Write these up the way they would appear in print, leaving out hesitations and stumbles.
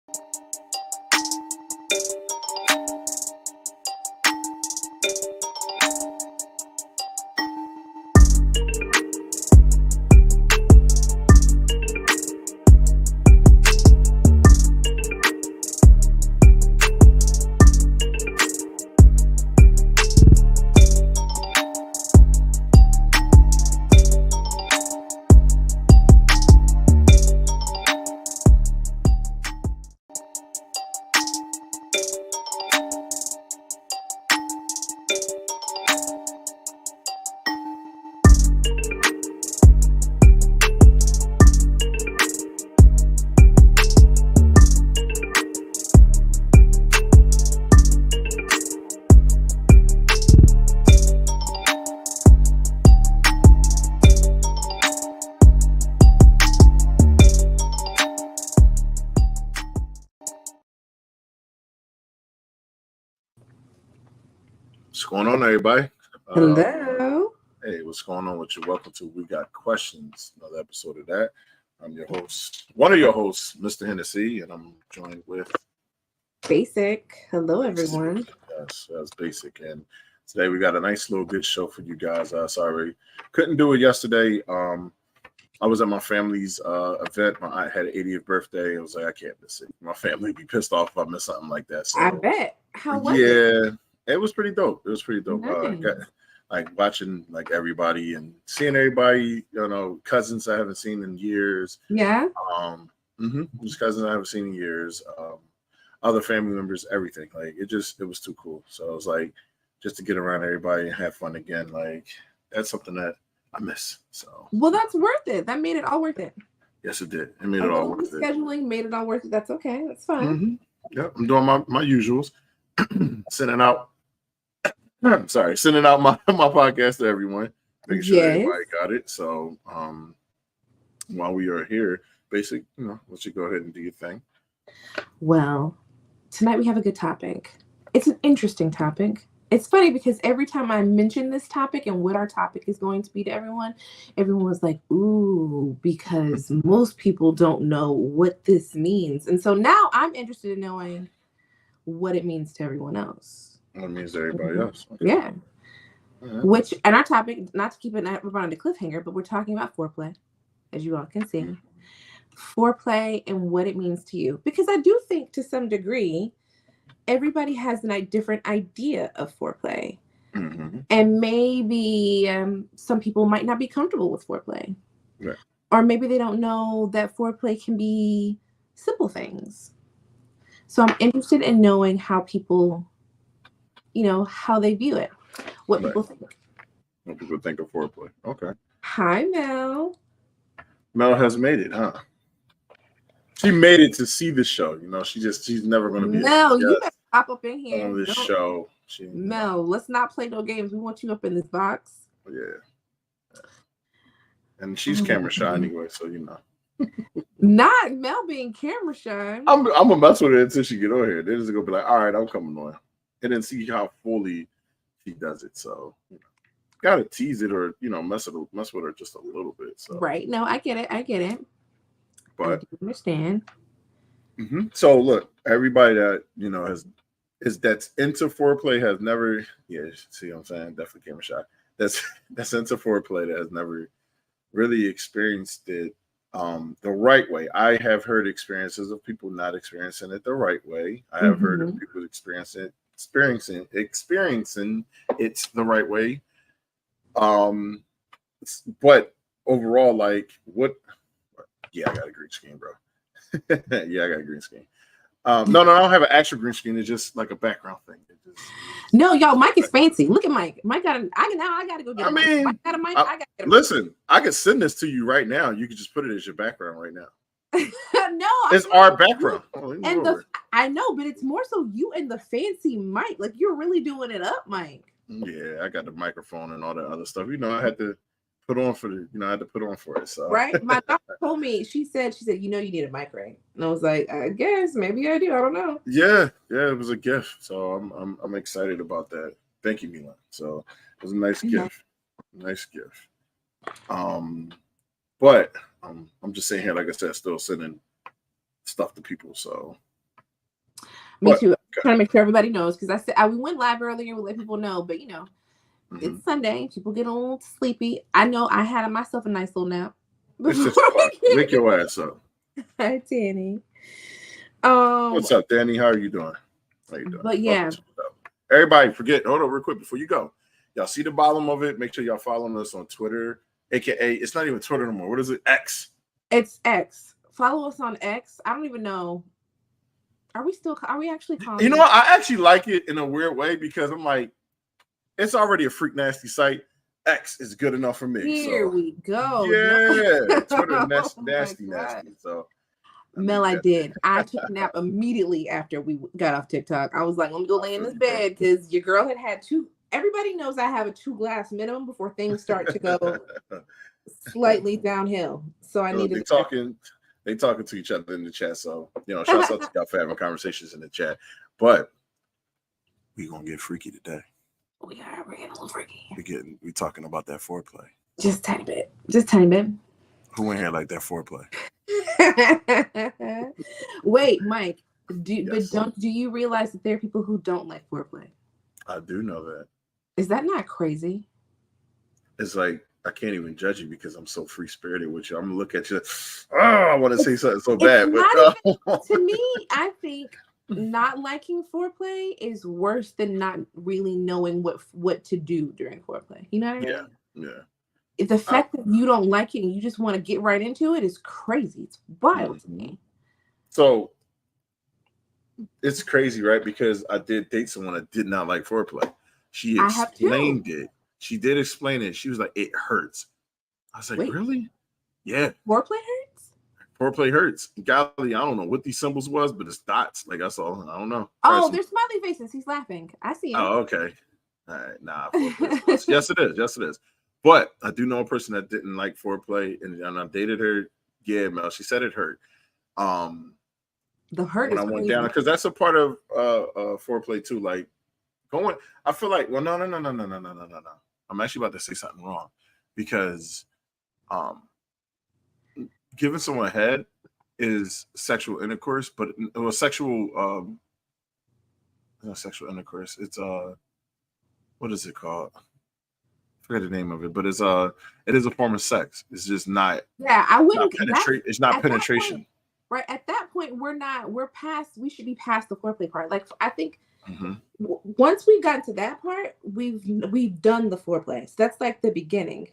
What's going on, everybody? Hello. Hey, what's going on with you? Welcome to We Got Questions, another episode of that. I'm your host, one of your hosts, Mr. Hennessy, and I'm joined with Basic. Hello, everyone. Yes, that's Basic. And today we got a nice little good show for you guys. Sorry, couldn't do it yesterday. I was at my family's event. My aunt had an 80th birthday. I was like, I can't miss it. My family would be pissed off if I miss something like that. So I bet. How was it? It was pretty dope. It was pretty dope. Nice. Like watching like everybody and seeing everybody, cousins I haven't seen in years. Yeah. Just cousins I haven't seen in years. Other family members, everything. Like it was too cool. So it was like just to get around everybody and have fun again. Like that's something that I miss. So well, that's worth it. That made it all worth it. Yes, it did. It made it all worth it. Scheduling made it all worth it. That's okay. That's fine. Mm-hmm. Yeah, I'm doing my usuals. Sending out my podcast to everyone, making sure everybody got it. So while we are here, Basic, let you go ahead and do your thing. Well, tonight we have a good topic. It's an interesting topic. It's funny because every time I mention this topic and what our topic is going to be to everyone was like, ooh, because most people don't know what this means. And so now I'm interested in knowing what it means to everyone else. What it means to everybody else. Okay. Yeah. Mm-hmm. And our topic, not to keep it on the cliffhanger, but we're talking about foreplay, as you all can see. Foreplay and what it means to you. Because I do think to some degree, everybody has a different idea of foreplay. Mm-hmm. And maybe some people might not be comfortable with foreplay. Right. Or maybe they don't know that foreplay can be simple things. So I'm interested in knowing how people, how they view it. What people think. What people think of foreplay. Okay. Hi, Mel. Mel has made it, huh? She made it to see the show. She's never going to be. Mel, you better pop up in here on this show. Mel, let's not play no games. We want you up in this box. Yeah. And she's camera shy anyway, so Not Mel being camera shy. I'm gonna mess with her until she get on here. Then it's gonna be like, all right, I'm coming on, and then see how fully she does it. So gotta tease it or mess with her just a little bit. So right, no, I get it. But I do understand. Mm-hmm. So look, everybody that that's into foreplay has never. Yeah, see what I'm saying? Definitely camera shy. That's into foreplay that has never really experienced it the right way. I have heard experiences of people not experiencing it the right way. I have heard of people experiencing it the right way. But overall, like what? Yeah, I got a green screen, bro. Yeah, I got a green screen. No, I don't have an actual green screen. It's just like a background thing. No, y'all, Mike is fancy. Look at Mike. Mike got I gotta go get mic. Mike got a mic. I gotta get a listen, mic. I could send this to you right now. You could just put it as your background right now. No, it's our background. I know, but it's more so you and the fancy mic. Like you're really doing it up, Mike. Yeah, I got the microphone and all that other stuff. I had to put on for I had to put on for it. So right. My doctor told me, she said, you need a mic, right? And I was like, I guess maybe I do. I don't know. Yeah, it was a gift. So I'm excited about that. Thank you, Milan. So it was a nice gift. Nice gift. But I'm just saying here, like I said, still sending stuff to people. So Me What? too. I'm Okay. trying to make sure everybody knows because I said we went live earlier. We let people know, but it's Sunday. People get a little sleepy. I know I had myself a nice little nap. It's 6 o'clock. Wake your ass up. Hi, Danny. What's up, Danny? How are you doing? How you doing? But yeah. Everybody, hold on real quick before you go. Y'all see the bottom of it? Make sure y'all following us on Twitter, aka it's not even Twitter no more. What is it? X. It's X. Follow us on X. I don't even know. Are we actually calling You know what? I actually like it in a weird way because I'm like, it's already a freak nasty site. X is good enough for me. Here we go. Yeah. Twitter Oh nasty. So Mel, I did. I took a nap immediately after we got off TikTok. I was like, let me go lay in this bed because your girl had two. Everybody knows I have a 2-glass minimum before things start to go slightly downhill. So I needed they talking to each other in the chat. So shouts out to y'all for having conversations in the chat. But we gonna get freaky today. We're getting a little freaky. We talking about that foreplay. Just tiny bit. Just tiny bit. Who in here like that foreplay? Wait, Mike. Do you realize that there are people who don't like foreplay? I do know that. Is that not crazy? It's like I can't even judge you because I'm so free spirited with you. I'm gonna look at you. I want to say something so bad, but to me, I think not liking foreplay is worse than not really knowing what to do during foreplay. You know what I mean? Yeah. The fact that you don't like it and you just want to get right into it is crazy. It's wild to me. So it's crazy, right? Because I did date someone that did not like foreplay. She explained it. She did explain it. She was like, it hurts. I was like, wait, really? Yeah. Foreplay hurts? Foreplay hurts. Golly, I don't know what these symbols was, but it's dots. Like, that's all. I don't know. Oh, they're smiley faces. He's laughing. I see him. Oh, okay. All right. Nah. Yes, it is. Yes, it is. But I do know a person that didn't like foreplay, and I dated her. Yeah, Mel. She said it hurt. The hurt when I went down, because that's a part of foreplay too. Like going, I feel like, well, no. I'm actually about to say something wrong because giving someone a head is sexual intercourse, but it was sexual intercourse. It's what is it called? I forget the name of it, but it is a form of sex. It's just not. Yeah, I wouldn't penetrate. It's not penetration. Right at that point, we should be past the foreplay part. Like I think once we've gotten to that part, we've done the foreplay. So that's like the beginning.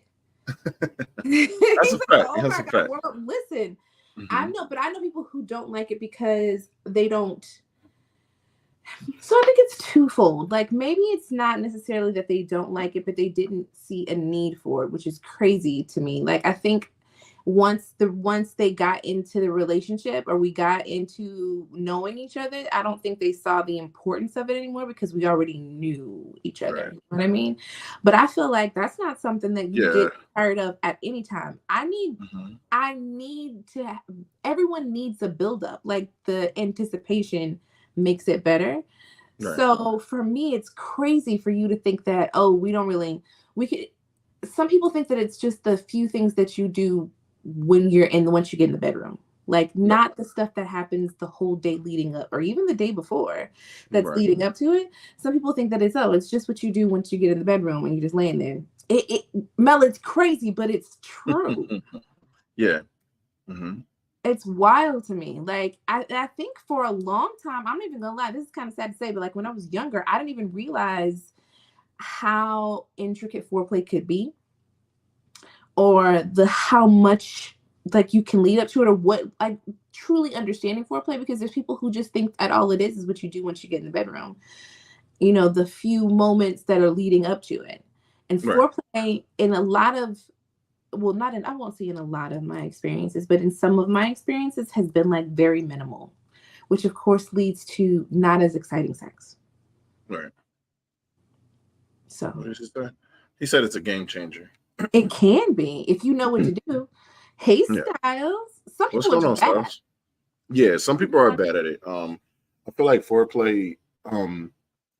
That's a fact. Oh my God. Well, listen, I know people who don't like it because they don't. So I think it's twofold. Like maybe it's not necessarily that they don't like it, but they didn't see a need for it, which is crazy to me. Like I think once they got into the relationship or we got into knowing each other, I don't think they saw the importance of it anymore because we already knew each other. Right. You know what I mean? But I feel like that's not something that you get tired of at any time. Everyone needs a buildup. Like the anticipation makes it better. Right. So for me, it's crazy for you to think that, some people think that it's just the few things that you do once you get in the bedroom, like not the stuff that happens the whole day leading up or even the day before that's leading up to it. Some people think that it's just what you do once you get in the bedroom and you're just laying there. Mel, it's crazy, but it's true. Yeah. It's wild to me. Like I think for a long time, I'm not even gonna lie, this is kind of sad to say, but like when I was younger, I didn't even realize how intricate foreplay could be. Or how much like you can lead up to it, or what like truly understanding foreplay, because there's people who just think that all it is what you do once you get in the bedroom. The few moments that are leading up to it. And foreplay in a lot of, I won't say in a lot of my experiences, but in some of my experiences has been like very minimal, which of course leads to not as exciting sex. Right. So what did you say? He said it's a game changer. It can be if you know what to do. Hey, Styles. Some people are bad. Yeah, some people are bad at it. I feel like foreplay,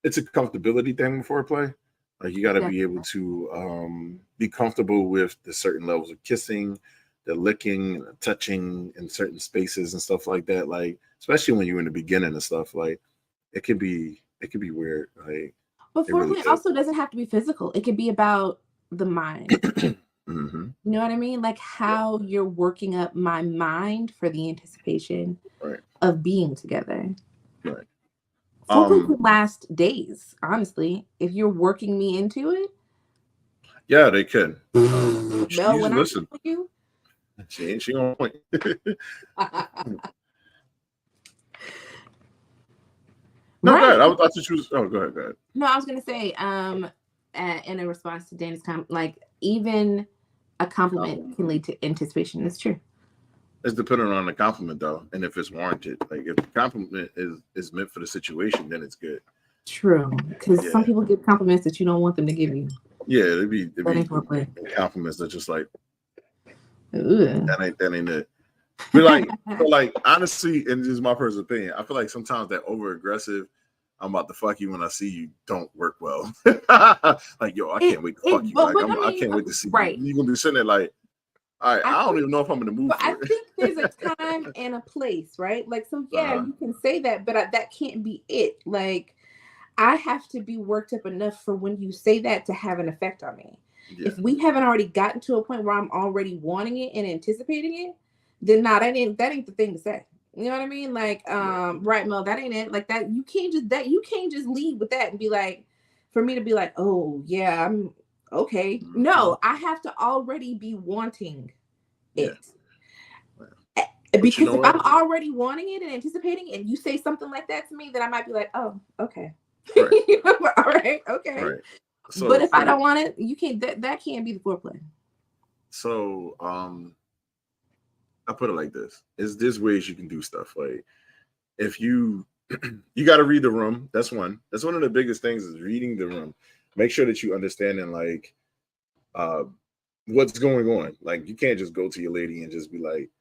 it's a comfortability thing with foreplay. Like you got to be able to be comfortable with the certain levels of kissing, the licking, and the touching in certain spaces and stuff like that. Like especially when you're in the beginning and stuff. Like it could be weird. Like, But it really foreplay could. also doesn't have to be physical. It could be about the mind. Mm-hmm. You know what I mean? Like how you're working up my mind for the anticipation Right. of being together. Right. Foreplay could last days, honestly, if you're working me into it. Yeah, they can. Mel, You when should I listen. tell you, She on point. No, go right? ahead. I thought you was. Oh, go ahead. Go ahead. No, I was gonna say, in a response to Danny's comment, like even a compliment can lead to anticipation. That's true. It's dependent on the compliment though, and if it's warranted. Like if the compliment is meant for the situation, then it's good. True, because some people give compliments that you don't want them to give you. Yeah, it'd be foreplay. Compliments that just like Ugh. that ain't it. But like honestly, and this is my personal opinion, I feel like sometimes that over aggressive, I'm about to fuck you when I see you don't work well. Like, yo, I can't wait to fuck you. Like, I can't wait to see you. You're gonna be sitting there like, all right, I don't even know if I'm gonna move. But I think there's a time and a place, right? Like, so you can say that, but that can't be it. Like, I have to be worked up enough for when you say that to have an effect on me. Yeah. If we haven't already gotten to a point where I'm already wanting it and anticipating it, then that ain't the thing to say. You know what I mean? Like, right, Mel, that ain't it. Like that, you can't just lead with that and be like, for me to be like, oh yeah, I'm okay. Mm-hmm. No, I have to already be wanting it. Yeah. Because if I'm already wanting it and anticipating it, and you say something like that to me, then I might be like, oh, okay. Right. All right, okay. Right. So, but if I don't want it, you can't. That can't be the foreplay. So, I put it like this: there's ways you can do stuff. Like, if you got to read the room. That's one. That's one of the biggest things is reading the room. Make sure that you understand and like, what's going on. Like, you can't just go to your lady and just be like,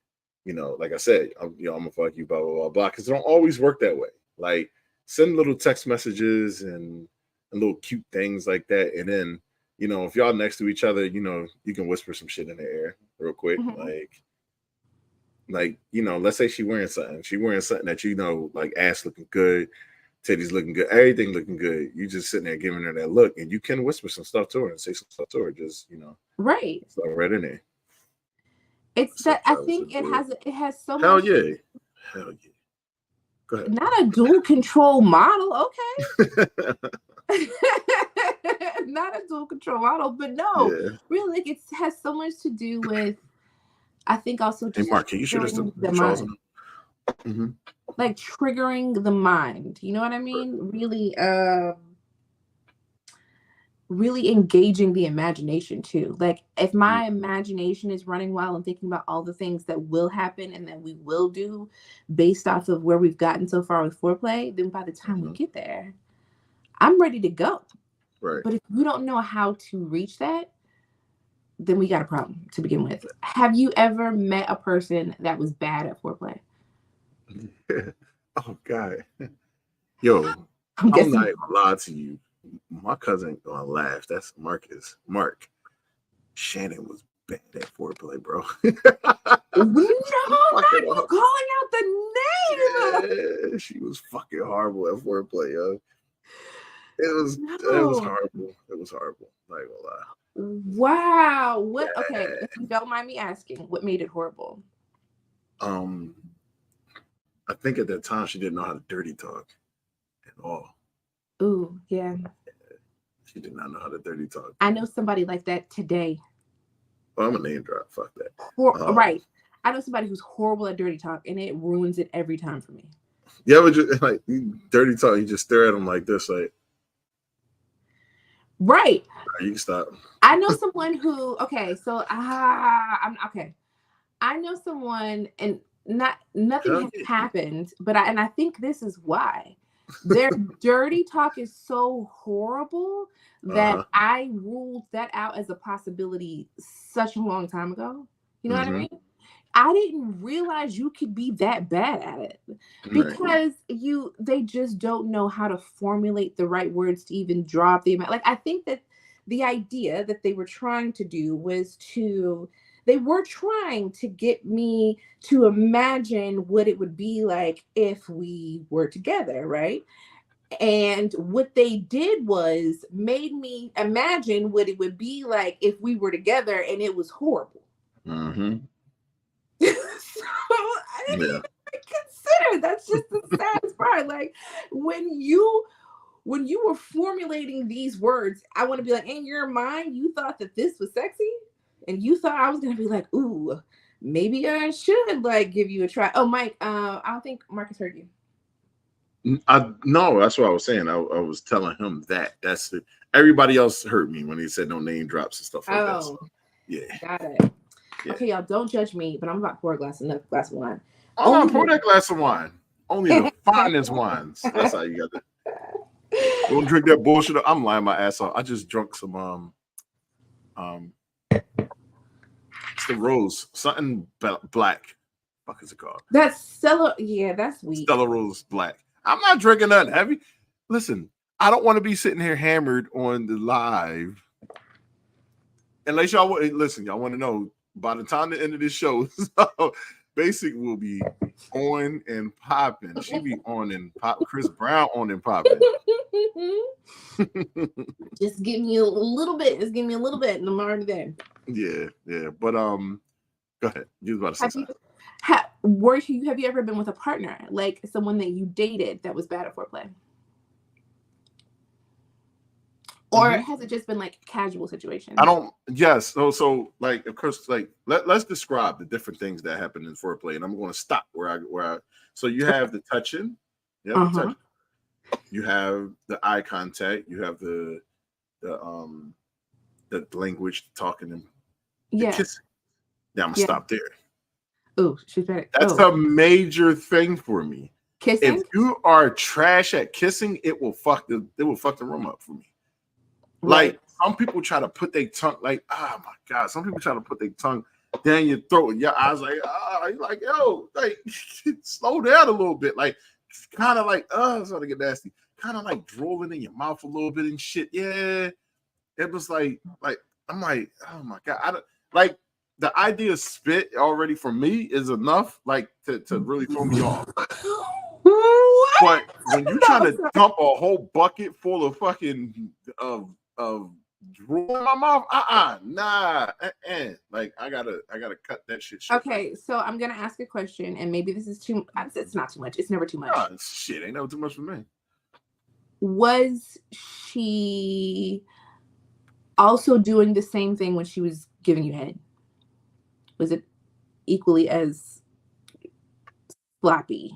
you know, like I said, I'm gonna fuck you, blah blah blah blah. Because it don't always work that way. Like, send little text messages and little cute things like that, and then, you know, if y'all next to each other, you know, you can whisper some shit in the air real quick, like, you know, let's say she wearing something that, you know, like ass looking good, titties looking good, everything looking good. You just sitting there giving her that look, and you can whisper some stuff to her and say some stuff to her, just, you know, right, stuff right in there. It's that I think it has so much. Hell yeah. Go ahead. Not a dual control model, okay. Not a dual control model, but no, really, like, it has so much to do with, I think, also just Mark, can you shoot us the mind. Mm-hmm. Like triggering the mind, you know what I mean? Really, really engaging the imagination too. Like, if my imagination is running wild and thinking about all the things that will happen and that we will do based off of where we've gotten so far with foreplay, then by the time we get there, I'm ready to go. Right. But if you don't know how to reach that, then we got a problem to begin with. Have you ever met a person that was bad at foreplay? Oh God. Yo, I'm not gonna lie to you. My cousin gonna laugh. That's Marcus. Mark. Shannon was bad at foreplay, bro. No, not you calling out the name. Yeah, she was fucking horrible at foreplay, yo. It was horrible. It was horrible. Not gonna lie. Wow. What? Yeah. Okay, if you don't mind me asking, what made it horrible? I think at that time she didn't know how to dirty talk at all. Ooh, yeah. She did not know how to dirty talk. I know somebody like that today. Oh, I'm a name drop. Fuck that. Right. I know somebody who's horrible at dirty talk, and it ruins it every time for me. Yeah, but just like dirty talk, you just stare at them like this, like. Right. You can stop. I know someone who. Okay, so I'm okay. I know someone, and nothing has happened, but I think this is why. Their dirty talk is so horrible that I ruled that out as a possibility such a long time ago. You know what I mean? I didn't realize you could be that bad at it because they just don't know how to formulate the right words to even draw up the amount. Like, I think that the idea that they were trying to do was they were trying to get me to imagine what it would be like if we were together, right? And what they did was made me imagine what it would be like if we were together and it was horrible. Mm-hmm. So I didn't Yeah. even consider. That's just the saddest part. Like when you were formulating these words, I want to be like, in your mind, you thought that this was sexy, and you thought I was gonna be like, ooh, maybe I should like give you a try. Oh, Mike, I don't think Marcus heard you. No, that's what I was saying. I was telling him that. That's it. Everybody else heard me when he said no name drops and stuff like that. So, yeah. Got it. Yeah. Okay, y'all, don't judge me, but I'm about to pour another glass of wine. Oh, no, pour that glass of wine. Only the finest wines. That's how you got that. Don't drink that bullshit. I'm lying my ass off. I just drunk some it's the rose, something black. What is it called? That's Stella. Yeah, that's weak. Stella Rose Black. I'm not drinking nothing heavy. Listen, I don't want to be sitting here hammered on the live. Unless y'all listen, y'all want to know by the time the end of this show, so Basic will be on and popping. She be on and pop. Chris Brown on and popping. Just give me a little bit. Just give me a little bit, and I'm already there. Yeah. But go ahead. You was about to say something. Have you ever been with a partner, like someone that you dated that was bad at foreplay? Or has it just been like casual situations? Yes. So like, of course, like let's describe the different things that happen in foreplay, and I'm going to stop where I. So you have the touching, you have the touch, you have the eye contact, you have the language, talking, and the kissing. Now I'm gonna stop there. Oh, she's better. That's a major thing for me. Kissing. If you are trash at kissing, it will fuck the room up for me. Right. Like some people try to put their tongue, like, oh my God, some people try to put their tongue down your throat and your eyes like, you're like, yo, like slow down a little bit. Like kind of like, it's gonna get nasty. Kind of like drooling in your mouth a little bit and shit. Yeah. It was like I'm like, oh my God. I don't like the idea of spit already for me is enough, like to really throw me off. But when you trying to dump a whole bucket full of fucking of drool in my mouth, like I gotta cut that shit short. Okay, so I'm gonna ask a question, and maybe this is too. It's not too much. It's never too much. Nah, shit ain't never too much for me. Was she also doing the same thing when she was giving you head? Was it equally as sloppy?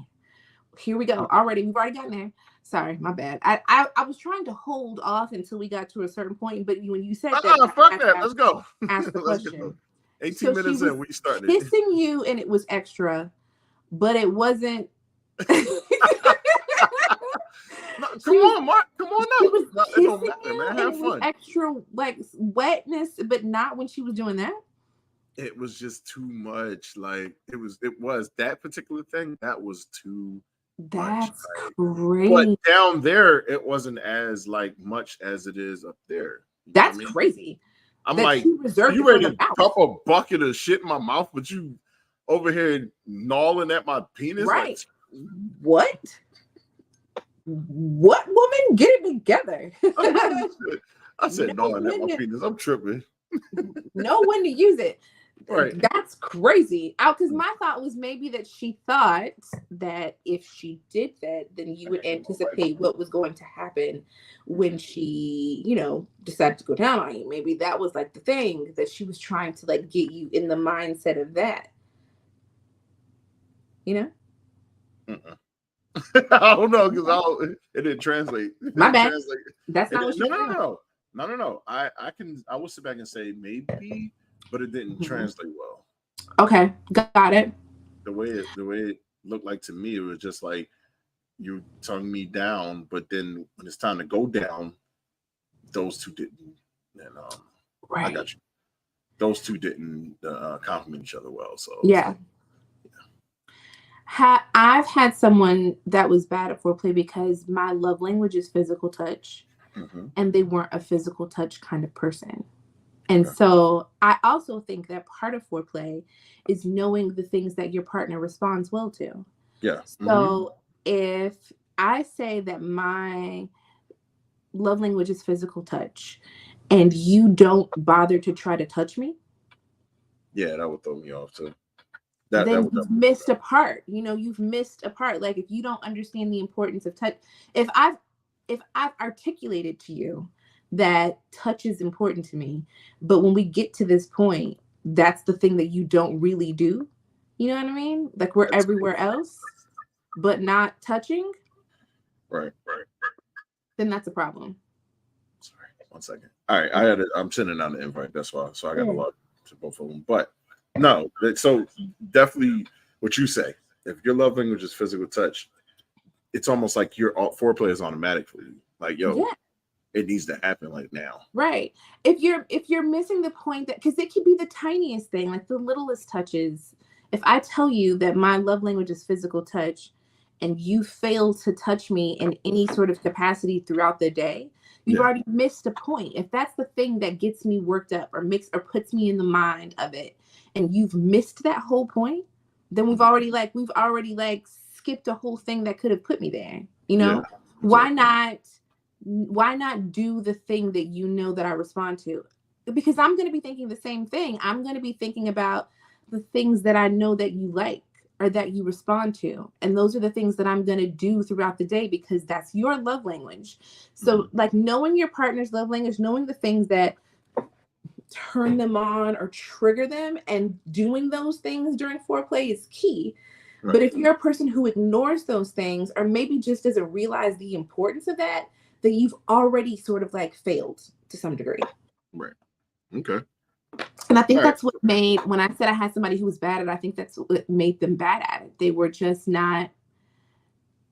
Here we go. We've already gotten there. Sorry, my bad. I was trying to hold off until we got to a certain point, but when you said that, fuck that. Let's go. Ask the question. Go. 18 minutes in, we started. Kissing you, and it was extra, but it wasn't. No, come on, Mark. Come on up. It don't matter, man. Have fun. Extra like wetness, but not when she was doing that. It was just too much. Like it was that particular thing. That was too. That's much. crazy. But down there, it wasn't as like much as it is up there. That's crazy. I'm like, you ready to dump a bucket of shit in my mouth, but you over here gnawing at my penis? Right. Like, what? What woman? Get it together. I said gnawing at my penis. I'm tripping. Know when to use it. Right. That's crazy. Because my thought was maybe that she thought that if she did that, then you would anticipate what was going to happen when she, decided to go down on you. Maybe that was like the thing that she was trying to like get you in the mindset of that. I don't know because it didn't translate. My bad. That's not what you No. I will sit back and say maybe, but it didn't translate well. Okay, got it. The way it looked like to me, it was just like you tongue me down, but then when it's time to go down, those two didn't. And right. I got you. Those two didn't compliment each other well. So yeah. I've had someone that was bad at foreplay because my love language is physical touch, and they weren't a physical touch kind of person. And so I also think that part of foreplay is knowing the things that your partner responds well to. Yeah. So if I say that my love language is physical touch, and you don't bother to try to touch me, Yeah, that would throw me off too. Then you've missed a part. You've missed a part. Like, if you don't understand the importance of touch, if I've articulated to you that touch is important to me, but when we get to this point, that's the thing that you don't really do. You know what I mean? Like, we're everywhere else, but not touching. Right. Then that's a problem. Sorry, 1 second. All right, I'm sending out an invite. That's why. So I got a lot to both of them. But no, so definitely what you say. If your love language is physical touch, it's almost like your foreplay is automatic for you. Like, yo, it needs to happen like now. Right. If you're missing the point, that because it could be the tiniest thing, like the littlest touches. If I tell you that my love language is physical touch, and you fail to touch me in any sort of capacity throughout the day, you've already missed a point. If that's the thing that gets me worked up or puts me in the mind of it, and you've missed that whole point, then we've already skipped a whole thing that could have put me there. Why not do the thing that you know that I respond to? Because I'm going to be thinking the same thing. I'm going to be thinking about the things that I know that you like or that you respond to. And those are the things that I'm going to do throughout the day, because that's your love language. So like, knowing your partner's love language, knowing the things that turn them on or trigger them, and doing those things during foreplay is key. Right. But if you're a person who ignores those things, or maybe just doesn't realize the importance of that, then you've already sort of like failed to some degree. Right. Okay. And I think that's what made, when I said I had somebody who was bad at it, I think that's what made them bad at it. They were just not,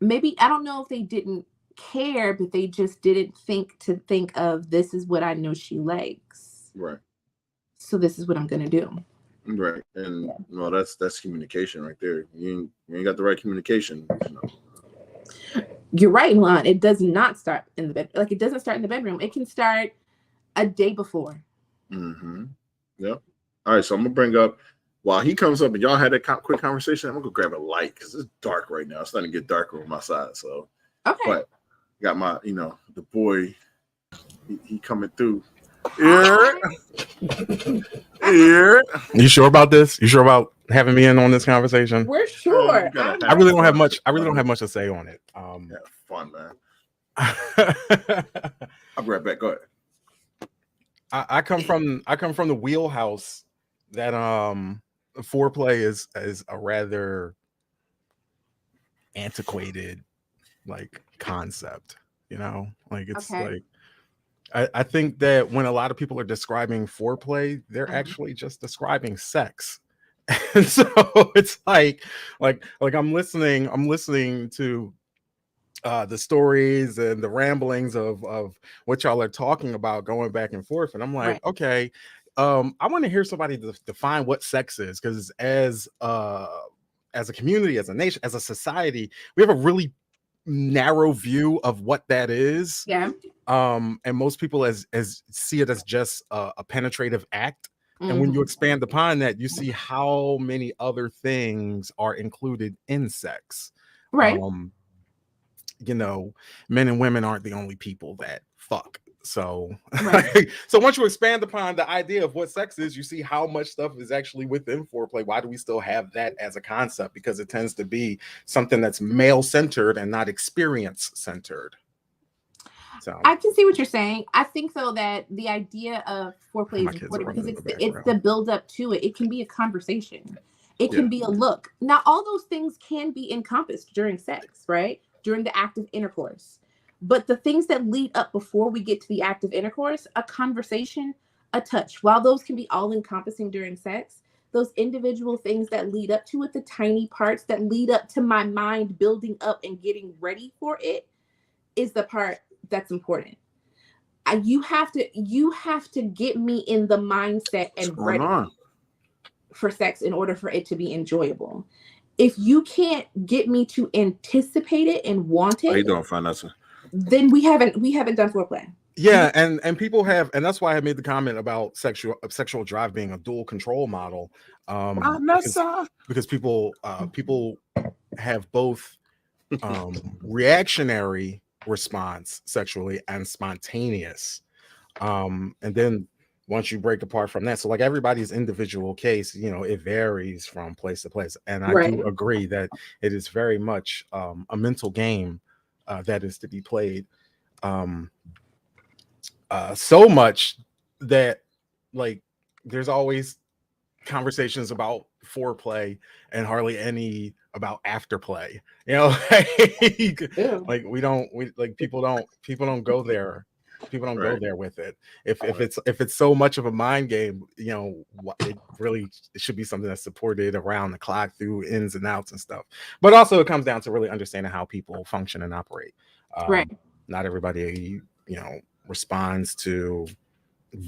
maybe, I don't know if they didn't care, but they just didn't think of, this is what I know she likes. Right. So this is what I'm going to do. Right. And well, that's communication right there. You ain't got the right communication. You're right, Milan. It does not start in the bed. Like, it doesn't start in the bedroom. It can start a day before. Mm-hmm. Yep. All right. So I'm gonna bring up, while he comes up and y'all had a quick conversation, I'm gonna go grab a light because it's dark right now. It's starting to get darker on my side. So okay. But got my, the boy, he coming through. Yeah. You sure about this? You sure about having me in on this conversation? We're sure. I really don't have much. I really don't have much to say on it. Yeah, fun, man. I'll be right back. Go ahead. I come from the wheelhouse that foreplay is a rather antiquated like concept. Like it's like. I think that when a lot of people are describing foreplay, they're actually just describing sex. And so it's like I'm listening to the stories and the ramblings of what y'all are talking about, going back and forth. And I'm like, okay, I want to hear somebody define what sex is, because as a community, as a nation, as a society, we have a really narrow view of what that is. And most people as see it as just a penetrative act. And when you expand upon that, you see how many other things are included in sex. Right. Men and women aren't the only people that fuck. So, so once you expand upon the idea of what sex is, you see how much stuff is actually within foreplay. Why do we still have that as a concept? Because it tends to be something that's male-centered and not experience-centered. So I can see what you're saying. I think, though, that the idea of foreplay is important because it's the build up to it. It can be a conversation. It can be a look. Now, all those things can be encompassed during sex, right? During the act of intercourse. But the things that lead up before we get to the act of intercourse, a conversation, a touch, while those can be all encompassing during sex, those individual things that lead up to it, the tiny parts that lead up to my mind building up and getting ready for it, is the part that's important. You have to get me in the mindset and ready for sex in order for it to be enjoyable. If you can't get me to anticipate it and want it, how you doing, Vanessa? Then we haven't done foreplay. Yeah, and people have, and that's why I made the comment about sexual drive being a dual control model. Because people have both reactionary response sexually, and spontaneous. And then once you break apart from that, so like everybody's individual case, it varies from place to place. And I do agree that it is very much a mental game that is to be played. So much that like there's always conversations about foreplay and hardly any about afterplay. Like people don't go there. People don't go there with it. If it's so much of a mind game, it really should be something that's supported around the clock through ins and outs and stuff. But also it comes down to really understanding how people function and operate. Not everybody, responds to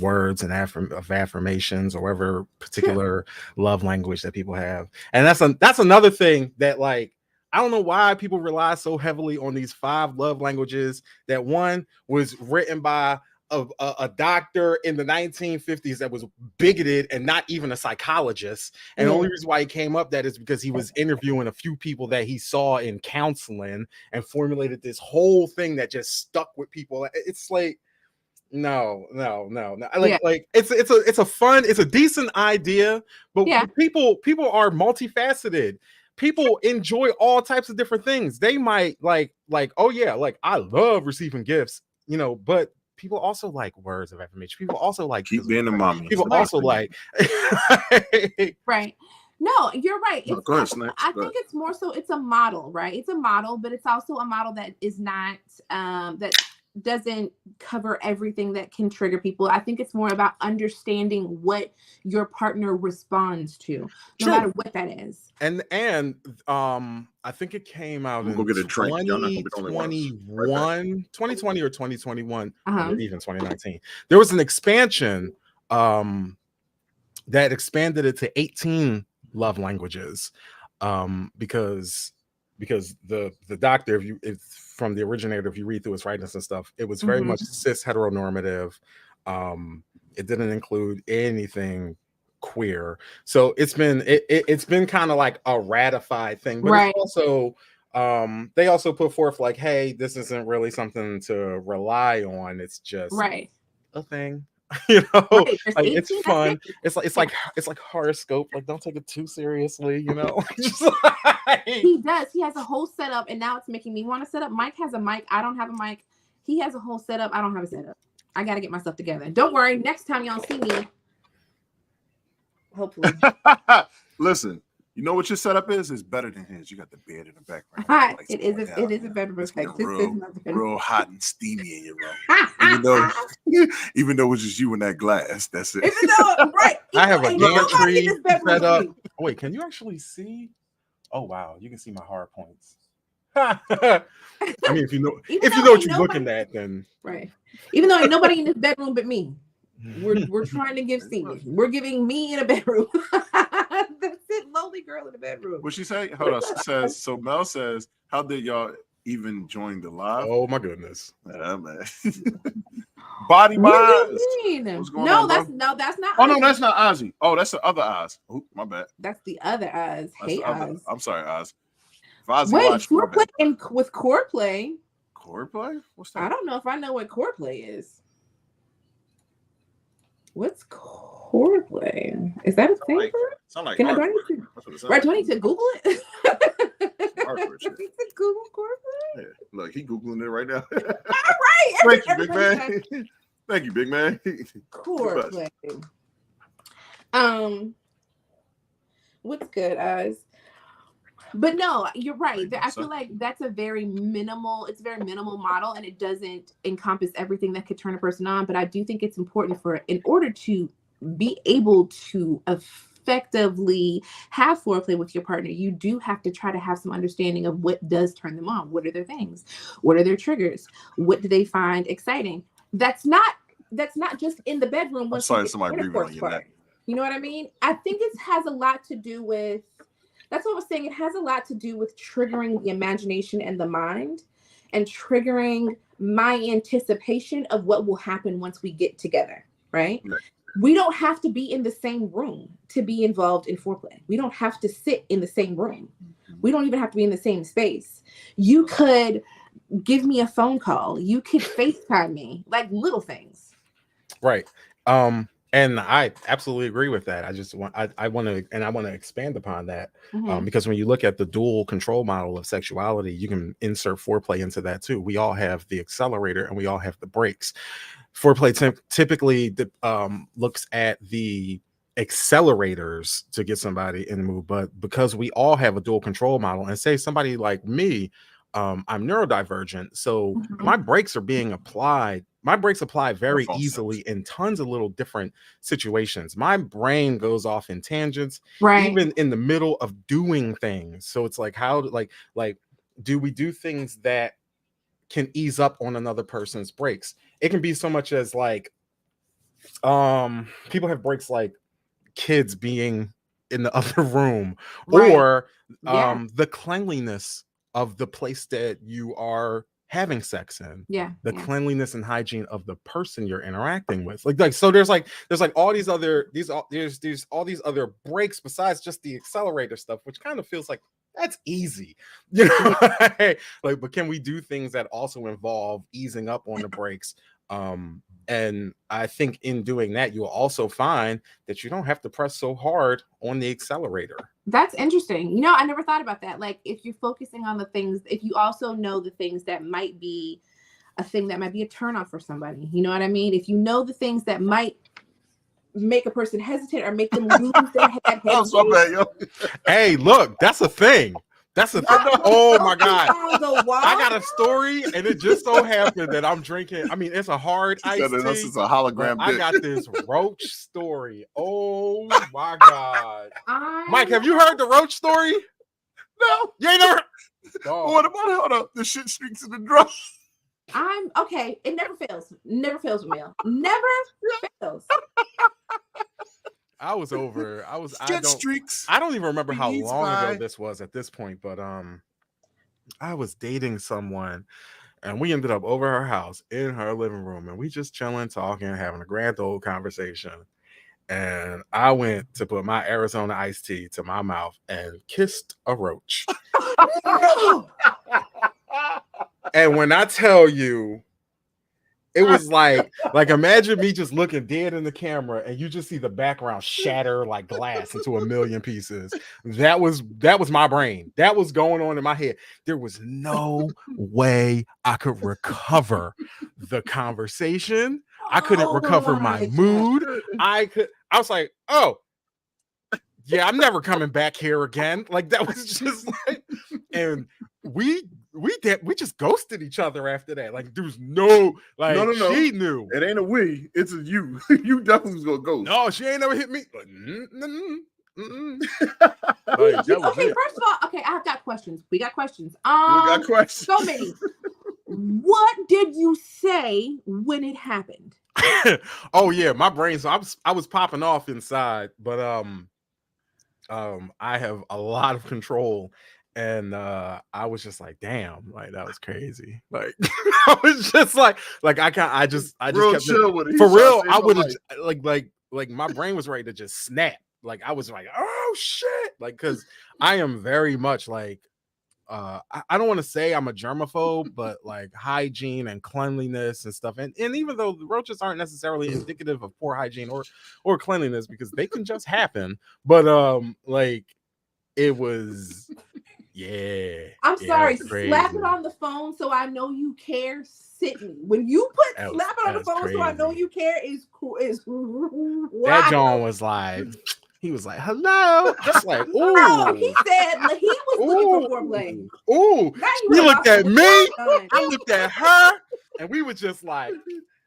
words and affirmations or whatever particular love language that people have. And that's another thing that, like, I don't know why people rely so heavily on these 5 love languages. That one was written by a doctor in the 1950s that was bigoted and not even a psychologist. And the only reason why he came up that is because he was interviewing a few people that he saw in counseling and formulated this whole thing that just stuck with people. It's like, no. Like it's a decent idea, but people are multifaceted. People enjoy all types of different things. They might like, oh yeah, like I love receiving gifts, but people also like words of affirmation. People also like keep being a mommy. People also like right. No, you're right. No, go ahead, I think it's more so it's a model, right? It's a model, but it's also a model that is not that doesn't cover everything that can trigger people. I think it's more about understanding what your partner responds to, no matter what that is. And I think it came out in 2020 or 2021, or even 2019. There was an expansion that expanded it to 18 love languages, because the doctor, if from the originator, if you read through his writings and stuff, it was very much cis heteronormative. It didn't include anything queer, so it's been kind of like a ratified thing, but it's also they also put forth like, hey, this isn't really something to rely on, it's just a thing. Like, it's fun. It's like horoscope. Like, don't take it too seriously. Just like... He does. He has a whole setup, and now it's making me want to set up. Mike has a mic. I don't have a mic. He has a whole setup. I don't have a setup. I got to get myself together. Don't worry. Next time y'all see me, hopefully. Listen, you know what your setup is? It's better than his. You got the bed in the background. Like, it is a bedroom effect. Real hot and steamy in your room. even though it's just you and that glass. That's it. Even though, I have a gantry set up. Wait, can you actually see? Oh wow, you can see my hard points. I mean, if you know what you're looking at, then even though ain't nobody in this bedroom but me. We're trying to give Stevie. We're giving me in a bedroom. That's it, lonely girl in the bedroom. What she say? Hold on. She says, so Mel says, how did y'all even join the live? Oh my goodness. Man. Body Bonds. What's going on, that's not. Oh no, that's not Ozzy. Oh, that's the other Oz. Oh, my bad. That's the other Oz. Hey Oz. I'm sorry, Oz. Wait, Foreplay with Foreplay. Foreplay? What's that? I don't know if I know what Foreplay is. What's Foreplay? Is that a thing for it? Sound like do I need to Google it? Google Foreplay? Yeah, look, he Googling it right now. All right. Thank you, big man. Thank you, big man. Foreplay. What's good, Oz? But no, you're right. I feel like that's a very minimal model, and it doesn't encompass everything that could turn a person on. But I do think it's important in order to be able to effectively have foreplay with your partner, you do have to try to have some understanding of what does turn them on. What are their things? What are their triggers? What do they find exciting? That's not just in the bedroom. I'm sorry, somebody breathing on your neck. You know what I mean? I think it has a lot to do with. That's what I was saying. It has a lot to do with triggering the imagination and the mind, and triggering my anticipation of what will happen once we get together, right? We don't have to be in the same room to be involved in foreplay. We don't have to sit in the same room. We don't even have to be in the same space. You could give me a phone call. You could FaceTime me, like little things. Right. And I absolutely agree with that. I want to expand upon that, because when you look at the dual control model of sexuality, you can insert foreplay into that too. We all have the accelerator and we all have the brakes. Foreplay typically looks at the accelerators to get somebody in the mood, but because we all have a dual control model, and say somebody like me, I'm neurodivergent, so my brakes are being applied. My brakes apply very easily in tons of little different situations. My brain goes off in tangents, even in the middle of doing things. So it's like, how like do we do things that can ease up on another person's brakes? It can be so much as like, people have breaks like kids being in the other room, or the cleanliness of the place that you are having sex in, the cleanliness and hygiene of the person you're interacting with. So there's all these other there's all these other breaks besides just the accelerator stuff, which kind of feels like that's easy, you know. Like, but can we do things that also involve easing up on the brakes? And I think in doing that, you'll also find that you don't have to press so hard on the accelerator. That's interesting. You know, I never thought about that. Like, if you're focusing on the things, if you also know the things that might be a thing that might be a turnoff for somebody, you know what I mean? If you know the things that might make a person hesitate or make them lose their head. Hey, look, that's a thing. That's a thing. Oh my God. I got a story, and it just so happened that I'm drinking. I mean, it's a hard iced tea. This is a hologram. I got this roach story. Oh my God. Mike, have you heard the roach story? No. You ain't never. What about it? Hold up. The shit streaks in the drum. I'm okay. It never fails. Never fails with me. Never fails. I was streaks. I don't even remember how long ago this was at this point, but I was dating someone, and we ended up over her house in her living room, and we just chilling, talking, having a grand old conversation. And I went to put my Arizona iced tea to my mouth and kissed a roach. And when I tell you, it was like imagine me just looking dead in the camera and you just see the background shatter like glass into a million pieces. That was my brain. That was going on in my head. There was no way I could recover the conversation. I couldn't recover my mood. I was like, oh, yeah, I'm never coming back here again. Like, that was just like, and we just ghosted each other after that. Like, there's no. She knew. It ain't a we, it's a you. You definitely was gonna ghost. No, she ain't never hit me. Like, okay, first of all, okay, I've got questions. We got questions. We got questions. So many. What did you say when it happened? Oh yeah, my brain. So I was popping off inside, but I have a lot of control, and I was just like, damn, like that was crazy. Like I was just like I just real kept chill with it. For real, I would have like my brain was ready to just snap. Like I was like, oh shit, like because I am very much like I don't want to say I'm a germaphobe, but like hygiene and cleanliness and stuff, and even though the roaches aren't necessarily indicative of poor hygiene or cleanliness, because they can just happen, but like it was I'm sorry, slap it on the phone so I know you care. Sit me when you put slap it on the phone crazy. So I know you care is cool. That John was like. He was like, hello. I was like, ooh. No, he said he was looking for foreplay. Ooh. He looked at me. I looked at her. And we were just like.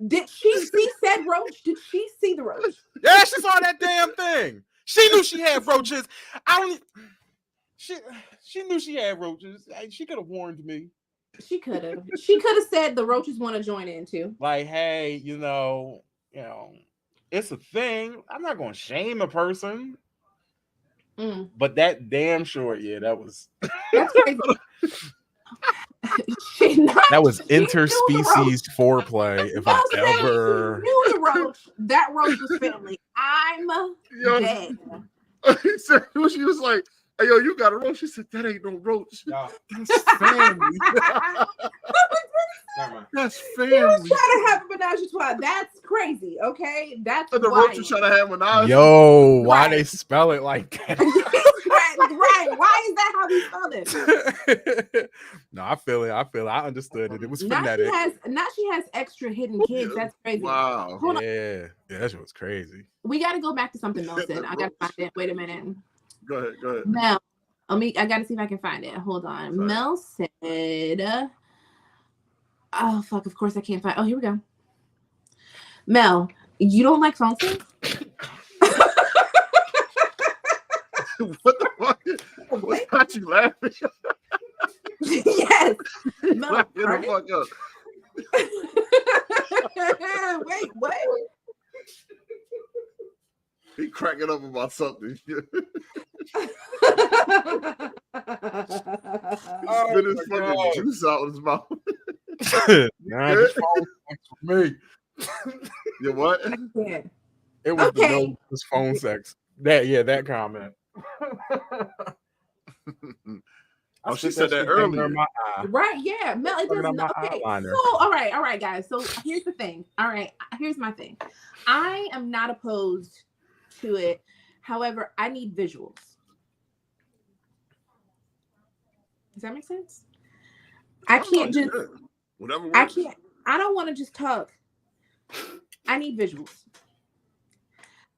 Did she see said roach? Did she see the roach? Yeah, she saw that damn thing. She knew she had roaches. She knew she had roaches. She could have warned me. She could have. She could have said the roaches want to join in too. Like, hey, you know. It's a thing. I'm not going to shame a person. But that damn sure, that was. That's crazy. That was interspecies foreplay. If I ever knew the roach, that roach was family. I'm dead. She was like, Hey, yo, you got a roach? She said, that ain't no roach. No. That's family. That's family. He was trying to have a menage a trois. That's crazy, okay? That's the wild. roach was trying to have a menage. Yo, why they spell it like that? right. Why is that how he spelled it? No, I feel it. I understood it. It was now phonetic. She has extra hidden kids. That's crazy. Wow. Yeah, that shit was crazy. We got to go back to something Mel said. I got to find it. Wait a minute. Go ahead. Mel, I got to see if I can find it. Hold on. Sorry. Mel said, oh, fuck. Of course I can't find. Oh, here we go. Mel, you don't like phone sex? What the fuck? What's got you laughing? Yes. Mel, get the fuck up. Wait, what? He cracking up about something. Spit his fucking juice out of his mouth. Nah, this phone sex for me. You what? It was this phone sex. That comment. Oh, she said that earlier. Right, yeah. Mel, it doesn't. Okay. So, all right, guys. So here's the thing. All right, here's my thing. I am not opposed to it. However, I need visuals. Does that make sense? I can't just whatever works. I can't. I don't want to just talk. I need visuals.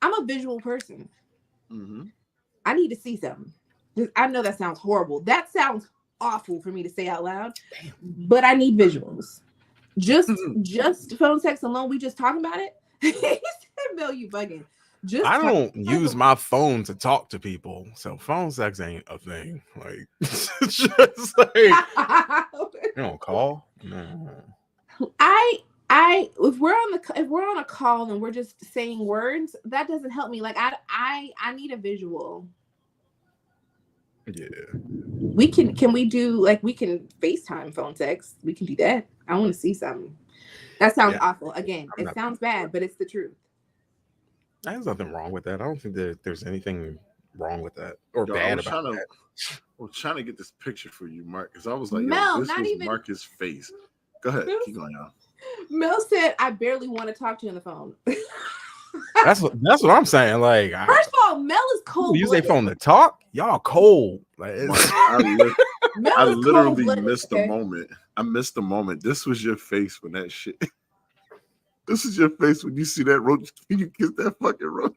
I'm a visual person. Mm-hmm. I need to see something. I know that sounds horrible. That sounds awful for me to say out loud. Damn. But I need visuals. Just phone sex alone. We just talking about it. He said, "Mel, you bugging." I don't use my phone to talk to people, so phone sex ain't a thing. Like, just like you don't call. No. If we're on a call and we're just saying words, that doesn't help me. Like I need a visual. Yeah. Can we do we can FaceTime phone sex? We can do that. I want to see something. That sounds awful. Again, it sounds bad, but it's the truth. There's nothing wrong with that. I don't think that there's anything wrong with that or bad about that. I was trying to get this picture for you, Mark, because I was like, Mel, this was Marcus' face. Go ahead, keep going on. Mel said, "I barely want to talk to you on the phone." That's what I'm saying. Like, first of all, Mel is cold. Use their phone to talk. Y'all cold. Like, I literally missed the moment. I missed the moment. This was your face when that shit. This is your face when you see that roach. You kiss that fucking roach.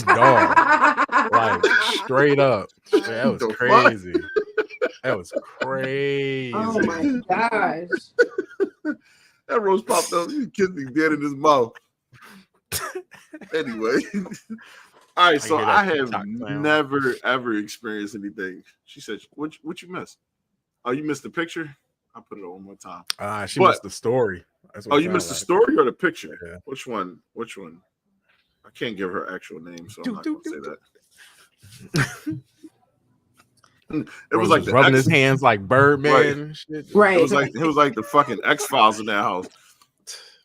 Dog. Like, straight up. That was crazy. That was crazy. Oh my gosh. That roach popped up. You kissed him dead in his mouth. Anyway. All right, so I have never ever experienced anything. She said, what you missed? Oh, you missed the picture? I'll put it on one more time. She missed the story. You missed the story or the picture? Yeah. Which one? I can't give her actual name, so I'm not going to say that. It was like rubbing his hands like Birdman. Right. It was like the fucking X-Files in that house.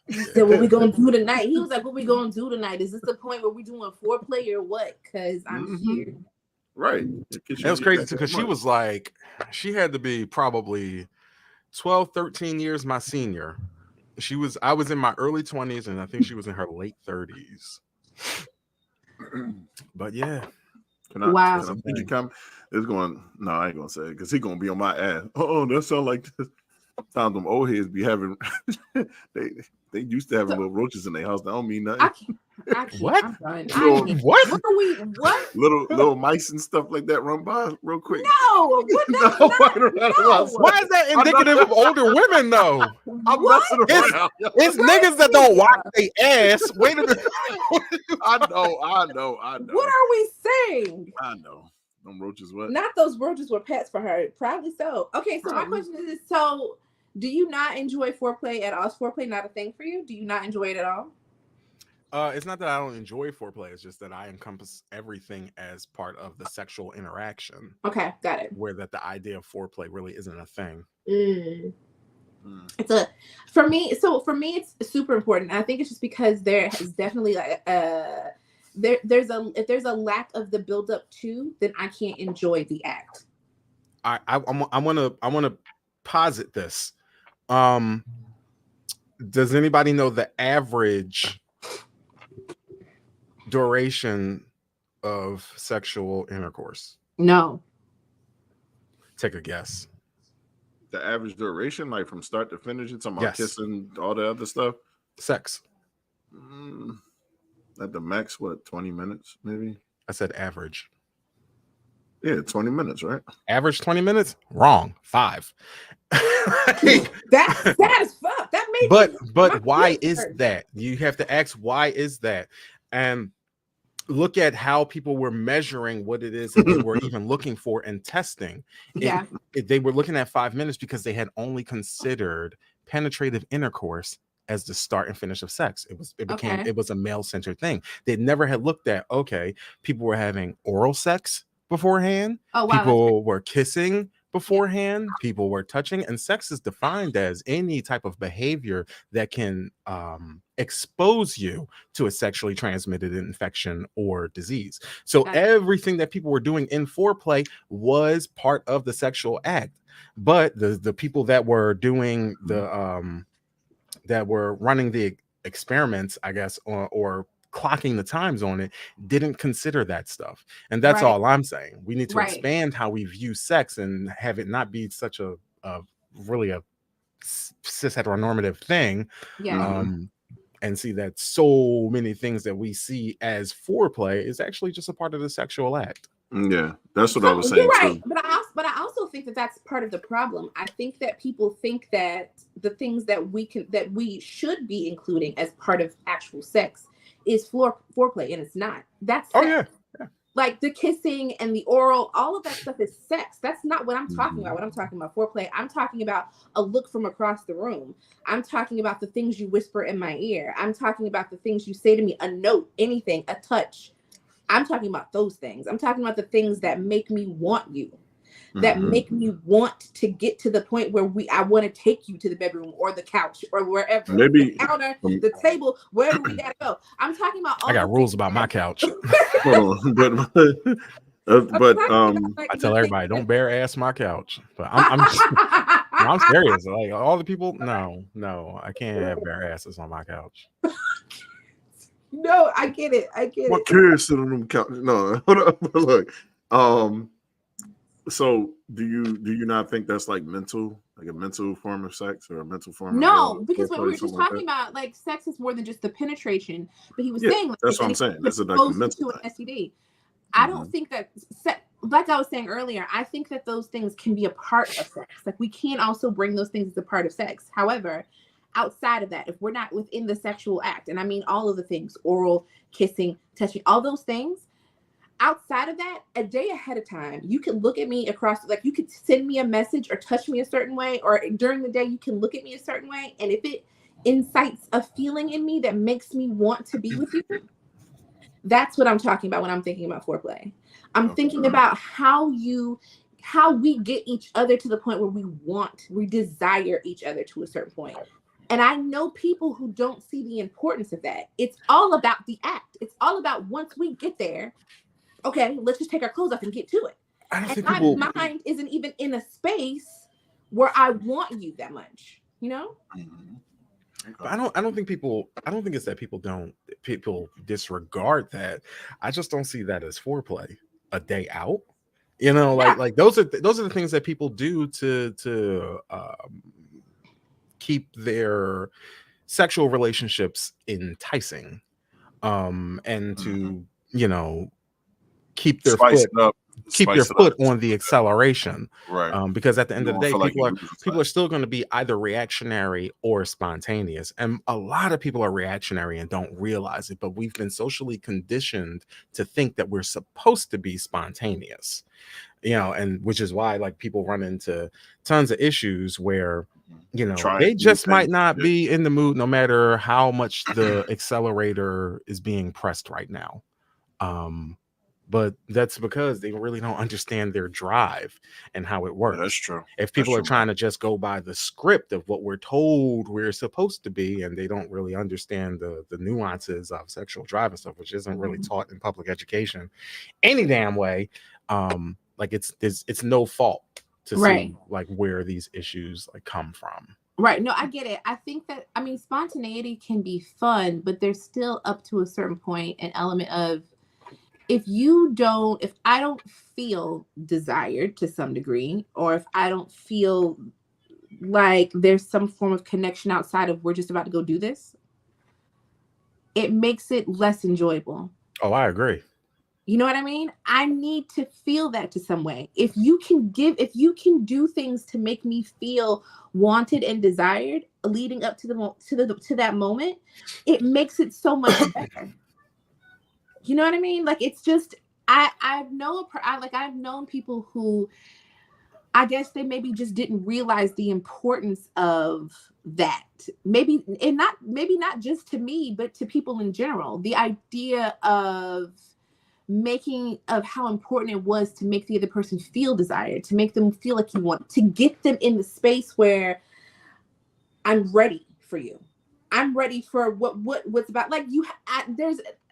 He said, "What we gonna do tonight?" He was like, "What we gonna do tonight? Is this the point where we doing foreplay or what? Because I'm here." Right. It was crazy too, because she was like, she had to be probably 12, 13 years my senior. I was in my early 20s, and I think she was in her late 30s. But yeah. Wow. Did you come? It's going. No, I ain't gonna say it because he's gonna be on my ass. Oh, that sound like this. Sometimes them old heads be having. They used to have little roaches in their house. That don't mean nothing. I can't. What? What are we? What? Little mice and stuff like that run by real quick. No. Why is that indicative of older women though? I'm messing around. It's niggas that don't wash their ass. Wait a minute. I know. What are we saying? I know. Them roaches what? Not those roaches were pets for her. Probably so. Okay, so my question is, so do you not enjoy foreplay at all? Is foreplay not a thing for you? Do you not enjoy it at all? It's not that I don't enjoy foreplay. It's just that I encompass everything as part of the sexual interaction. Okay, got it. Where that the idea of foreplay really isn't a thing. It's for me, it's super important. And I think it's just because there is definitely if there's a lack of the build up to, then I can't enjoy the act. I want to posit this. Does anybody know the average duration of sexual intercourse? No. Take a guess. The average duration, like from start to finish, it's talking about Yes. kissing, all the other stuff. Sex. At the max, what, 20 minutes, maybe? I said average. Yeah, 20 minutes, right? Average 20 minutes? Wrong. 5. That's sad as fuck. That made but why is that? You have to ask, why is that? And look at how people were measuring what it is that they were even looking for and testing. Yeah. They were looking at 5 minutes because they had only considered penetrative intercourse as the start and finish of sex. It was a male-centered thing. They never had looked at, okay, people were having oral sex beforehand. Oh, wow, people were kissing beforehand. People were touching, and sex is defined as any type of behavior that can expose you to a sexually transmitted infection or disease. So everything that people were doing in foreplay was part of the sexual act. But the people that were doing that were running the experiments, I guess, or clocking the times on it, didn't consider that stuff. And that's all I'm saying. We need to expand how we view sex and have it not be such a really a cis heteronormative thing. And see that so many things that we see as foreplay is actually just a part of the sexual act. Yeah, that's what I was saying. You're right, too. But I also think that that's part of the problem. I think that people think that the things that we should be including as part of actual sex is foreplay, and it's not. That's sex. Yeah. Like the kissing and the oral, all of that stuff is sex. That's not what I'm talking about. When I'm talking about foreplay, I'm talking about a look from across the room. I'm talking about the things you whisper in my ear. I'm talking about the things you say to me, a note, anything, a touch. I'm talking about those things. I'm talking about the things that make me want you, that make me want to get to the point where I want to take you to the bedroom or the couch or wherever, maybe the counter, the table, wherever we gotta go. I'm talking about. I got rules about my couch. Hold on, but I tell everybody, don't bare ass my couch. But I'm serious. Like all the people, no, I can't have bare asses on my couch. No, I get it. What cares to them couch? No, hold on, look. So do you not think that's like a mental form of sex or a mental form? No, because what we were just talking about, like sex is more than just the penetration. But he was saying like, that's what I'm saying. That's like a mental to an STD. I don't think that like I was saying earlier, I think that those things can be a part of sex. Like we can also bring those things as a part of sex. However, outside of that, if we're not within the sexual act, and I mean all of the things, oral, kissing, touching, all those things, outside of that, a day ahead of time, you can look at me across, like you could send me a message or touch me a certain way, or during the day, you can look at me a certain way. And if it incites a feeling in me that makes me want to be with you, that's what I'm talking about when I'm thinking about foreplay. I'm thinking about how we get each other to the point where we desire each other to a certain point. And I know people who don't see the importance of that. It's all about the act. It's all about once we get there, okay, let's just take our clothes off and get to it. And my mind isn't even in a space where I want you that much, you know? But I don't think it's that people disregard that. I just don't see that as foreplay. A day out, you know, like those are the things that people do to keep their sexual relationships enticing, and to keep their foot on the acceleration, right? Because at the end of the day, people are still going to be either reactionary or spontaneous, and a lot of people are reactionary and don't realize it. But we've been socially conditioned to think that we're supposed to be spontaneous, and which is why like people run into tons of issues where they just might not be in the mood, no matter how much the accelerator is being pressed right now. but that's because they really don't understand their drive and how it works. Yeah, that's true. If people are trying to just go by the script of what we're told we're supposed to be, and they don't really understand the nuances of sexual drive and stuff, which isn't really taught in public education any damn way, like it's no fault to see like where these issues like come from. Right. No, I get it. I think that, I mean, spontaneity can be fun, but there's still up to a certain point an element of, if I don't feel desired to some degree, or if I don't feel like there's some form of connection outside of we're just about to go do this, it makes it less enjoyable. Oh, I agree. You know what I mean? I need to feel that to some way. If you can do things to make me feel wanted and desired leading up to that moment, it makes it so much better. You know what I mean? Like, it's just, I've known people who, I guess they maybe just didn't realize the importance of that. Maybe not just to me, but to people in general. The idea of how important it was to make the other person feel desired, to make them feel like you want, to get them in the space where I'm ready for you. I'm ready for what's about. Like,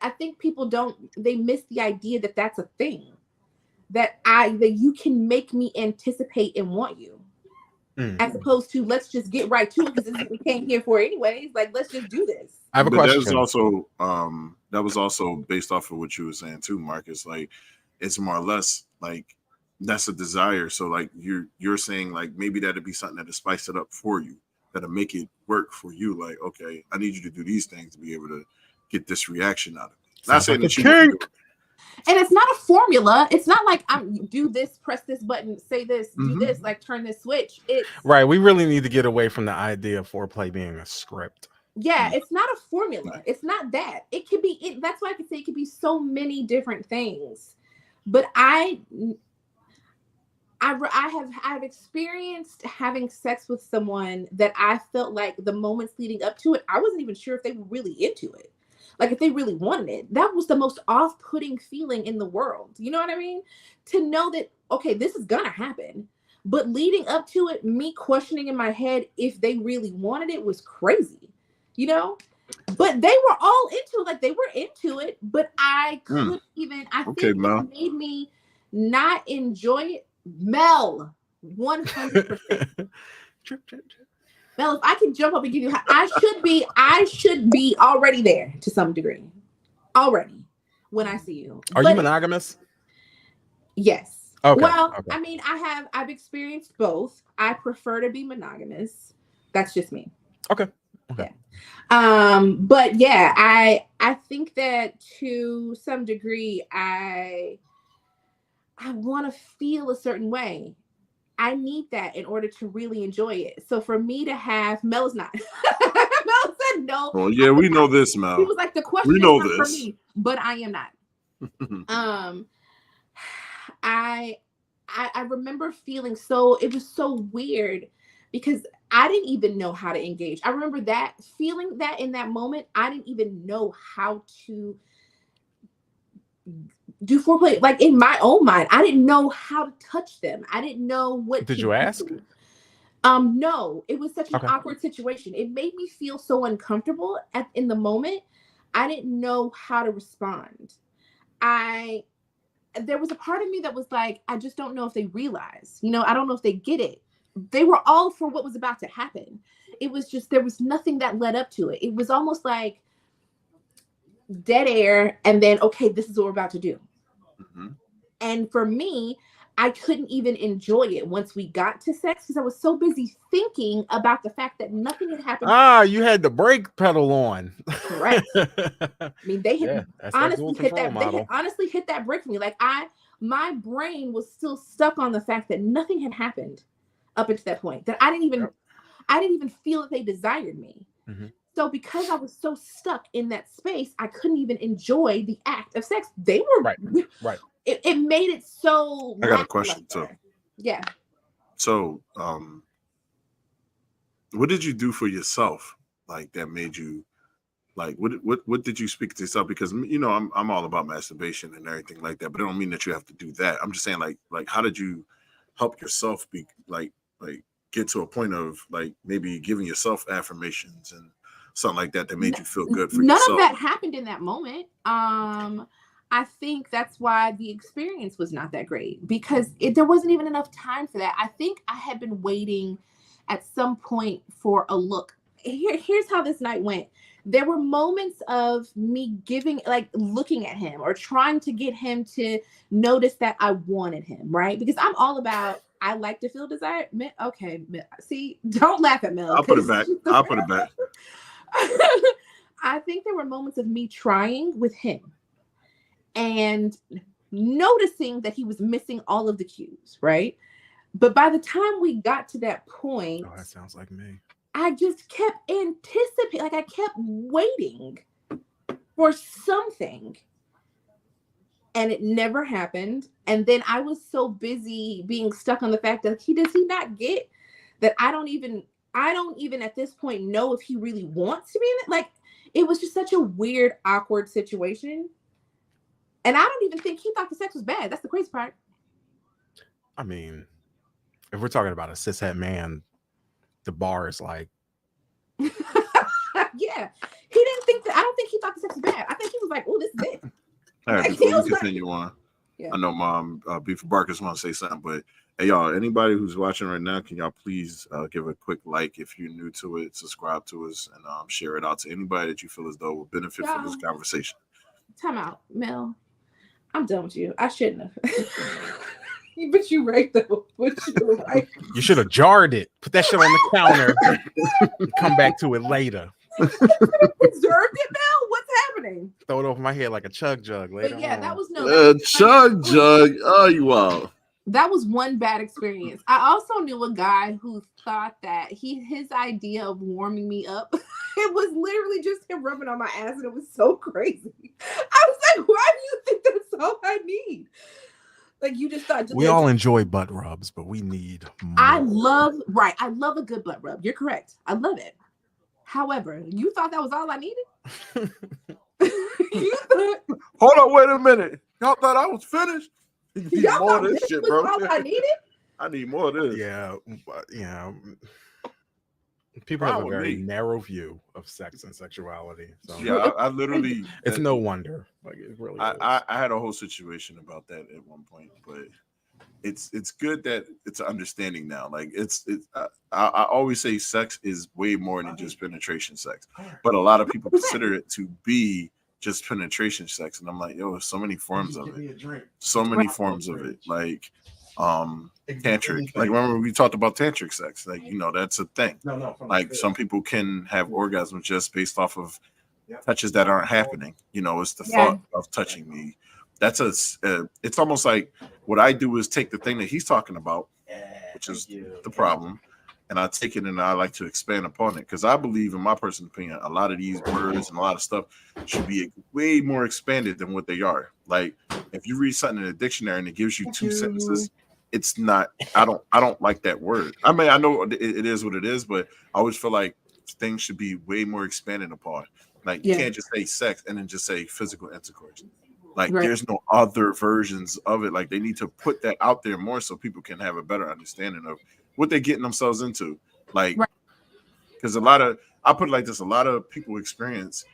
I think people they miss the idea that that's a thing, that you can make me anticipate and want you, as opposed to let's just get right to it because this is what we came here for anyways. Like, let's just do this. I have a question. That was also based off of what you were saying too, Marcus. Like, it's more or less like that's a desire. So like you're saying like maybe that'd be something that'll spice it up for you, that'll make it work for you. Like, okay, I need you to do these things to be able to get this reaction out of it. Not saying that you wouldn't do it. And it's not a formula. It's not like do this, press this button, say this, do this, like turn this switch. It's right. We really need to get away from the idea of foreplay being a script. Yeah, it's not a formula. It's not that. It could be. That's why I could say it could be so many different things. But I've experienced having sex with someone that I felt like the moments leading up to it, I wasn't even sure if they were really into it. Like, if they really wanted it. That was the most off-putting feeling in the world. You know what I mean? To know that, okay, this is gonna happen. But leading up to it, me questioning in my head if they really wanted it was crazy. You know? But they were all into it. Like, they were into it, but I couldn't even, I think it made me not enjoy it. Mel, 100%. Trip. Mel, if I can jump up and give you, I should be already there to some degree. Already when I see you. Are you monogamous? Yes. Okay. Well, okay. I mean, I've experienced both. I prefer to be monogamous. That's just me. Okay. Yeah. But yeah, I think that to some degree, I want to feel a certain way. I need that in order to really enjoy it. So for me to have, Mel's not. Mel said no. Well, yeah, we know this, Mel. He was like, the question we know is this. For me, but I am not. I remember feeling it was so weird because I didn't even know how to engage. I remember that feeling that in that moment, I didn't even know how to do foreplay. Like, in my own mind, I didn't know how to touch them. I didn't know what. Did you ask? No, it was such an awkward situation. It made me feel so uncomfortable in the moment. I didn't know how to respond. There was a part of me that was like, I just don't know if they realize, I don't know if they get it. They were all for what was about to happen. It was just, there was nothing that led up to it. It was almost like dead air. And then, okay, this is what we're about to do. Mm-hmm. And for me, I couldn't even enjoy it once we got to sex because I was so busy thinking about the fact that nothing had happened. You had the brake pedal on. Correct. I mean, they had honestly hit that. They had honestly hit that brake for me. Like, my brain was still stuck on the fact that nothing had happened up until that point. That I didn't even feel that they desired me. Mm-hmm. So because I was so stuck in that space, I couldn't even enjoy the act of sex. They were right. It made it so. I got a question too. Yeah. So, what did you do for yourself, like that made you Like, what did you speak to yourself? Because you know, I'm all about masturbation and everything like that, but it don't mean that you have to do that. I'm just saying, like how did you help yourself be like get to a point of like maybe giving yourself affirmations and something like that that made you feel good for None yourself? of that happened in that moment. I think that's why the experience was not that great, because there wasn't even enough time for that. I think I had been waiting at some point for a look. Here's how this night went. There were moments of me looking at him or trying to get him to notice that I wanted him, right? Because I'm all about, I like to feel desired. Okay, see, don't laugh at Mel. I'll put it back. I think there were moments of me trying with him and noticing that he was missing all of the cues, right? But by the time we got to that point, that sounds like me. I just kept anticipating, like I kept waiting for something, and it never happened. And then I was so busy being stuck on the fact that does he not get that I don't even at this point know if he really wants to be in it. Like, it was just such a weird, awkward situation. And I don't even think he thought the sex was bad. That's the crazy part. I mean, if we're talking about a cishet man, the bar is like, yeah, he didn't think that. I don't think he thought the sex was bad. I think he was like, "Oh, this is it." All right, before we continue on, yeah. I know Mom Beef Barkers want to say something, but hey, y'all, anybody who's watching right now, can y'all please give a quick like if you're new to it, subscribe to us, and share it out to anybody that you feel as though will benefit from this conversation. Time out, Mel. I'm done with you. I shouldn't have. But you're right, though. You should have jarred it. Put that shit on the counter. Come back to it later. You should have preserved it, Mel. What's happening? Throw it over my head like a chug jug later. But yeah, that was chug jug. Oh, you out. That was one bad experience. I also knew a guy who thought that his idea of warming me up, it was literally just him rubbing on my ass, and it was so crazy. I was like, why do you think that's all I need? Like, you just thought we all enjoy butt rubs, but we need more. I love a good butt rub. You're correct. I love it. However, you thought that was all I needed? Hold on, wait a minute. Y'all thought I was finished? You need more of this shit, bro. All I needed? I need more of this. Yeah. People have a very narrow view of sex and sexuality. So yeah, I literally. It's no wonder. Like, it really. I had a whole situation about that at one point, but it's good that it's an understanding now. Like, I always say sex is way more than just penetration sex, but a lot of people consider it to be just penetration sex, and I'm like, yo, there's so many forms of it. So many forms of it. Like, tantric. Like, remember we talked about tantric sex? Like, you know, that's a thing. Like, some people can have orgasms just based off of touches that aren't happening. You know, it's the thought of touching me. That's it's almost like what I do is take the thing that he's talking about, which is the problem, and I take it and I like to expand upon it, because I believe, in my personal opinion, a lot of these words and a lot of stuff should be way more expanded than what they are. Like, if you read something in a dictionary and it gives you two sentences, it's not. I don't like that word. I mean, I know it is what it is, but I always feel like things should be way more expanded upon. Like, you can't just say sex and then just say physical intercourse. Like, there's no other versions of it. Like, they need to put that out there more so people can have a better understanding of what they're getting themselves into. Like, because I put it like this, a lot of people experience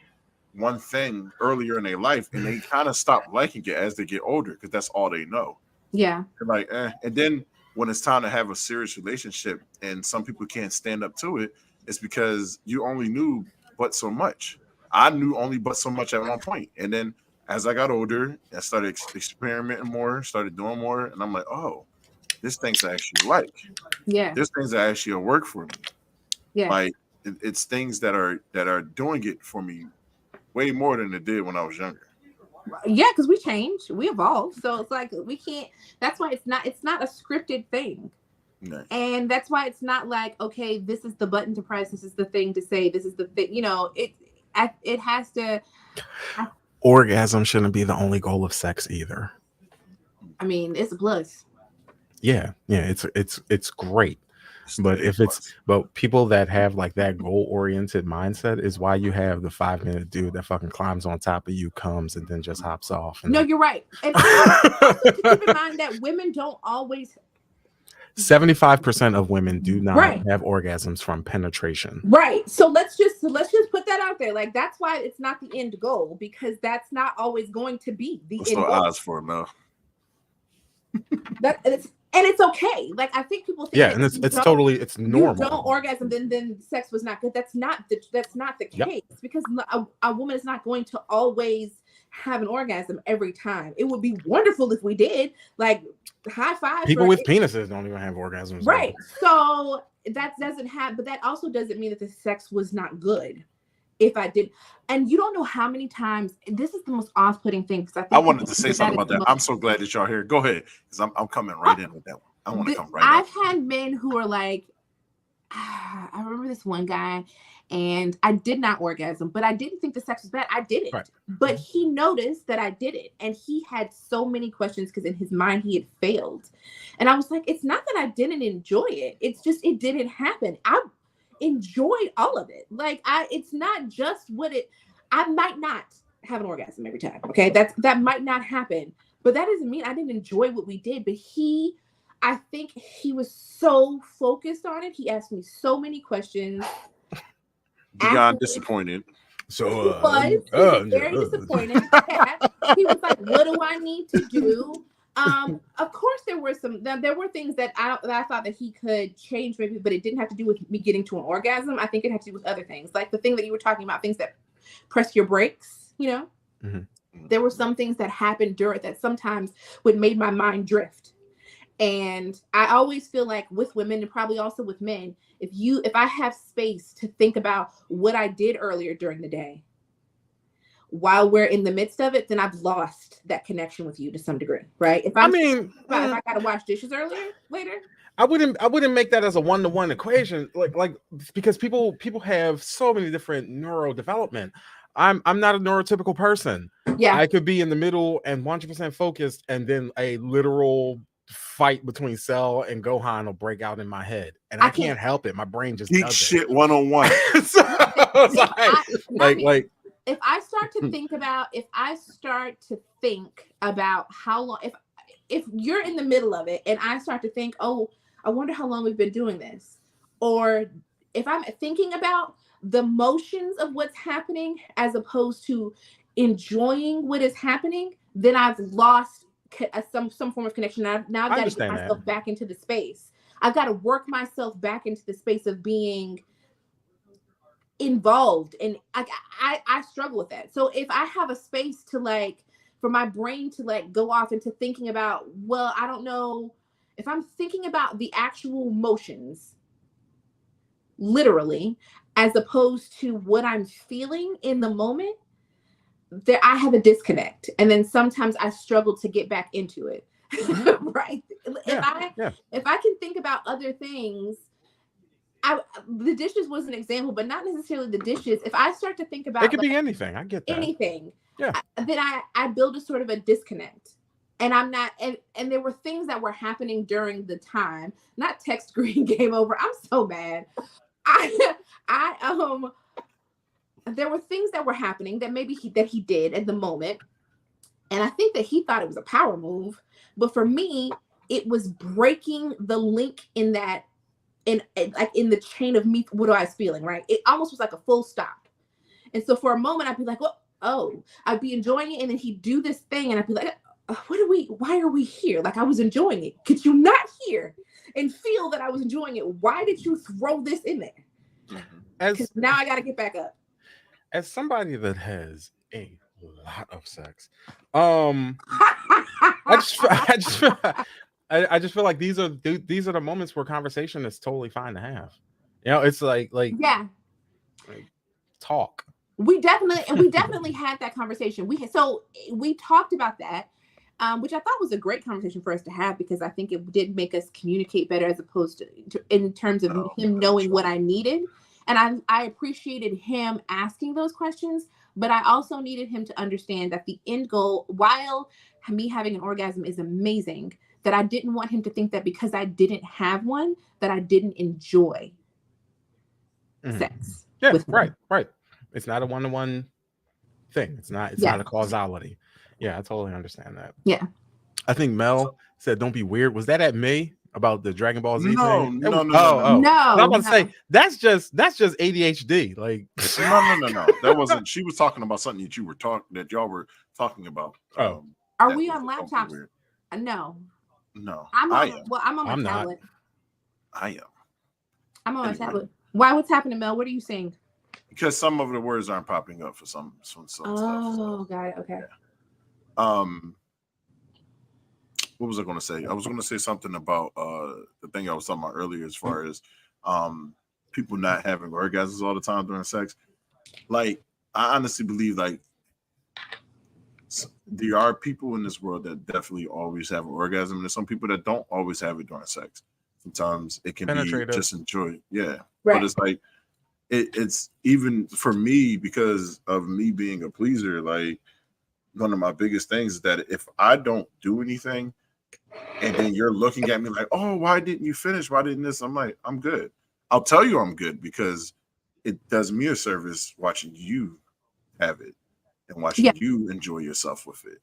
one thing earlier in their life and they kind of stop liking it as they get older, because that's all they know. Yeah. They're like, and then when it's time to have a serious relationship and some people can't stand up to it, it's because you only knew but so much. I knew only but so much at one point. And then as I got older, I started experimenting more, started doing more, and I'm like, oh, this thing's actually like. Yeah. There's things that actually work for me. Yeah. Like, it's things that are doing it for me way more than it did when I was younger. Yeah, because we change, we evolve. So it's like we can't. That's why it's not a scripted thing. No. And that's why it's not like, okay, this is the button to press, this is the thing to say, this is the thing. You know, it has to. Orgasm shouldn't be the only goal of sex either. I mean, it's a plus. Yeah, it's great. But people that have like that goal oriented mindset is why you have the 5-minute dude that fucking climbs on top of you, comes, and then just hops off. No, you're right. And also to keep in mind that women don't always. 75% of women do not have orgasms from penetration. Right. So let's just put that out there. Like, that's why it's not the end goal, because that's not always going to be the end goal. Odds for it, Mel. It's okay. Like, I think people think and it's normal. You don't orgasm, then sex was not good. That's not the case, because a woman is not going to always have an orgasm every time. It would be wonderful if we did. Like, high five. People with penises don't even have orgasms. Right. So that doesn't have, but that also doesn't mean that the sex was not good. If I did, and you don't know how many times, this is the most off-putting thing, because I wanted to say something about that. I'm so glad that y'all here. Go ahead, because I'm coming right in with that one. I want to come right in. I've had men who are like, I remember this one guy, and I did not orgasm, but I didn't think the sex was bad. I didn't. Right. But he noticed that I did it, and he had so many questions because in his mind he had failed. And I was like, it's not that I didn't enjoy it. It's just it didn't happen. I enjoyed all of it. Like, it's not just I might not have an orgasm every time. Okay. That might not happen, but that doesn't mean I didn't enjoy what we did. But I think he was so focused on it. He asked me so many questions. Beyond disappointed. So he was very disappointed. He was like, what do I need to do? Of course there were things that I thought that he could change, maybe, but it didn't have to do with me getting to an orgasm. I think it had to do with other things, like the thing that you were talking about, things that press your brakes, you know. Mm-hmm. There were some things that happened during that sometimes would make my mind drift. And I always feel like with women, and probably also with men, if I have space to think about what I did earlier during the day while we're in the midst of it, then I've lost that connection with you to some degree, right? If I got to wash dishes later, I wouldn't make that as a 1-to-1 equation, like because people have so many different neurodevelopment. I'm not a neurotypical person. Yeah, I could be in the middle and 100% focused, and then a literal fight between Cell and Gohan will break out in my head, and I can't help it. My brain just geek does shit 101. So, like. If I start to think about how long, if you're in the middle of it and I start to think, oh, I wonder how long we've been doing this, or if I'm thinking about the motions of what's happening as opposed to enjoying what is happening, then I've lost some form of connection. Now I've got to get myself back into the space. I've got to work myself back into the space of being involved, and I struggle with that. So if I have a space to for my brain to go off into thinking about, well, I don't know, if I'm thinking about the actual motions literally as opposed to what I'm feeling in the moment, there I have a disconnect, and then sometimes I struggle to get back into it. Right? Yeah. If I can think about other things, the dishes was an example, but not necessarily the dishes. If I start to think about, it could be anything. I get that. Anything. Yeah. Then I build a sort of a disconnect, and I'm not. And there were things that were happening during the time. Not text green game over. I'm so mad. There were things that were happening that maybe he did at the moment, and I think that he thought it was a power move, but for me, it was breaking the link in that. In the chain of me, what I was feeling, right? It almost was like a full stop. And so for a moment, I'd be like, well, I'd be enjoying it. And then he'd do this thing. And I'd be like, why are we here? Like, I was enjoying it. Could you not hear and feel that I was enjoying it? Why did you throw this in there? Because now I got to get back up. As somebody that has a lot of sex, I just feel like these are the moments where conversation is totally fine to have. You know, it's like talk. We definitely had that conversation. We talked about that, which I thought was a great conversation for us to have, because I think it did make us communicate better, as opposed to in terms of him knowing what I needed. And I appreciated him asking those questions, but I also needed him to understand that the end goal, while me having an orgasm is amazing, that I didn't want him to think that because I didn't have one, that I didn't enjoy sex. Yeah, with him. right. It's not a one-to-one thing. It's not a causality. Yeah, I totally understand that. Yeah. I think Mel said, "Don't be weird." Was that at me about the Dragon Ball Z thing? No. I'm about to say that's just ADHD. Like, no. That wasn't. She was talking about something that y'all were talking about. Are we on laptops? No. I'm on my tablet. I am. I'm on my tablet. Why? What's happening, Mel? What are you saying? Because some of the words aren't popping up for some stuff. Oh, got it. Okay. Yeah. What was I going to say? I was going to say something about the thing I was talking about earlier, as far as people not having orgasms all the time during sex. Like, I honestly believe like there are people in this world that definitely always have an orgasm, and there's some people that don't always have it during sex. Sometimes it can be just enjoy. Yeah, right. But it's like it's even for me, because of me being a pleaser. Like, one of my biggest things is that if I don't do anything, and then you're looking at me like, "Oh, why didn't you finish? Why didn't this?" I'm like, "I'm good." I'll tell you I'm good because it does me a service watching you have it and watching you enjoy yourself with it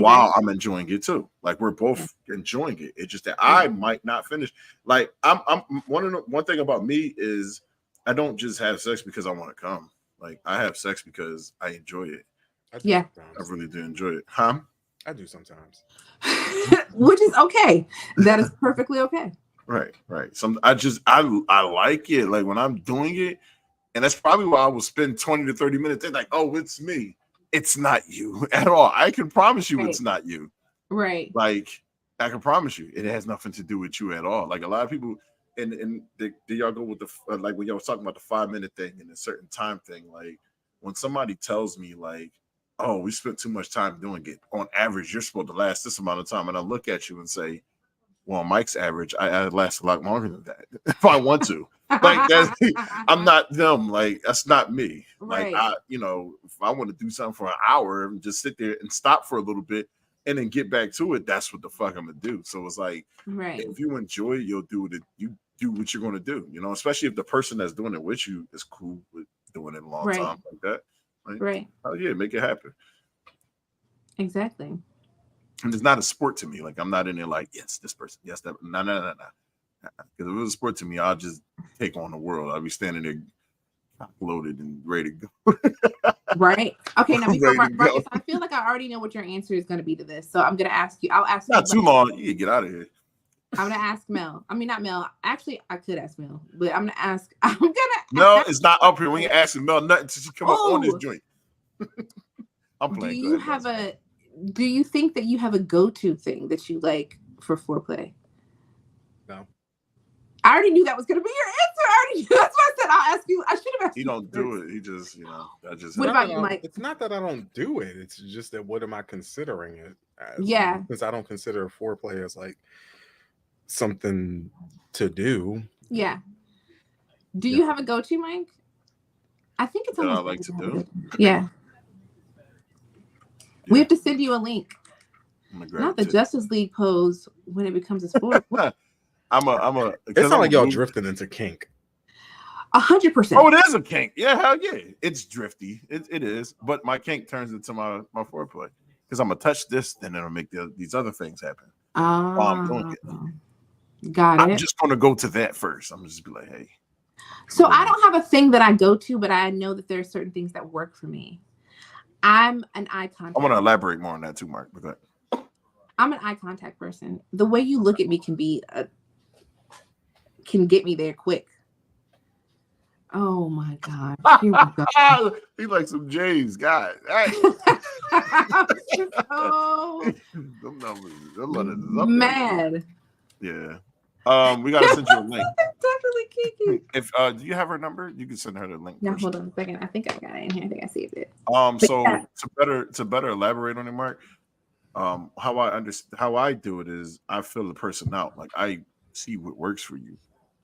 while I'm enjoying it too. Like, we're both enjoying it. It's just that I might not finish. Like, I'm one thing about me is I don't just have sex because I want to come. Like, I have sex because I enjoy it. I really do enjoy it. Huh? I do sometimes. Which is okay. That is perfectly okay. Right. I like it. Like, when I'm doing it, and that's probably why I will spend 20 to 30 minutes. They're like, "Oh, it's me." It's not you at all. I can promise you it's not you. Right. Like, I can promise you it has nothing to do with you at all. Like, a lot of people, and did y'all go with the like when y'all was talking about the 5-minute thing and a certain time thing? Like, when somebody tells me like, "Oh, we spent too much time doing it. On average, you're supposed to last this amount of time," and I look at you and say, "Well, Mike's average, I last a lot longer than that if I want to." Like, that's, I'm not them. Like, that's not me. Right. Like, if I want to do something for an hour and just sit there and stop for a little bit and then get back to it, that's what the fuck I'm gonna do. So it's like, if you enjoy it, you'll do it. You do what you're gonna do. Especially if the person that's doing it with you is cool with doing it a long time like that. Like, oh yeah, make it happen. Exactly. And it's not a sport to me. Like, I'm not in there like, yes, this person, yes, that. No. Because if it was a sport to me, I'll just take on the world. I'll be standing there loaded and ready to go. Right. Okay. Now, Marcus, I feel like I already know what your answer is going to be to this. So I'm going to ask you. I'll ask you. Not too long. You can get out of here. I'm going to ask Mel. I mean, not Mel. Actually, I could ask Mel, but I'm going to ask. No, it's not up here. We ain't asking Mel nothing until she come up on this joint. I'm playing. Do you think that you have a go-to thing that you like for foreplay? No. I already knew that was going to be your answer. I already knew. That's why I said I'll ask you. I should have asked you. He don't do it. He just, that just. What about you, Mike? It's not that I don't do it. It's just that what am I considering it as? Yeah. Because I don't consider foreplay as like something to do. Yeah. Do you have a go-to, Mike? I think it's almost. I like to do. Yeah. We have to send you a link. Not the Justice League pose when it becomes a sport. It's not like y'all drifting into kink. 100%. Oh, it is a kink. Yeah, hell yeah. It's drifty. It is. But my kink turns into my foreplay. Because I'm going to touch this, and it'll make these other things happen. While I'm doing it. Got it. I'm just going to go to that first. I'm going to just be like, hey. So I don't have a thing that I go to, but I know that there are certain things that work for me. I'm an eye contact. I want to elaborate more on that too, Mark. But go ahead. I'm an eye contact person. The way you look at me can get me there quick. Oh my God. Here we go. He likes some J's, God. Them numbers. Mad. Yeah. We gotta send you a link. Definitely Kiki. If do you have her number? You can send her the link. Yeah, hold on a second. I think I got it in here. I think I saved it. So to better elaborate on it, Mark, how I do it is I fill the person out. Like, I see what works for you.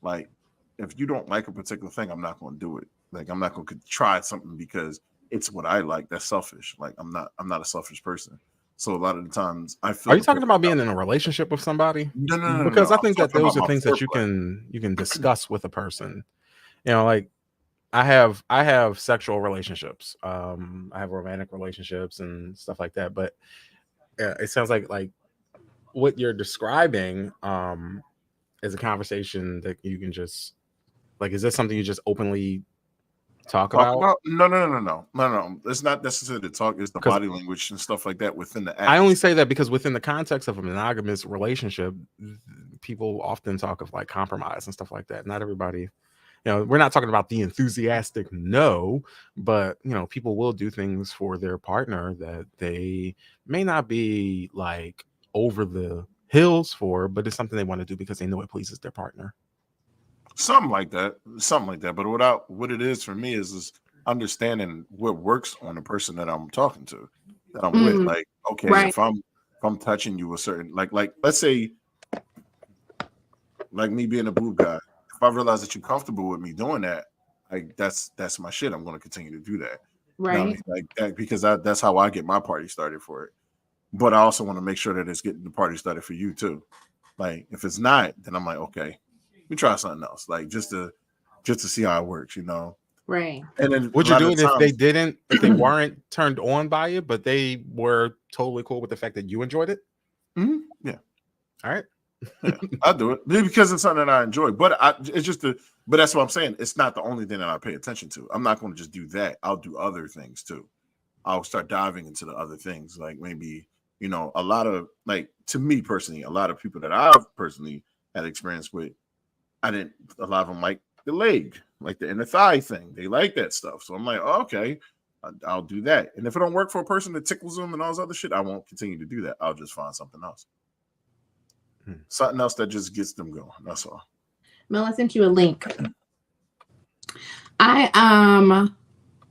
Like, if you don't like a particular thing, I'm not going to do it. Like, I'm not going to try something because it's what I like. That's selfish. Like, I'm not a selfish person. So a lot of the times I feel. Are you talking about being in a relationship with somebody? No. Because I think I'm that those talking are about things that foreplay. you can discuss with a person. You know, like I have sexual relationships. I have romantic relationships and stuff like that. But it sounds like what you're describing is a conversation that you can just is this something you just openly talk about? No. It's not necessarily the talk. It's the body language and stuff like that within the act. I only say that because within the context of a monogamous relationship, people often talk of like compromise and stuff like that. Not everybody, you know, we're not talking about the enthusiastic no, but you know, people will do things for their partner that they may not be like over the hills for, but it's something they want to do because they know it pleases their partner. Something like that. But what it is for me is understanding what works on the person that I'm talking to, that I'm with. Like, okay, Right. if I'm touching you a certain like let's say like me being a boob guy, if I realize that you're comfortable with me doing that, like that's my shit. I'm going to continue to do that. Right. You know what I mean? Like that, because that's how I get my party started for it. But I also want to make sure that it's getting the party started for you too. Like if it's not, then I'm like, okay, we try something else. Like just to see how it works, you know. Right. And then would you do it if they weren't turned on by it, but they were totally cool with the fact that you enjoyed it? Mm-hmm. Yeah. All right. Yeah, I do it because it's something that I enjoy. But but that's what I'm saying. It's not the only thing that I pay attention to. I'm not going to just do that. I'll do other things too. I'll start diving into the other things, like maybe, you know, a lot of like, to me personally, a lot of people that I've personally had experience with, a lot of them like the leg, like the inner thigh thing. They like that stuff. So I'm like, oh, okay, I'll do that. And if it don't work for a person that tickles them and all this other shit, I won't continue to do that. I'll just find something else. Something else that just gets them going. That's all. Mel, I sent you a link.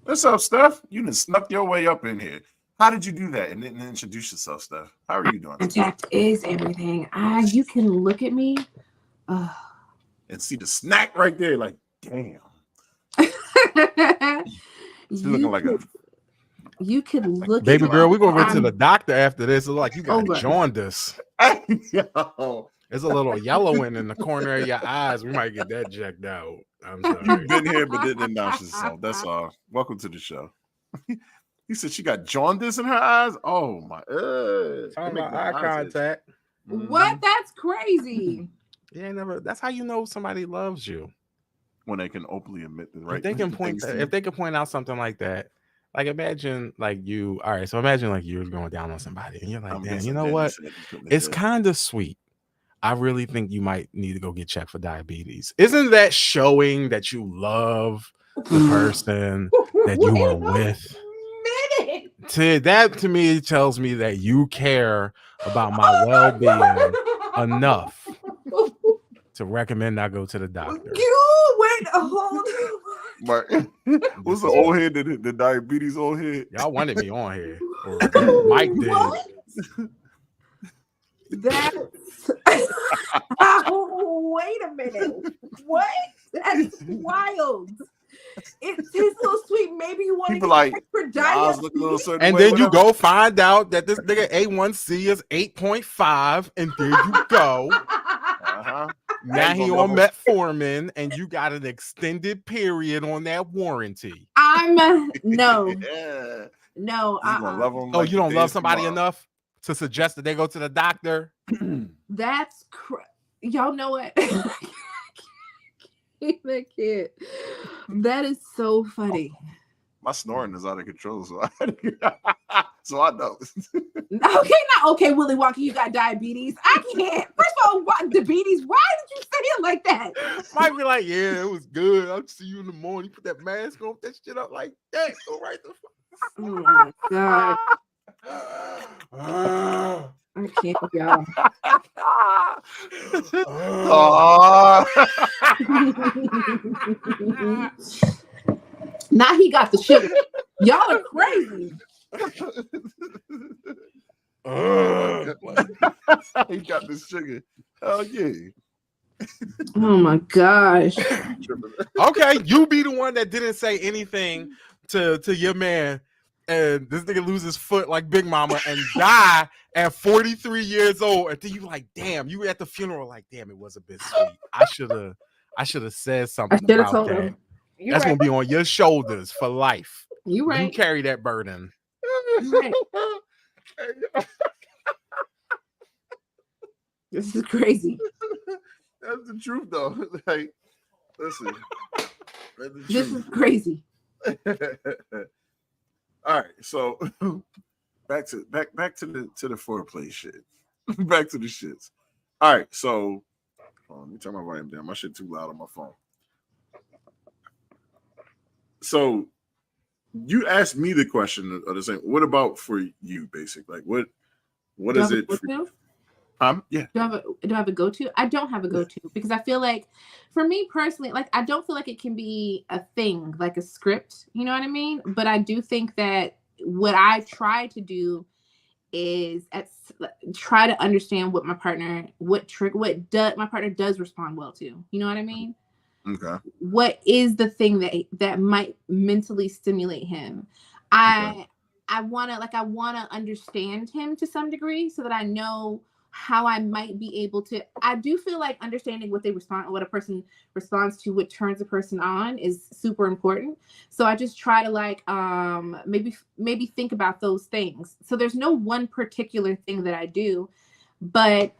What's up, Steph? You done snuck your way up in here. How did you do that? And didn't introduce yourself, Steph. How are you doing? Contact is everything. You can look at me and see the snack right there. Like, damn. Looking like you could look baby at girl, we're going to the doctor after this. It's like you got over. Jaundice. Yo. There's a little yellowing in the corner of your eyes. We might get that checked out. I'm sorry. You've been here but didn't announce yourself. That's all. Welcome to the show. He said she got jaundice in her eyes. Oh my! Talking about eye contact. What? That's crazy. Yeah, never. That's how you know somebody loves you. When they can openly admit the right. If they can point out something like that. Like imagine like you. All right, so imagine like you're going down on somebody and you're like, damn, you know what? It's kind of sweet. I really think you might need to go get checked for diabetes. Isn't that showing that you love the person that you are with? That to me tells me that you care about my well-being enough to recommend I go to the doctor. You went a whole what's the old head, the diabetes old head? Y'all wanted me on here. Or Mike did. What? That's wait a minute. What? That's wild. It tastes so sweet. Maybe you want to get like for diabetes. And then you go find out that this nigga A1C is 8.5, and there you go. Now he on metformin, and you got an extended period on that warranty. No. Yeah. No. Oh, you don't love somebody enough to suggest that they go to the doctor? That's y'all know what? That kid. That is so funny. My snoring is out of control, so I know. Okay, Willie Walker, you got diabetes. I can't. First of all, diabetes? Why did you say it like that? Might be like, yeah, it was good. I'll see you in the morning. Put that mask on, that shit up like that. Go right the fuck. Oh my God. I can't, y'all. Now he got the sugar. Y'all are crazy. He got the sugar. Oh yeah. Oh my gosh. Okay, you be the one that didn't say anything to your man and this nigga lose his foot like Big Mama and die at 43 years old. And then you like, damn, you at the funeral like, damn, it was a bit sweet. I should have said something about that. That's gonna be on your shoulders for life. You right. You carry that burden. Right. This is crazy. That's the truth, though. Like, listen, this is crazy. All right, so back to the foreplay shit. Back to the shits. All right, so let me turn my volume down. My shit too loud on my phone. So you asked me the question of the same. What about for you, basic? Like, what is it? Yeah. Do I have a go-to? I don't have a go-to because I feel like, for me personally, like I don't feel like it can be a thing, like a script. You know what I mean? But I do think that what I try to do is try to understand what my partner, my partner does respond well to. You know what I mean? Okay. What is the thing that might mentally stimulate him? I want to understand him to some degree so that I know how I might be able to. I do feel like understanding what a person responds to, what turns a person on, is super important. So I just try to maybe think about those things. So there's no one particular thing that I do, but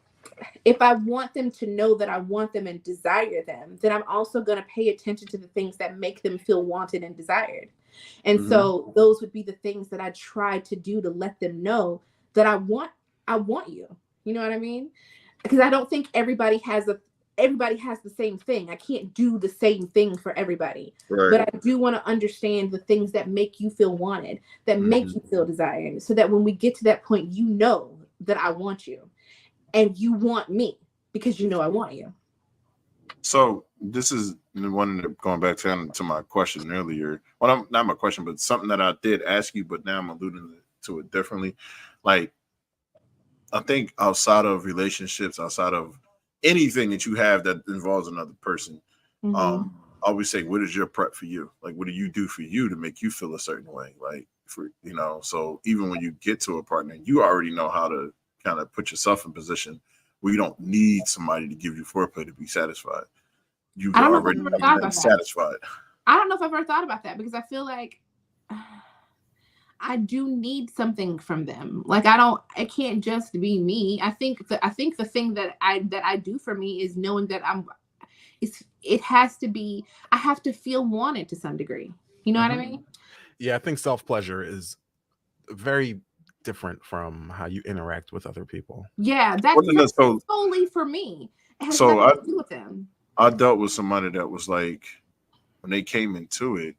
if I want them to know that I want them and desire them, then I'm also going to pay attention to the things that make them feel wanted and desired. And so those would be the things that I try to do to let them know that I want you. You know what I mean? Because I don't think everybody has the same thing. I can't do the same thing for everybody. Right. But I do want to understand the things that make you feel wanted, that make you feel desired, so that when we get to that point, you know that I want you. And you want me because you know I want you. So this is the one going back to my question earlier. Well, not my question, but something that I did ask you, but now I'm alluding to it differently. Like, I think outside of relationships, outside of anything that you have that involves another person, I always say, what is your prep for you? Like, what do you do for you to make you feel a certain way? Like, so even when you get to a partner, you already know how to kind of put yourself in position where you don't need somebody to give you foreplay to be satisfied. You already satisfied. I don't know if I've ever thought about that, because I feel like I do need something from them. Like it can't just be me. I think the thing that I do for me is knowing that it has to be, I have to feel wanted to some degree. You know what I mean? Yeah, I think self-pleasure is very different from how you interact with other people. Yeah, that's solely for me. It has nothing to do with them. I dealt with somebody that was like, when they came into it,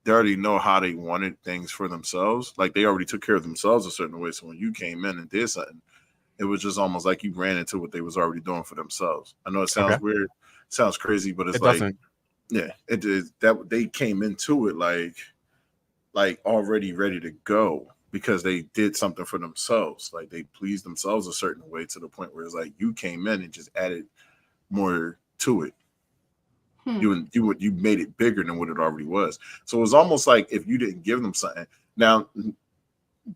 they already know how they wanted things for themselves. Like, they already took care of themselves a certain way. So when you came in and did something, it was just almost like you ran into what they was already doing for themselves. I know it sounds weird, sounds crazy, but it doesn't. Yeah, it is that they came into it like already ready to go, because they did something for themselves. Like, they pleased themselves a certain way to the point where it's like you came in and just added more to it. You made it bigger than what it already was. So it was almost like if you didn't give them something, now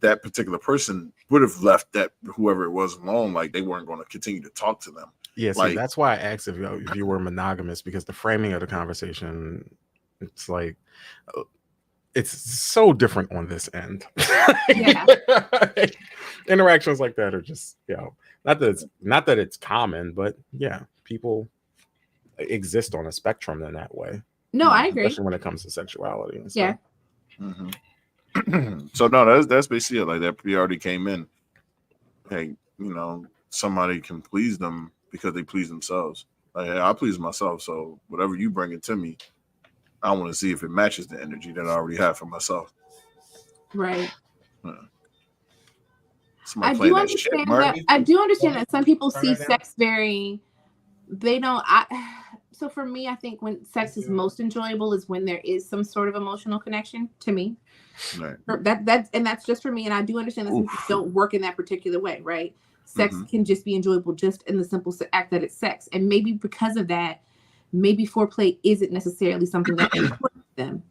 that particular person would have left that whoever it was alone. Like, they weren't going to continue to talk to them. Yeah, see, that's why I asked if you were monogamous, because the framing of the conversation, it's like, it's so different on this end. Yeah. Interactions like that are just, not that it's common, but yeah, people exist on a spectrum in that way. No, I agree. Especially when it comes to sexuality and stuff. Yeah. So no, that's basically it. Like, that we already came in. Hey, somebody can please them because they please themselves. Like, hey, I please myself, so whatever you bring it to me, I want to see if it matches the energy that I already have for myself. Right. I do understand that some people see sex very. They don't. So for me, I think when sex is most enjoyable is when there is some sort of emotional connection, to me. Right. That's just for me. And I do understand that some people don't work in that particular way, right? Sex can just be enjoyable just in the simple act that it's sex. And maybe because of that, maybe foreplay isn't necessarily something that's important to them.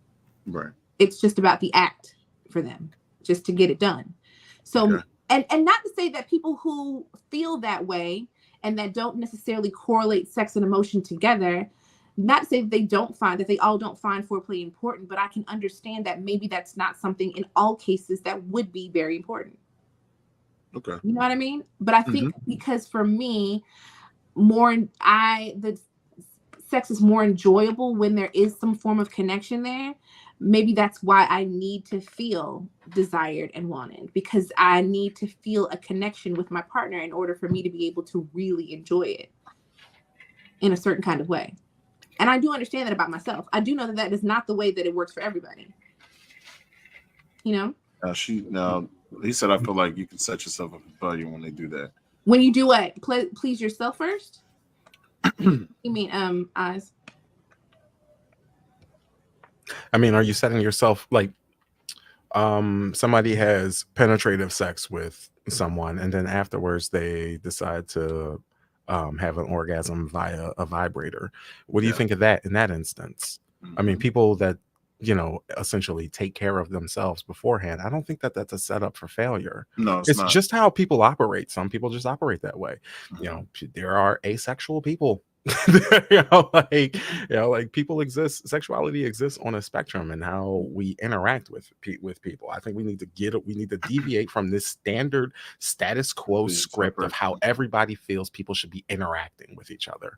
Right. It's just about the act for them. just to get it done. So, and not to say that people who feel that way and that don't necessarily correlate sex and emotion together, not to say that they all don't find foreplay important, but I can understand that maybe that's not something in all cases that would be very important. Okay. You know what I mean? But I think because for me, the sex is more enjoyable when there is some form of connection there. Maybe that's why I need to feel desired and wanted, because I need to feel a connection with my partner in order for me to be able to really enjoy it in a certain kind of way. And I do understand that about myself. I do know that is not the way that it works for everybody. You know? He said, I feel like you can set yourself up for failure when they do that. When you do what? Please yourself first? You mean eyes? I mean, are you setting yourself like somebody has penetrative sex with someone and then afterwards they decide to have an orgasm via a vibrator? What do you think of that in that instance? I mean, people that, you know, essentially take care of themselves beforehand, I don't think that that's a setup for failure. No, it's not. Just how people operate. Some people just operate that way. You know, there are asexual people. like people exist. Sexuality exists on a spectrum, and how we interact with people. I think we need to deviate from this standard status quo script of how everybody feels people should be interacting with each other.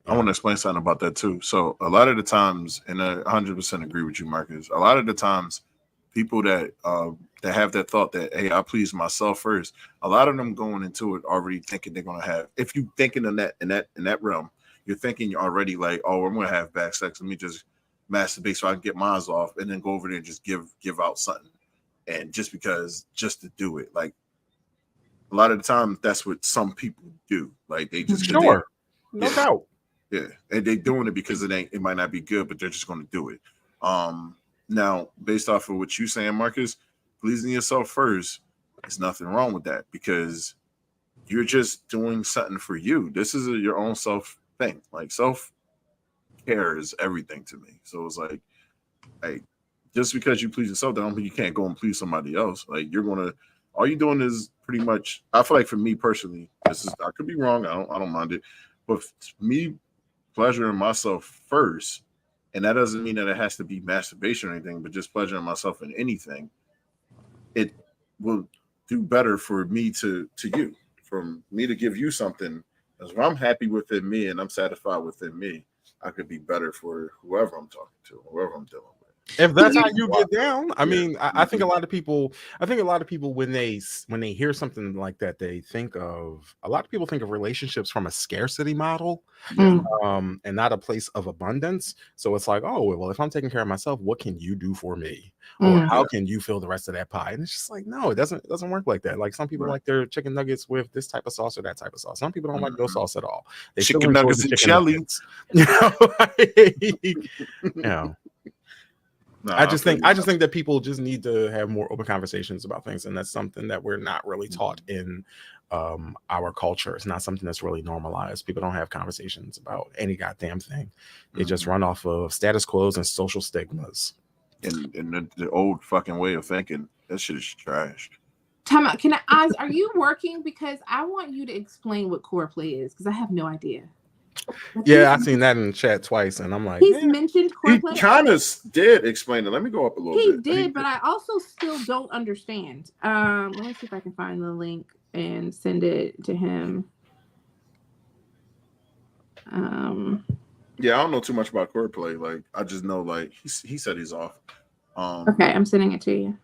I want to explain something about that too. So a lot of the times, and I 100% agree with you, Marcus. A lot of the times, people that have that thought that, hey, I please myself first. A lot of them going into it already thinking they're gonna have. If you thinking in that realm, you're thinking you're already like, oh, I'm gonna have back sex. Let me just masturbate so I can get mine off, and then go over there and just give out something, and just to do it. Like a lot of the time, that's what some people do. Like they just no doubt. Yeah, and they're doing it because it might not be good, but they're just going to do it. Now, based off of what you're saying, Marcus, pleasing yourself first, there's nothing wrong with that because you're just doing something for you. This is your own self thing. Like self-care is everything to me. So it's like, just because you please yourself, don't mean you can't go and please somebody else. Like all you're doing is pretty much. I feel like for me personally, I could be wrong. I don't mind it, but me pleasuring myself first, and that doesn't mean that it has to be masturbation or anything, but just pleasuring myself in anything, it will do better for me to you, from me to give you something. Because if I'm happy within me and I'm satisfied within me, I could be better for whoever I'm talking to, whoever I'm dealing with. If that's how you get down, I mean, I think a lot of people when they hear something like that, a lot of people think of relationships from a scarcity model, and not a place of abundance. So it's like, oh, well, if I'm taking care of myself, what can you do for me? Or how can you fill the rest of that pie? And it's just like, no, it doesn't work like that. Like some people like their chicken nuggets with this type of sauce or that type of sauce. Some people don't like no sauce at all. They chicken nuggets and jelly. I just think that people just need to have more open conversations about things, and that's something that we're not really taught in our culture. It's not something that's really normalized. People don't have conversations about any goddamn thing. They just run off of status quos and social stigmas. And the old fucking way of thinking, that shit is trash. Time out. Are you working? Because I want you to explain what foreplay is, because I have no idea. Yeah, I've seen that in the chat twice, and I'm like, he's mentioned foreplay. He kind of did explain it. Let me go up a little bit. He did, but I also still don't understand. Let me see if I can find the link and send it to him. Yeah, I don't know too much about foreplay. Like, I just know, like, he said he's off. Okay, I'm sending it to you.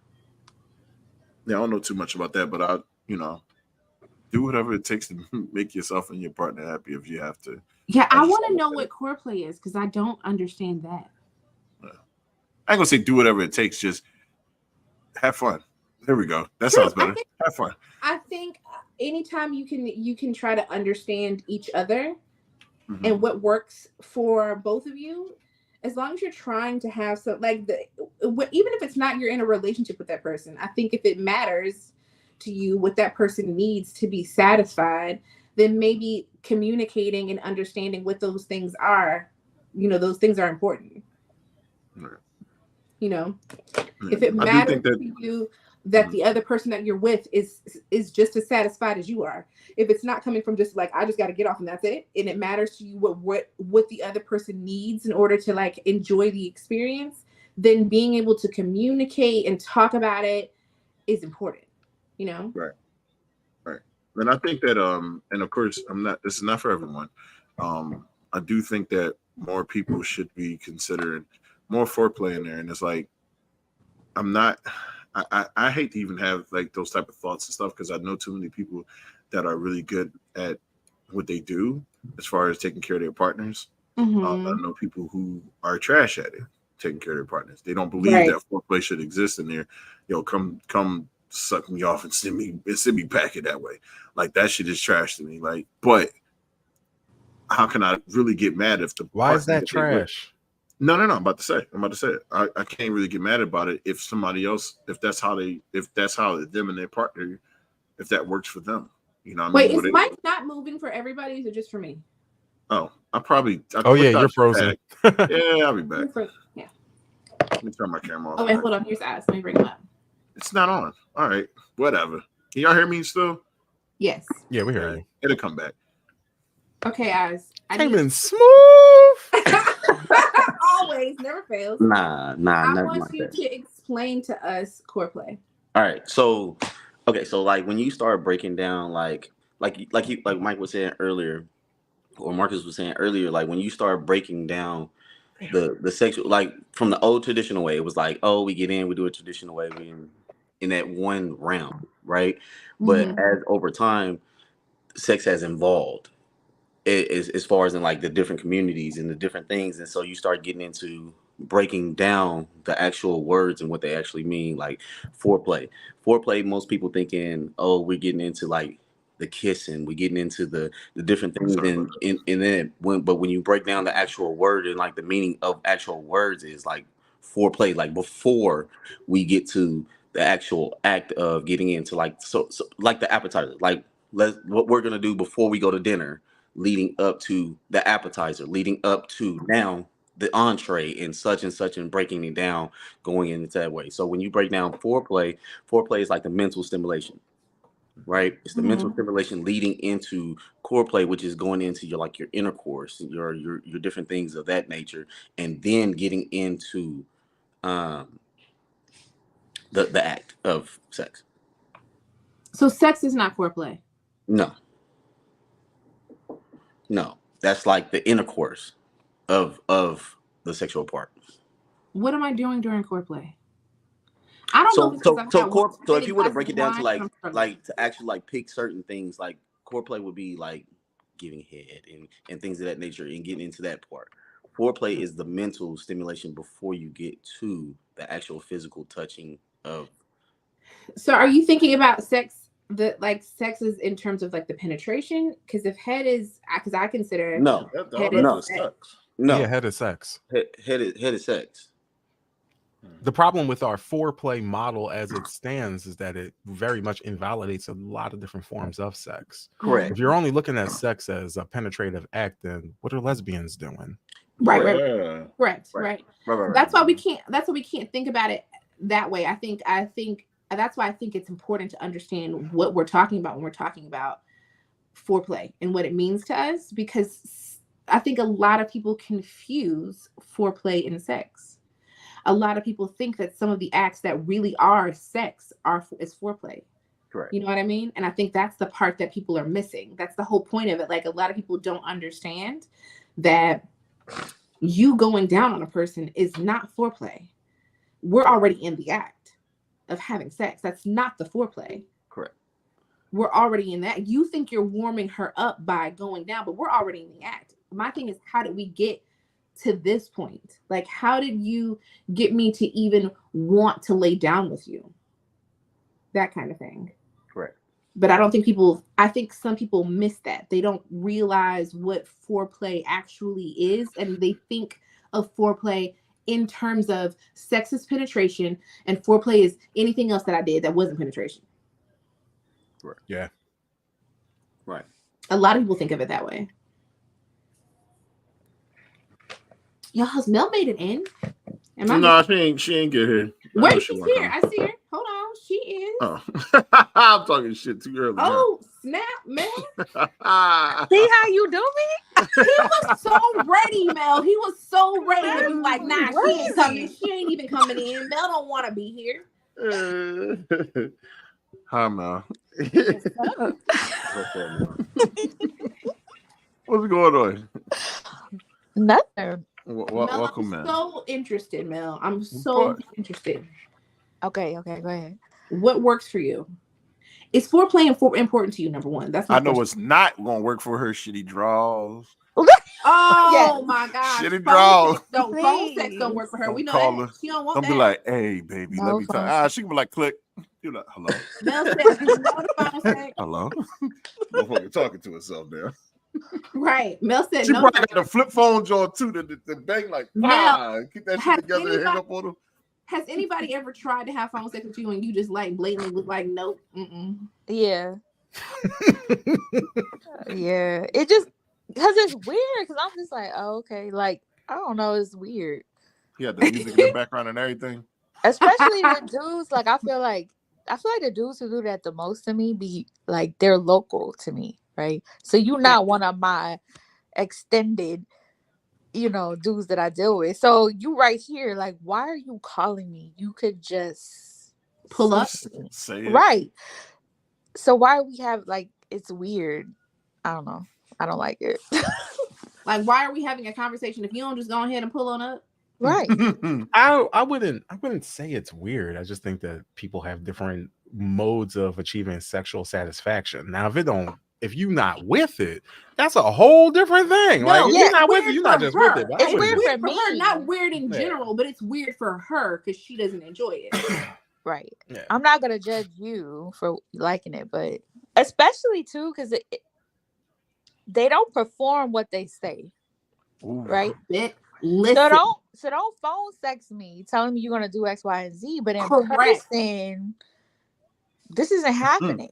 Yeah, I don't know too much about that, but do whatever it takes to make yourself and your partner happy if you have to. Yeah, I want to know what foreplay is, because I don't understand that. Yeah. I ain't gonna say do whatever it takes, just have fun. There we go. That sounds better. Have fun. I think anytime you can try to understand each other and what works for both of you, as long as you're trying to have some, like, even if it's not you're in a relationship with that person, I think if it matters to you what that person needs to be satisfied, then maybe communicating and understanding what those things are, those things are important. Right. If it matters to you that the other person that you're with is just as satisfied as you are. If it's not coming from just like, I just got to get off and that's it, and it matters to you what the other person needs in order to like enjoy the experience, then being able to communicate and talk about it is important, you know? Right. And I think that and of course this is not for everyone. I do think that more people should be considering more foreplay in there. And it's like, I hate to even have like those type of thoughts and stuff, because I know too many people that are really good at what they do as far as taking care of their partners. I know people who are trash at it, taking care of their partners. They don't believe that foreplay should exist in there. Come suck me off and send me packing that way. Like, that shit is trash to me. Like, but how can I really get mad if the why is that trash? No. I'm about to say it. I can't really get mad about it if somebody else, if that's how them and their partner, if that works for them. You know what I mean? Wait, is Mike not moving for everybody? Is it just for me? Oh, you're frozen. Yeah, I'll be back. Yeah. Let me turn my camera off. Oh, wait, hold on. Here's Alice. Let me bring him up. It's not on. All right. Whatever. Can y'all hear me still? Yes. Yeah, we hear you. It'll come back. Okay, Alice. Came in smooth. Always, never fails. Nah. I want you to explain to us core play. All right. So, okay. So, like, when you start breaking down, like Mike was saying earlier, or Marcus was saying earlier, like when you start breaking down the sexual, like from the old traditional way, it was like, oh, we get in, we do it traditional way, we in that one round, right? But as over time, sex has evolved. It is as far as in like the different communities and the different things, and so you start getting into breaking down the actual words and what they actually mean. Like foreplay, most people thinking, oh, we're getting into like the kissing, we're getting into the different things, and then when you break down the actual word and like the meaning of actual words is like foreplay, like before we get to the actual act of getting into like so like the appetizer, like what we're gonna do before we go to dinner, leading up to the appetizer, leading up to now the entree and such, and breaking it down, going into that way. So when you break down foreplay is like the mental stimulation, right? It's the mental stimulation leading into core play, which is going into your like your intercourse, your different things of that nature, and then getting into the act of sex. So sex is not foreplay. No, that's like the intercourse of the sexual part. What am I doing during core play? I don't know. So if you were to break it down to like to actually like pick certain things, like core play would be like giving head and things of that nature and getting into that part. Foreplay is the mental stimulation before you get to the actual physical touching of. So are you thinking about sex? Sex is in terms of like the penetration, because if head is, because I consider head is sex. No, yeah, head is sex. Head is sex. The problem with our foreplay model as it stands is that it very much invalidates a lot of different forms of sex. Correct. If you're only looking at sex as a penetrative act, then what are lesbians doing? Right. That's why we can't think about it that way. I think that's why I think it's important to understand what we're talking about when we're talking about foreplay and what it means to us, because I think a lot of people confuse foreplay and sex. A lot of people think that some of the acts that really are sex is foreplay. Correct. You know what I mean? And I think that's the part that people are missing. That's the whole point of it. Like, a lot of people don't understand that you going down on a person is not foreplay. We're already in the act of having sex. That's not the foreplay. Correct. We're already in that. You think you're warming her up by going down, but we're already in the act. My thing is, how did we get to this point? Like, how did you get me to even want to lay down with you? That kind of thing. Correct. But I think some people miss that. They don't realize what foreplay actually is, and they think of foreplay in terms of sex is penetration and foreplay is anything else that I did that wasn't penetration. Right. Yeah. Right. A lot of people think of it that way. Y'all, has Mel made it in? No, she ain't get here. Wait, she's here. I see her. Hold on, she is. Oh, I'm talking shit too early. Oh, snap, man. See how you do me? He was so ready, Mel. He was so ready to be like, nah, she ain't coming. Crazy. She ain't even coming in. Mel don't want to be here. Hi, Mel. What's What's going on? Nothing. Mel, Welcome, I'm man. so interested, Mel. I'm so interested. Okay, go ahead. What works for you? Is foreplay important to you? Number one. That's my I know question. it's not going to work for her. Shitty draws. Oh Yes. my gosh. Shitty draws. Phone sex don't work for her. Don't We know call that. her. She don't want Don't that. be like, hey, baby, No let me talk. phone She can be like, click. You're like, hello. Mel said, no to phone sex. Hello. Motherfucker talking to herself now. Right. Mel said, She no. probably got the flip phone jaw too. The bang like, keep that shit together and hang up on them. Has anybody ever tried to have phone sex with you and you just like blatantly was like, nope. Mm-mm. Yeah. Yeah. It just because it's weird. Because I'm just like, oh, okay. Like, I don't know. It's weird. Yeah, the music in the background and everything. Especially with dudes. Like, I feel like the dudes who do that the most to me be like they're local to me, right? So you're not one of my extended, dudes that I deal with. So you right here, like, why are you calling me? You could just Pull up. Say it. Right. So why we have like it's weird. I don't know. I don't like it. Like, why are we having a conversation if you don't just go ahead and pull on up? Right. I wouldn't say it's weird. I just think that people have different modes of achieving sexual satisfaction. Now, if you're not with it, that's a whole different thing. No, like if yeah, you're not with it, you're not just with it. It's weird for for me. her, not weird in Yeah. general, but it's weird for her because she doesn't enjoy it. Right. Yeah. I'm not gonna judge you for liking it, but especially too because they don't perform what they say. Ooh. Right. Listen. So don't phone sex me telling me you're gonna do X, Y, and Z, but in Correct. person, this isn't happening.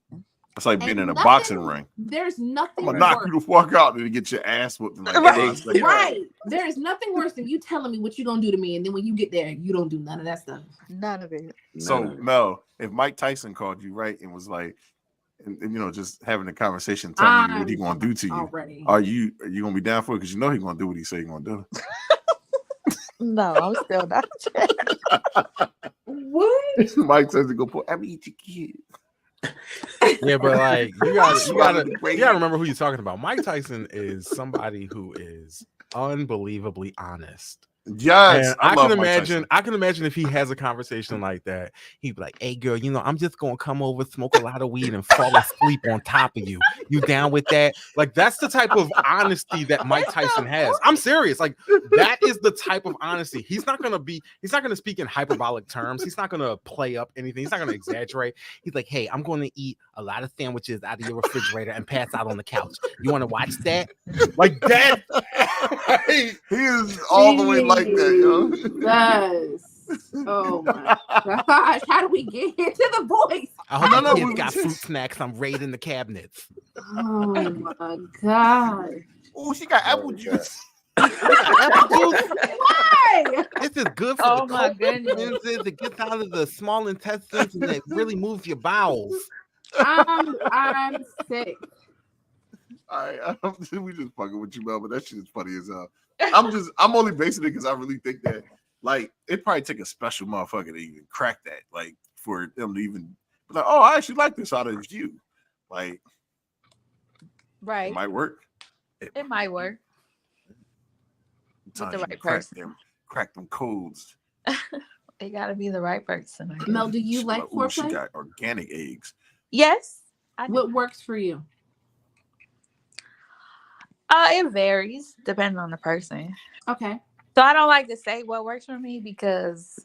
It's like being And in a nothing- boxing ring. There's nothing I'm gonna knock worse. you the fuck out and get your ass whooped. Like, Right. Right. There is nothing worse than you telling me what you're gonna do to me, and then when you get there, you don't do none of that stuff. None of it. So Mel, if Mike Tyson called you right and was like, and just having a conversation, telling you what he gonna do to you, already. are you gonna be down for it? Because you know he's gonna do what he say he's gonna do. No, I'm still not. What? Mike Tyson go put every eat your kid. Yeah, but like you gotta remember who you're talking about. Mike Tyson is somebody who is unbelievably honest. Yes, and I can imagine if he has a conversation like that, he'd be like, "Hey, girl, I'm just gonna come over, smoke a lot of weed, and fall asleep on top of you. You down with that?" Like that's the type of honesty that Mike Tyson has. I'm serious. Like that is the type of honesty. He's not gonna speak in hyperbolic terms. He's not gonna play up anything. He's not gonna exaggerate. He's like, "Hey, I'm gonna eat a lot of sandwiches out of your refrigerator and pass out on the couch. You want to watch that?" Like that. He is all the way like that, yo. Yes. Oh my gosh. How do we get here to the voice? I hope No, kids we got just- fruit snacks. I'm raiding the cabinets. Oh my god. Oh, she got apple juice. Apple juice. Why? This is good for Oh the my cold goodness. cleanses. It gets out of the small intestines and it really moves your bowels. I'm sick. All right, we just fucking with you, Mel, but that shit is funny as hell. I'm only basing it because I really think that like it probably take a special motherfucker to even crack that, like for them to even be like, oh, I actually like this out of you. Like Right. it might work. It might work. Sometimes the you right crack person. crack them codes. It gotta be the right person. I guess. Mel, do you like ooh, she foreplay? got organic eggs. Yes. I do. What works for you? It varies depending on the person. Okay. So I don't like to say what works for me because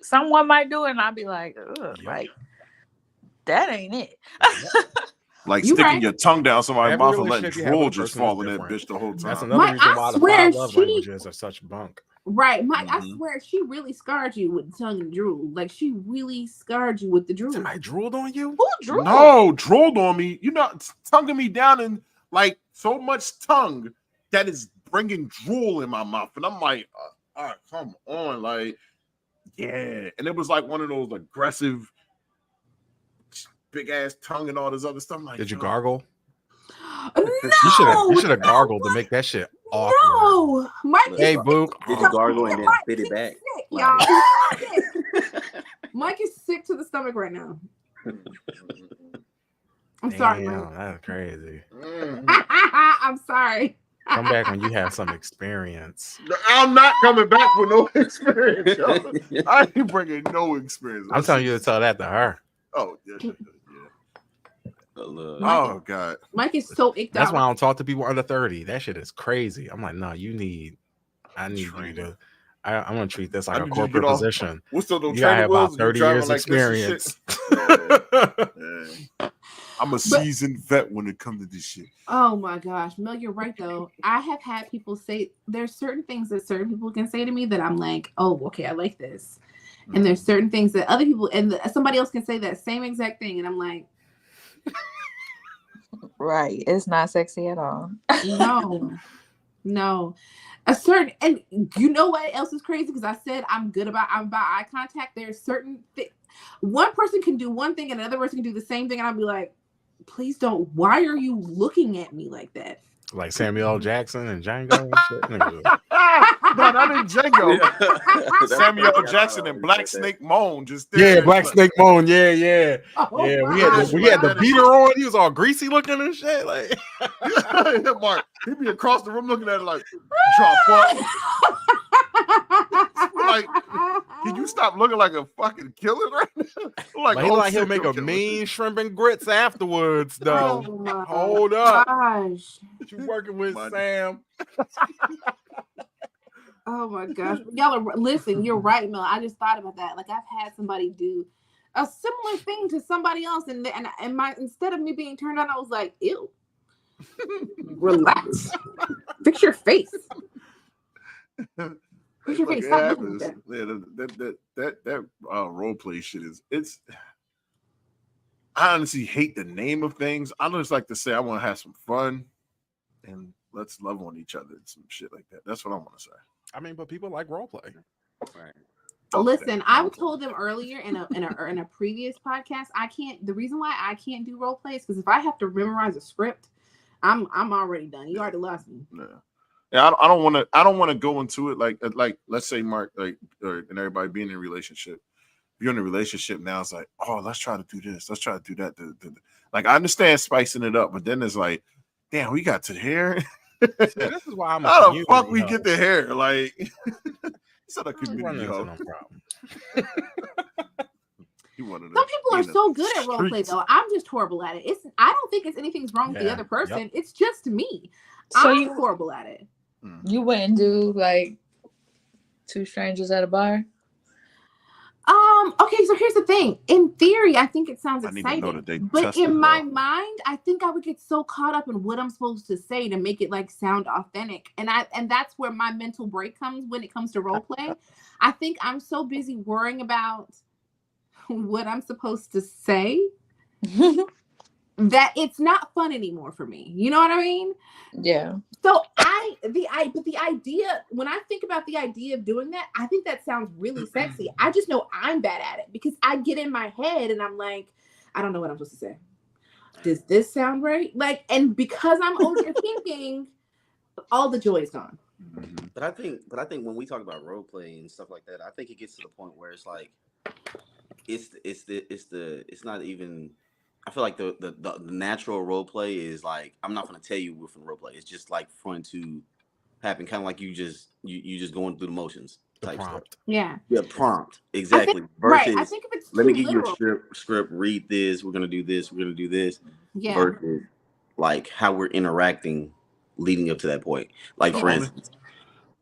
someone might do it and I'll be like, ugh, like that ain't it. Like You sticking right. your tongue down somebody's Every mouth and letting relationship you have with drool a just person is fall in that different. bitch the whole time. That's another Mike, reason I why the swear 5 love she- languages are such bunk. Right, Mike, I Mhm. swear she really scarred you with tongue and drool. Like she really scarred you with the drool. Somebody drooled on you? Who drew? No, drooled on me. You know, tonguing me down in like so much tongue that is bringing drool in my mouth, and I'm like, come on, like, yeah. And it was like one of those aggressive, big ass tongue and all this other stuff. I'm like, Did you yo, gargle? No, You should have gargled to make that shit awkward. No, Mike. Hey, is Book. Did you gargle and then Mike spit it is back? sick, Like- y'all. He's sick. Mike is sick to the stomach right now. I'm sorry, Mike. Damn, that's crazy. I'm sorry. Come back when you have some experience. I'm not coming back with no experience. Yo. I ain't bringing no experience. I'm telling you to tell that to her. Oh, yeah. Look. Oh, God. Mike is so icked That's out. why I don't talk to people under 30. That shit is crazy. I'm like, no, I need you to. I'm gonna treat this like a corporate position. What's the You gotta have about 30 years experience. I'm a seasoned vet when it comes to this shit. Oh my gosh, Mel, you're right though. I have had people say there's certain things that certain people can say to me that I'm like, oh, okay, I like this. And there's certain things that other people and somebody else can say that same exact thing, and I'm like, Right. It's not sexy at all. no. A certain, and you know what else is crazy? Because I said I'm about eye contact. There's certain one person can do one thing and another person can do the same thing, and I'll be like, please don't. Why are you looking at me like that? Like Samuel L. Jackson and Django and shit. Nigga. No, not in Django. Samuel L. Jackson and Black Snake Moan just Yeah, Black Snake Moan. Yeah. Oh, Yeah, my we had the beater on. He was all greasy looking and shit. Like, Mark, he be across the room looking at it like, drop up. Like, can you stop looking like a fucking killer right now? Like he'll make a mean shrimp and grits afterwards, though. Oh my Hold up. gosh. You working with Sam? Oh my gosh. Y'all are listen, you're right, Mel. I just thought about that. Like I've had somebody do a similar thing to somebody else, and my instead of me being turned on, I was like, ew. Relax. Fix your face. Fix your face. Stop looking at that. That role play shit is I honestly hate the name of things. I just like to say I want to have some fun and let's love on each other and some shit like that. That's what I want to say. I mean, but people like role play. Right. Listen, I told them earlier in a previous podcast, the reason why I can't do role play is because if I have to memorize a script, I'm already done. You already lost me. Yeah, I don't want to go into it like let's say Mark and everybody being in a relationship. If you're in a relationship now, it's like, oh, let's try to do this, let's try to do that. Like I understand spicing it up, but then it's like, damn, we got to the hair. This is why I'm. How the fuck we get the hair? Like, it's not a community. No problem. Some people are so good at role play though. I'm just horrible at it. I don't think it's anything's wrong with the other person. Yep. It's just me. So I'm horrible at it. You wouldn't do like two strangers at a bar? Okay, so here's the thing. In theory, I think it sounds exciting. But in my mind, I think I would get so caught up in what I'm supposed to say to make it like sound authentic. And that's where my mental break comes when it comes to role play. I think I'm so busy worrying about what I'm supposed to say that it's not fun anymore for me. You know what I mean? Yeah. So the idea, when I think about the idea of doing that, I think that sounds really sexy. I just know I'm bad at it because I get in my head and I'm like, I don't know what I'm supposed to say. Does this sound right? Like, and because I'm overthinking, all the joy is gone. But I think when we talk about role play and stuff like that, I think it gets to the point where it's like, it's not even. I feel like the natural role play is like, I'm not going to tell you we're from role play. It's just like fun to happen, kind of like you just going through the motions type stuff. Yeah, prompt, exactly. Versus, I think if it's let me give you a script. Read this. We're gonna do this. We're gonna do this. Yeah. Versus like how we're interacting leading up to that point. Like for instance,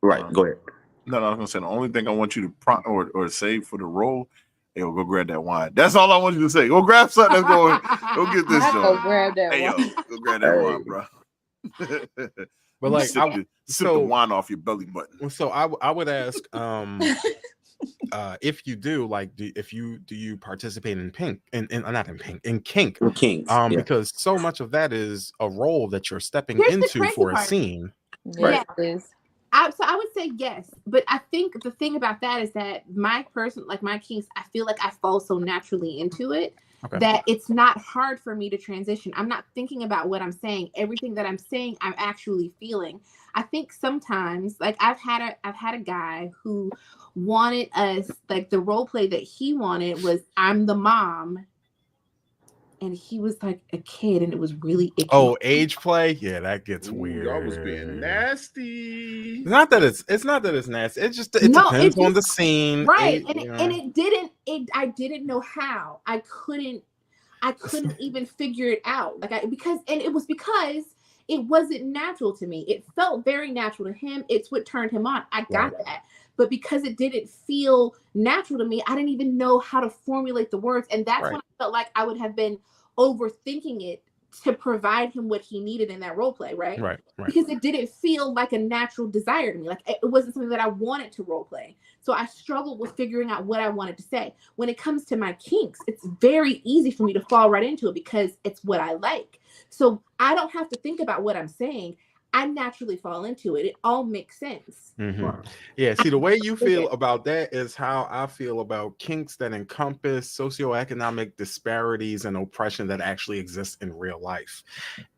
right? Go ahead. No, I was gonna say the only thing I want you to prompt or say for the role. Hey, go grab that wine. That's all I want you to say. Go grab something. Let's go get this. Go grab that wine. Go grab that wine, bro. But like, sip the wine off your belly button. So I would ask, if you do, like, do you participate in kink? Because so much of that is a role that you're stepping into for a scene. Yeah, it is. So I would say yes, but I think the thing about that is that my kinks, I feel like I fall so naturally into it that it's not hard for me to transition. I'm not thinking about what I'm saying. Everything that I'm saying, I'm actually feeling. I think sometimes, like I've had a guy who wanted us, like the role play that he wanted was I'm the mom. And he was like a kid, and it was really icky. Oh, age play? Yeah, that gets weird. Y'all was being nasty. It's not that it's nasty. It just depends on the scene. Right. I didn't know how. I couldn't even figure it out. Because it wasn't natural to me. It felt very natural to him. It's what turned him on. I got that. But because it didn't feel natural to me, I didn't even know how to formulate the words. And that's when I felt like I would have been overthinking it to provide him what he needed in that role play, right? Right. Because it didn't feel like a natural desire to me. Like it wasn't something that I wanted to role play. So I struggled with figuring out what I wanted to say. When it comes to my kinks, it's very easy for me to fall right into it because it's what I like. So I don't have to think about what I'm saying. I naturally fall into it. It all makes sense. Mm-hmm. Yeah. See, the way you feel about that is how I feel about kinks that encompass socioeconomic disparities and oppression that actually exists in real life.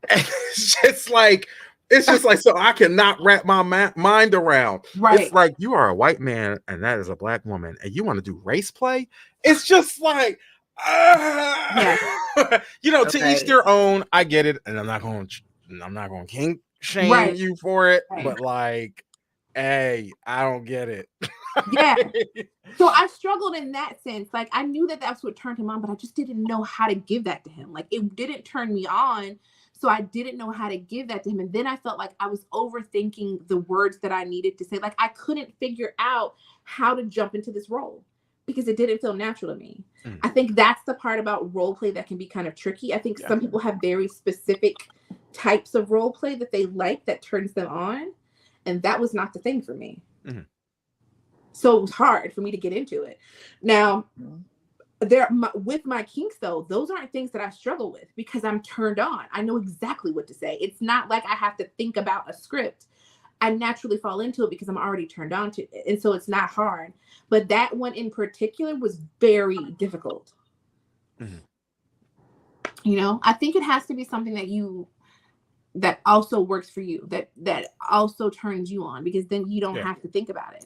And it's just like, so I cannot wrap my mind around. Right. It's like you are a white man and that is a black woman, and you want to do race play. It's just like, to each their own. I get it, and I'm not going to kink shame you for it, but like, hey, I don't get it. Yeah. So I struggled in that sense. Like I knew that that's what turned him on, but I just didn't know how to give that to him. Like it didn't turn me on, so I didn't know how to give that to him. And then I felt like I was overthinking the words that I needed to say. Like I couldn't figure out how to jump into this role because it didn't feel natural to me. I think that's the part about role play that can be kind of tricky. I think some people have very specific types of role play that they like that turns them on, and that was not the thing for me. So it was hard for me to get into it. Now with my kinks though, those aren't things that I struggle with because I'm turned on. I know exactly what to say. It's not like I have to think about a script. I naturally fall into it because I'm already turned on to it, and so it's not hard. But that one in particular was very difficult. I think it has to be something that also works for you, that also turns you on, because then you don't have to think about it.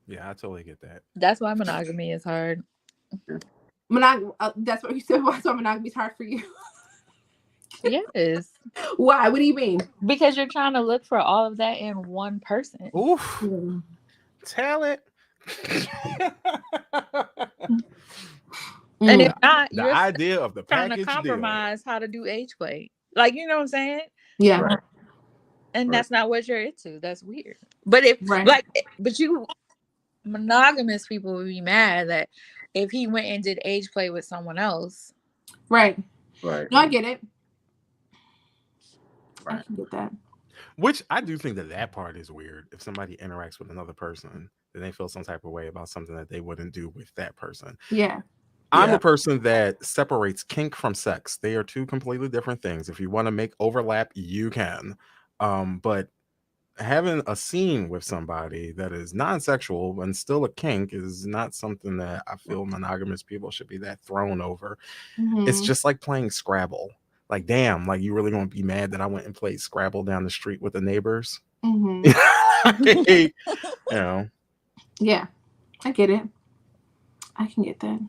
Yeah, I totally get that. That's why monogamy is hard. That's what you said. Why monogamy is hard for you? Yes. Why? What do you mean? Because you're trying to look for all of that in one person. Oof. Talent. And if not, the idea of the trying package to compromise deal. how to do age play. Like, you know what I'm saying? Yeah. Right. And that's not what you're into. That's weird. But monogamous people would be mad that if he went and did age play with someone else. Right. No, I get it. I can get that. Which I do think that part is weird. If somebody interacts with another person, then they feel some type of way about something that they wouldn't do with that person. Yeah. I'm a person that separates kink from sex. They are two completely different things. If you want to make overlap, you can. But having a scene with somebody that is non-sexual and still a kink is not something that I feel monogamous people should be that thrown over. It's just like playing Scrabble. Like, damn, like you really gonna be mad that I went and played Scrabble down the street with the neighbors? Yeah, I get it. I can get that.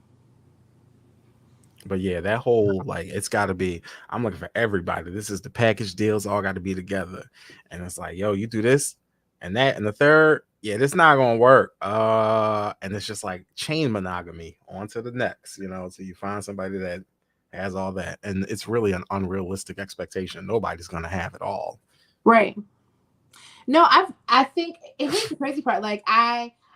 But yeah, that whole, like, it's got to be, I'm looking for everybody. This is the package deals, all got to be together. And it's like, yo, you do this and that and the third. Yeah, this not going to work. And it's just like chain monogamy on to the next, so you find somebody that has all that. And it's really an unrealistic expectation. Nobody's going to have it all. Right. No, I think here's the crazy part. Like,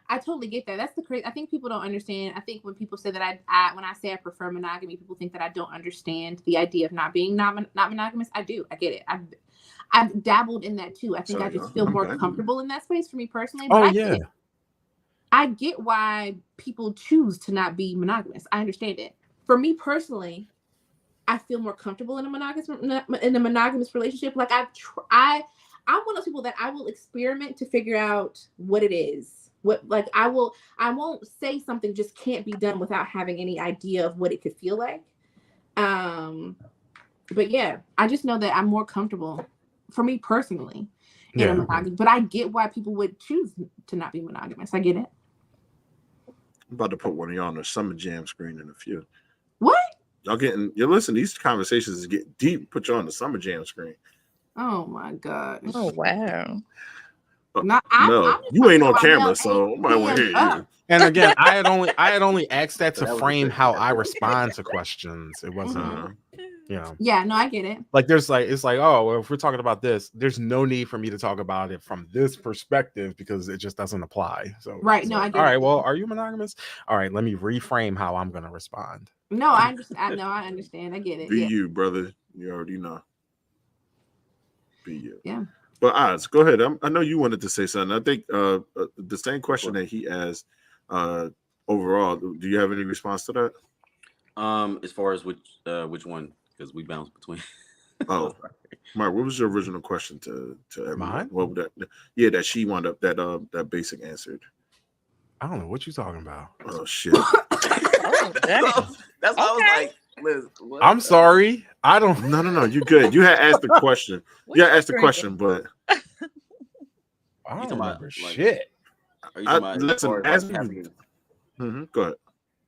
I totally get that. That's the crazy. I think people don't understand. I think when people say that when I say I prefer monogamy, people think that I don't understand the idea of not being not monogamous. I do. I get it. I've dabbled in that too. I think I just feel more comfortable in that space for me personally. But I get why people choose to not be monogamous. I understand it. For me personally, I feel more comfortable in a monogamous relationship. Like I'm one of those people that I will experiment to figure out what it is. I won't say something just can't be done without having any idea of what it could feel like. But yeah, I just know that I'm more comfortable, for me personally, in a monogamy. But I get why people would choose to not be monogamous. I get it. I'm about to put one of y'all on the Summer Jam screen in a few. What? You're listening. These conversations is getting deep. Put you on the Summer Jam screen. Oh my gosh. Oh wow. No, you ain't on camera, so I might want to hear you. And again, I had only asked that to frame how I respond to questions. It wasn't, Yeah, no, I get it. Like it's like, oh, well, if we're talking about this, there's no need for me to talk about it from this perspective because it just doesn't apply. So right, no, I get it. All right, well, are you monogamous? All right, let me reframe how I'm gonna respond. No, I understand. I understand. I get it. Be you, brother. You already know. Be you. Yeah. But Oz, go ahead. I know you wanted to say something. I think the same question that he asked overall. Do you have any response to that? As far as which one, because we bounce between. Oh, Mark, what was your original question to everyone? Mine? What would that she wound up that basic answered. I don't know what you're talking about. Oh shit. That's why I was like, Liz, I'm sorry. I don't. No. You good. You had asked the question. But I don't remember shit. Listen, as go ahead.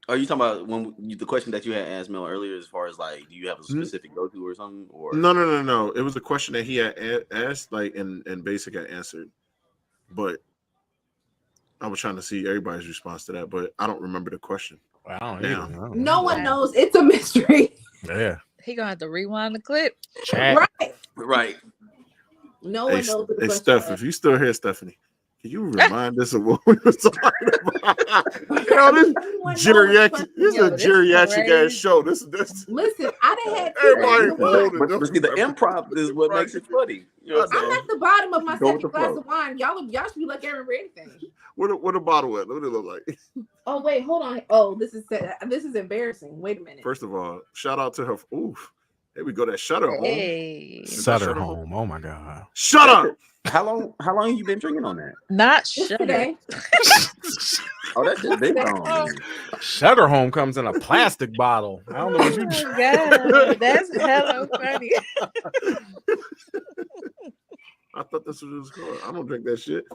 Are you talking about the question that you had asked Mel earlier, as far as like, do you have a specific go-to or something? Or No. It was a question that he had asked, like, and basic had answered, but I was trying to see everybody's response to that, but I don't remember the question. Wow, no one knows. It's a mystery. Yeah. He gonna have to rewind the clip. Chat. Right. No one knows. Hey, Steph, if you still here, Stephanie, can you remind us of what we were talking about? This geriatric. This is a geriatric ass show. This. Listen, I done had everybody but see, the improv is what makes it funny. You know what I'm I'm saying? at the bottom of my second glass of wine. Y'all should be like every anything. What a bottle at? What it look like? Oh wait, hold on. Oh, this is embarrassing. Wait a minute. First of all, shout out to her. Oof. There we go. That Shutter Home. Sutter Home. Oh my god. Shut up. How long have you been drinking on that? Not Shutter. Oh, that's just big on. Shutter Home comes in a plastic bottle. I don't know what you. God, that's hella funny. I thought this was just called. I don't drink that shit.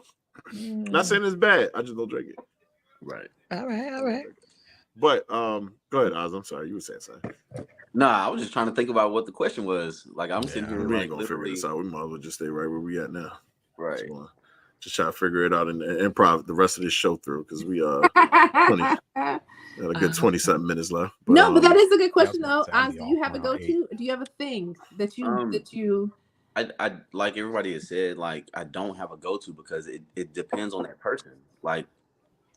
Not saying it's bad. I just don't drink it. Right. All right. But go ahead, Oz. I'm sorry, you were saying something. Nah, I was just trying to think about what the question was. Like, I'm sitting here, we like, ain't gonna figure this out. We might as well just stay right where we at now. Right. So, just try to figure it out and improv the rest of this show through because we got a good 20-something minutes left. But that is a good question though. Do you have a go-to? Do you have a thing that you I like everybody has said, like, I don't have a go-to because it depends on that person. Like,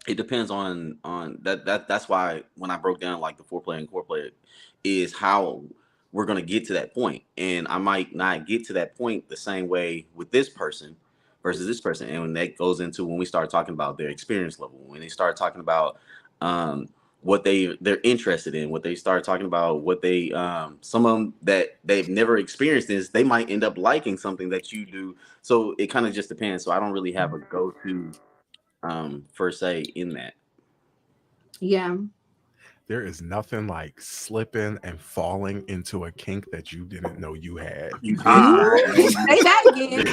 it depends on that's why when I broke down like the foreplay and coreplay is how we're gonna get to that point. And I might not get to that point the same way with this person versus this person. And when that goes into when we start talking about their experience level, when they start talking about what they're interested in, what they start talking about, what they some of them that they've never experienced is they might end up liking something that you do. So it kind of just depends. So I don't really have a go-to per se in that. Yeah. There is nothing like slipping and falling into a kink that you didn't know you had. Say that again.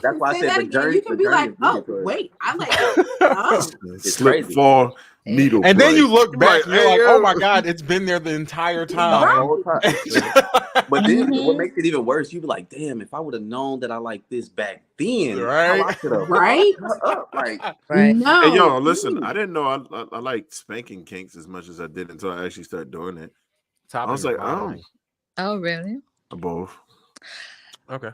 That's why I said the journey. You can be like, oh, wait, I like it. Slip, fall, needle. And then you look back and you're like, oh my God, it's been there the entire time. But then what makes it even worse, you be like, damn, if I would have known that I like this back then, right? Right? No. Hey, yo, listen, I didn't know I liked spanking kinks as much as I did until I actually started doing it. I was like, oh, really? Both. Okay.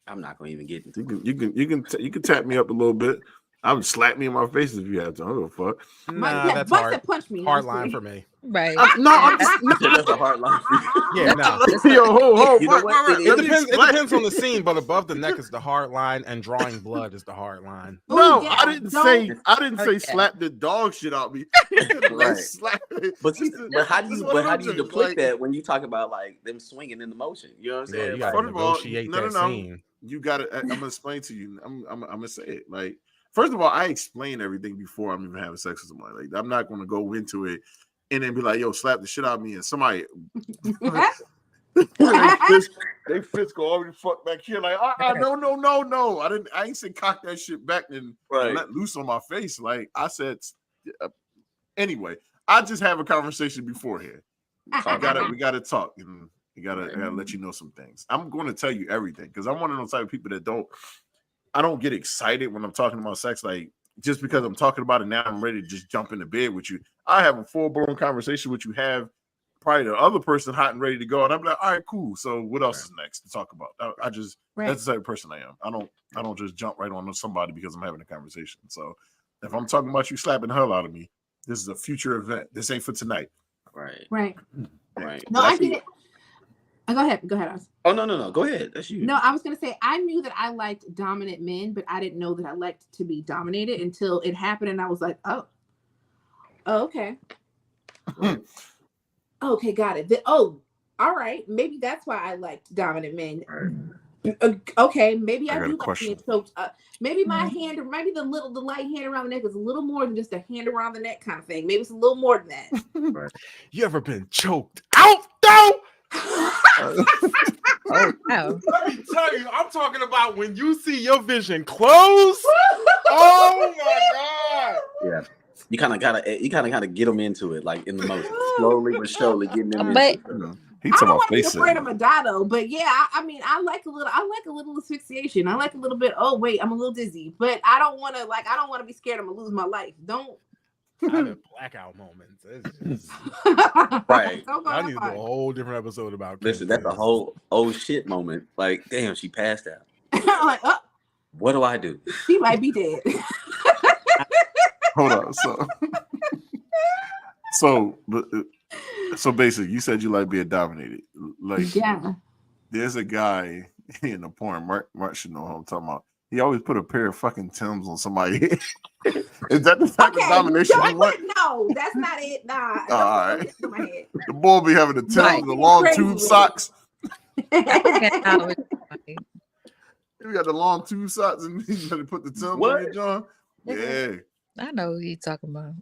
I'm not gonna even get into it. You can tap me up a little bit. I would slap me in my face if you had to. I don't give a fuck. Nah, that's hard. Punch me. Hard line for me. Right. That's a hard line for you. Yeah, no. It depends on the scene, but above the neck is the hard line, and drawing blood is the hard line. No, I didn't say slap the dog shit out me. Right. But how do you deplete that when you talk about like them swinging in the motion? You know what I'm saying? Yeah, you gotta negotiate that scene. You gotta. I'm gonna explain to you. I'm gonna say it. Like, first of all, I explain everything before I'm even having sex with somebody. Like, I'm not gonna go into it and then be like, yo, slap the shit out of me, and somebody they fist go all the fuck back here, like, no. I ain't say cock that shit back and let loose on my face. Like I said, anyway, I just have a conversation beforehand. We gotta talk, and I gotta let you know some things. I'm going to tell you everything because I'm one of those type of people that I don't get excited when I'm talking about sex. Like just because I'm talking about it now, I'm ready to just jump into bed with you. I have a full-blown conversation with you. Have probably the other person hot and ready to go, and I'm like, all right, cool. So what else is next to talk about? That's the type of person I am. I don't just jump right on somebody because I'm having a conversation. So if I'm talking about you slapping the hell out of me, this is a future event. This ain't for tonight. Right. No, That's I get it. Go ahead, Oz. Oh no. Go ahead. That's you. No, I was gonna say I knew that I liked dominant men, but I didn't know that I liked to be dominated until it happened, and I was like, oh okay. Okay, got it. All right. Maybe that's why I liked dominant men. Okay, maybe I do like being choked up. Maybe my hand, maybe the light hand around the neck is a little more than just a hand around the neck kind of thing. Maybe it's a little more than that. You ever been choked out though? Oh, wow. Let me tell you, I'm talking about when you see your vision close. Oh my god! Yeah, you kind of gotta get them into it, like in the motion, slowly but surely getting them But into it. He I talking don't about want to be face afraid of Madonna, but yeah, I mean, I like a little asphyxiation. I like a little bit. Oh wait, I'm a little dizzy, but I don't want to be scared I'm gonna lose my life. Don't. Having blackout moments. It's just... Right. I need to do a whole different episode about. Listen, that's a whole oh shit moment. Like, damn, she passed out. I'm like, oh, what do I do? she might be dead. Hold on. So basically, you said you like being dominated. Like, yeah. There's a guy in the porn. Mark should know who I'm talking about. He always put a pair of fucking Timbs on somebody. Is that the type of domination you want? No, that's not it. Nah. All right. My head. The boy be having the Timbs, Right. the long tube socks. I forget how it- You got the long tube socks, and you got to put the Timbs on your John. Yeah. I know who you talking about.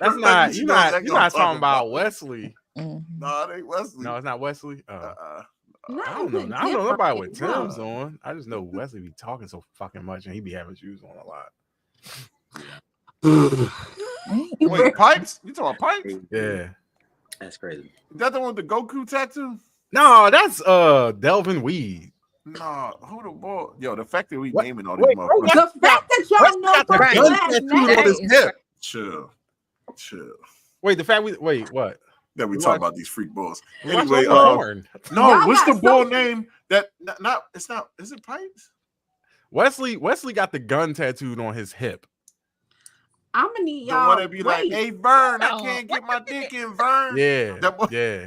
That's not you're not talking about Wesley. Mhm. No, it ain't Wesley. No, it's not Wesley. No, I don't know. I don't know nobody with Tim's on. I just know Wesley be talking so fucking much, and he be having shoes on a lot. Wait, pipes? You talking pipes? Yeah, That's crazy. Is that the one with the Goku tattoo? no, that's Delvin Weed. No, who the boy? Yo, the fact that we What? naming all these Wait, motherfuckers. The fact that y'all know got the first gun last tattooed name. on his hip. Chill. Wait, the fact what? That we We talk watch- about these freak balls. We Anyway, watch porn. no, Y'all what's the got ball some- name? That not it's not. Is it Pipes? Wesley got the gun tattooed on his hip. I'm gonna need The y'all. one that be like, "Hey Vern, I No. can't get my dick in, Vern." Yeah, That boy- yeah.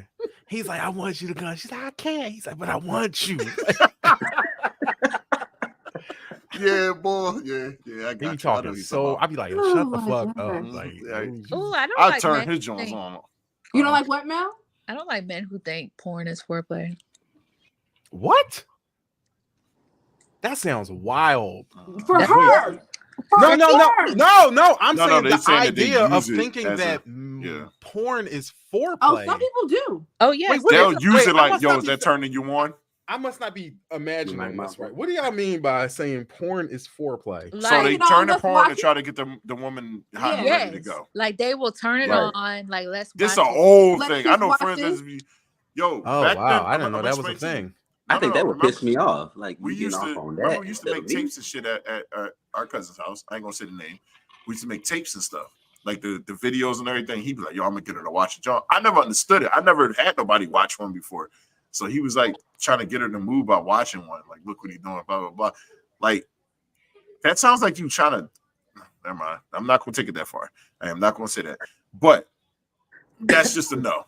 He's like, I want you to gun. She's like, I can't. He's like, but I want you. Yeah, boy. Yeah. I He got be you. I know talking he's so. talking I be like, Oh shut the my fuck God. up. Like, Yeah. Ooh, I don't I like turn men his who Jones think- on. You don't like what, Mel? I don't like men who think porn is foreplay. what? That sounds wild. For That's her. weird. For No. her. I'm No, saying they the saying that they idea of use it thinking as that yeah. porn is foreplay. Oh, some people do. Oh yes, Wait, what They'll is- use wait, it I like, must yo, not is be that turning you on? I must not be imagining Like this my- right. What do y'all mean by saying porn is foreplay? So like they you know, turn the let's porn watch to it. try to get the woman hot and Yeah. ready to go. like they will turn it Right. on. Like let's. This watch an it. old Let's thing. just I know watch friends this. that's be yo. Oh back wow, then, I didn't know I'm that was a explaining to you. thing. I think that would piss me off. Like We you used getting to off on remember that. we used to instead make of me? tapes and shit at our cousin's house. I ain't gonna say the name. We used to make tapes and stuff, like the videos and everything. He'd be like, "Yo, I'm gonna get her to watch it." John, I never understood it. I never had nobody watch one before, so he was like trying to get her to move by watching one. Like, look what he's doing, blah blah blah. Like that sounds like you trying to. Never mind. I'm not gonna take it that far. I am not gonna say that, but that's just a no.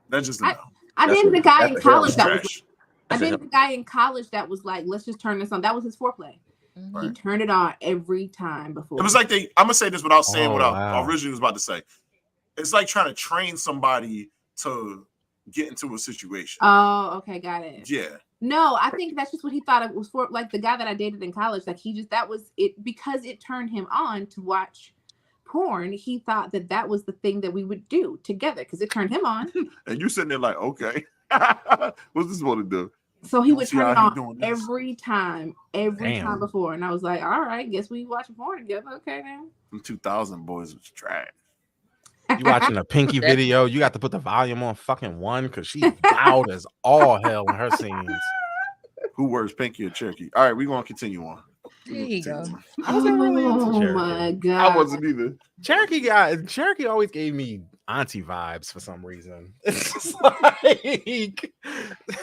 That's just a no. I That's dated a- a guy that's in a hell of college a that was. Trash. I That's a dated a guy in college that was like, let's just turn this on. That was his foreplay. Mhm. He turned it on every time before. It was like I'm gonna say this without saying Oh, what I wow. originally was about to say. It's like trying to train somebody to get into a situation. Oh, okay, got it. Yeah. No, I think that's just what he thought it was for. Like the guy that I dated in college, like that was it because it turned him on to watch porn, he thought that was the thing that we would do together because it turned him on. And you sitting there like, okay, what's this supposed to do? So he would See turn it how he on doing this? every time Damn. before. And I was like, all right, guess we watching porn together. Okay, now. Them 2000 boys was trash. You watching a Pinky video, you got to put the volume on fucking 1 because she's loud as all hell in her scenes. Who works, Pinky or Cherokee? All right, we're going to continue on. There you go. I wasn't really into Oh Cherokee. my God. I wasn't either. Cherokee always gave me auntie vibes for some reason. It's just like I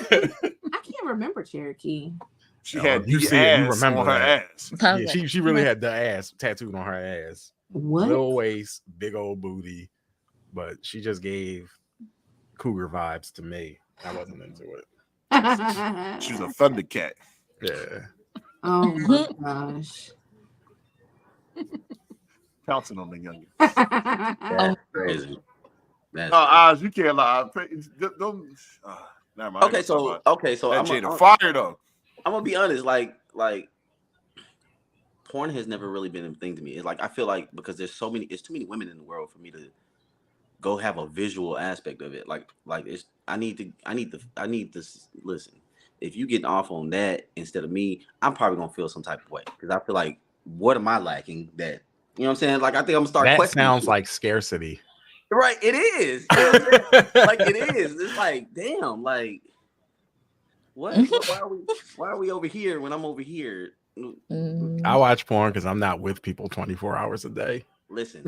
can't remember Cherokee. She Oh, had you the see it, you ass remember on her that. ass. yeah, she really had the ass tattooed on her ass. What? Little waist, big old booty, but she just gave cougar vibes to me. I wasn't into it. She was a Thundercat. Yeah. Oh my gosh. Pouncing on the youngin. That's crazy. That's Oz, you can't lie. Don't, never mind. okay. So that I'm Jada fire though. gonna be honest. Like porn has never really been a thing to me. It's like I feel like because there's too many women in the world for me to go have a visual aspect of it. Like it's I need to listen. If you get off on that instead of me, I'm probably gonna feel some type of way because I feel like what am I lacking that you know what I'm saying? Like I think I'm gonna start. That questioning sounds shit. like scarcity. Right, it is. You know what I'm saying? Like it is. It's like damn. Like what? Why are we over here when I'm over here? I watch porn because I'm not with people 24 hours a day. Listen,